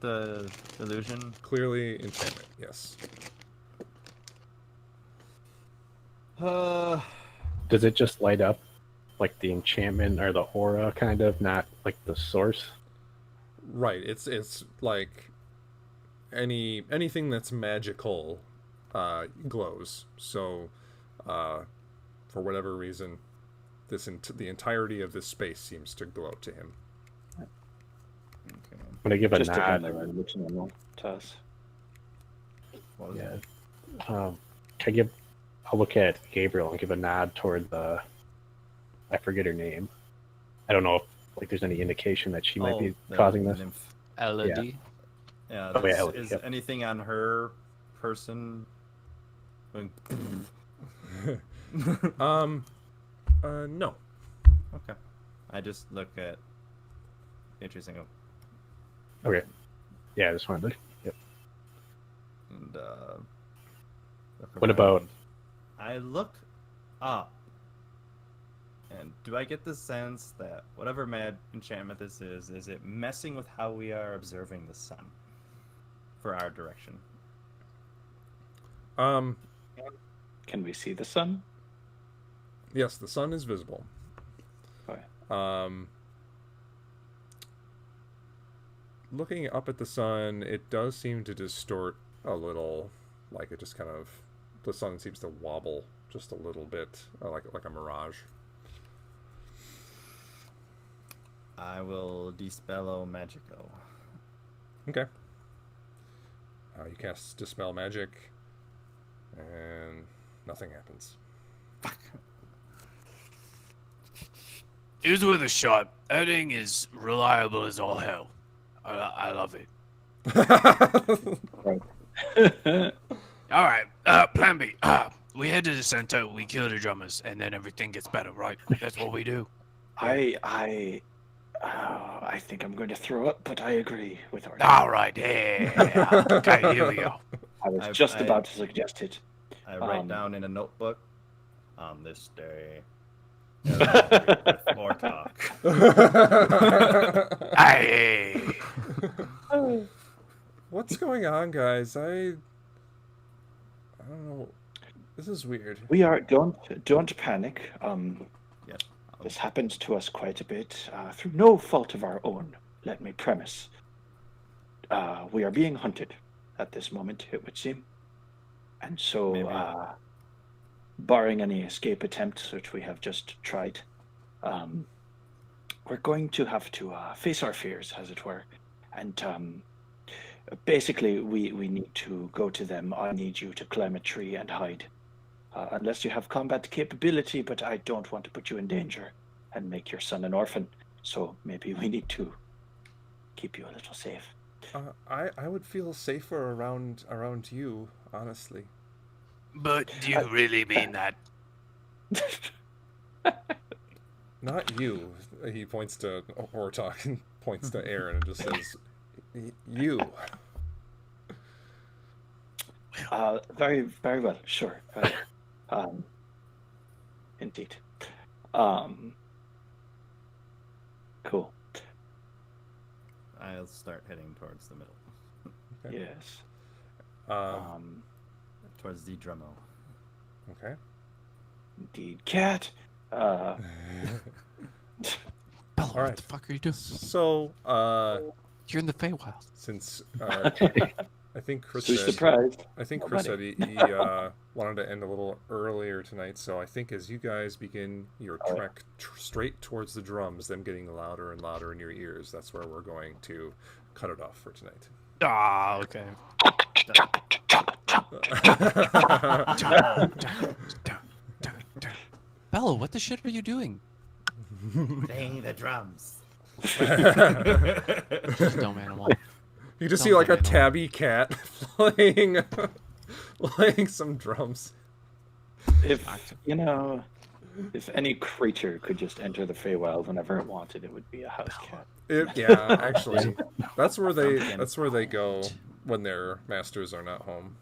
the illusion.
Clearly enchantment, yes.
Does it just light up like the enchantment or the aura, kind of, not like the source?
Right, it's like anything that's magical glows. So for whatever reason, the entirety of this space seems to glow to him.
Okay.
I'm gonna give a
Just to
nod.
hand the looks normal to us.
What was
Yeah.
that?
I'll look at Gabriel and give a nod toward I forget her name. I don't know if there's any indication that she might be
the
causing this.
nymph.
Elodie.
Yeah.
Oh, yeah, Elodie,
Is
yep.
anything on her person?
No.
Okay. I just look at Beatrice and go,
Okay. Yeah, I just wanted to. Yep.
and look
What about-
around. I look up, and do I get the sense that whatever mad enchantment this is it messing with how we are observing the sun for our direction?
Can we see the sun?
Yes, the sun is visible.
Okay.
Looking up at the sun, it does seem to distort a little. Like it just kind of, the sun seems to wobble just a little bit, like a mirage.
I will Dispello Magico.
Okay. You cast Dispel Magic, and nothing happens.
Here's with a shot. That thing is reliable as all hell. I love it. All right. Plan B. We head to the center. We kill the drummers, and then everything gets better, right? That's what we do.
I think I'm going to throw up, but I agree with Arthur.
All right. Yeah. Okay. Here we go.
I was
I-
just
I-
about to suggest it.
I write
Um,
down in a notebook on this day. More talk.
Hey.
What's going on, guys? I don't know. This is weird.
We are don't panic.
Yes.
This happens to us quite a bit through no fault of our own. Let me premise. We are being hunted at this moment, it would seem, and so,
Maybe.
barring any escape attempts, which we have just tried, we're going to have to face our fears, as it were, and basically, we need to go to them. I need you to climb a tree and hide. Unless you have combat capability, but I don't want to put you in danger and make your son an orphan. So maybe we need to keep you a little safe.
I would feel safer around you, honestly.
But do you really mean that?
Not you. He points to Hortok and points to Aaron and just says, "You."
Very, very well. Sure. Indeed. Cool.
I'll start heading towards the middle.
Okay.
Yes.
Towards the Drummo.
Okay.
Indeed. Cat.
Bella,
All right.
what the fuck are you doing?
So,
You're in the Feywild.
since I think Chris
Who's
said,
surprised?
I think Chris said
Nobody.
he wanted to end a little earlier tonight, so I think as you guys begin your
All right.
trek straight towards the drums, them getting louder and louder in your ears, that's where we're going to cut it off for tonight.
Ah, okay. Bella, what the shit are you doing?
Playing the drums.
Just dumb animal.
You just
Sounds
see like a
like an
tabby cat playing some drums.
If if any creature could just enter the Feywild whenever it wanted, it would be a house cat.
Yeah, actually, that's where they go when their masters are not home.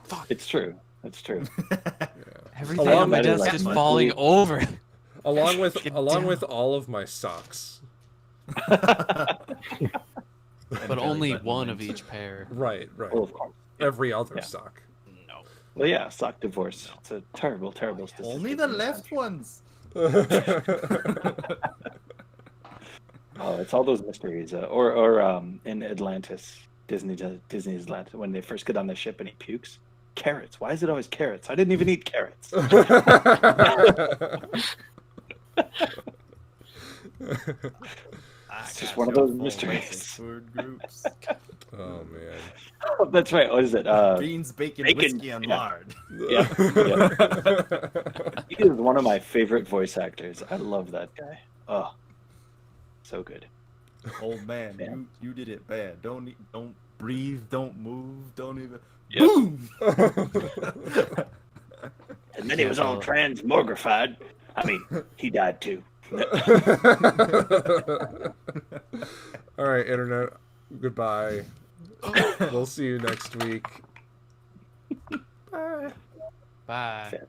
Fuck.
It's true. It's true.
Everything
Along
on my
with-
desk
like,
is
my
falling
food.
over.
Along with
Get
along
down.
with all of my socks.
But only one of each pair.
Right.
Well, of course.
Every other
Yeah.
sock.
No.
Well, yeah, sock divorce. It's a terrible, terrible statistic.
Only the
in this
left
country.
ones.
Oh, it's all those mysteries. Or in Atlantis, Disney's Atlantis, when they first get on the ship and he pukes. Carrots. Why is it always carrots? I didn't even eat carrots.
It's
just one of those mysteries.
Food groups.
Oh man.
Oh, that's right. What is it?
Beans, bacon,
bacon,
whiskey, and
yeah.
lard.
Yeah. He is one of my favorite voice actors. I love that guy. Oh, so good.
Old man,
Yeah.
you did it bad. Don't breathe. Don't move. Don't even.
Yep.
Boom.
And then he was all transmogrified. I mean, he died too.
All right, internet. Goodbye. We'll see you next week. Bye.
Bye.
Fair.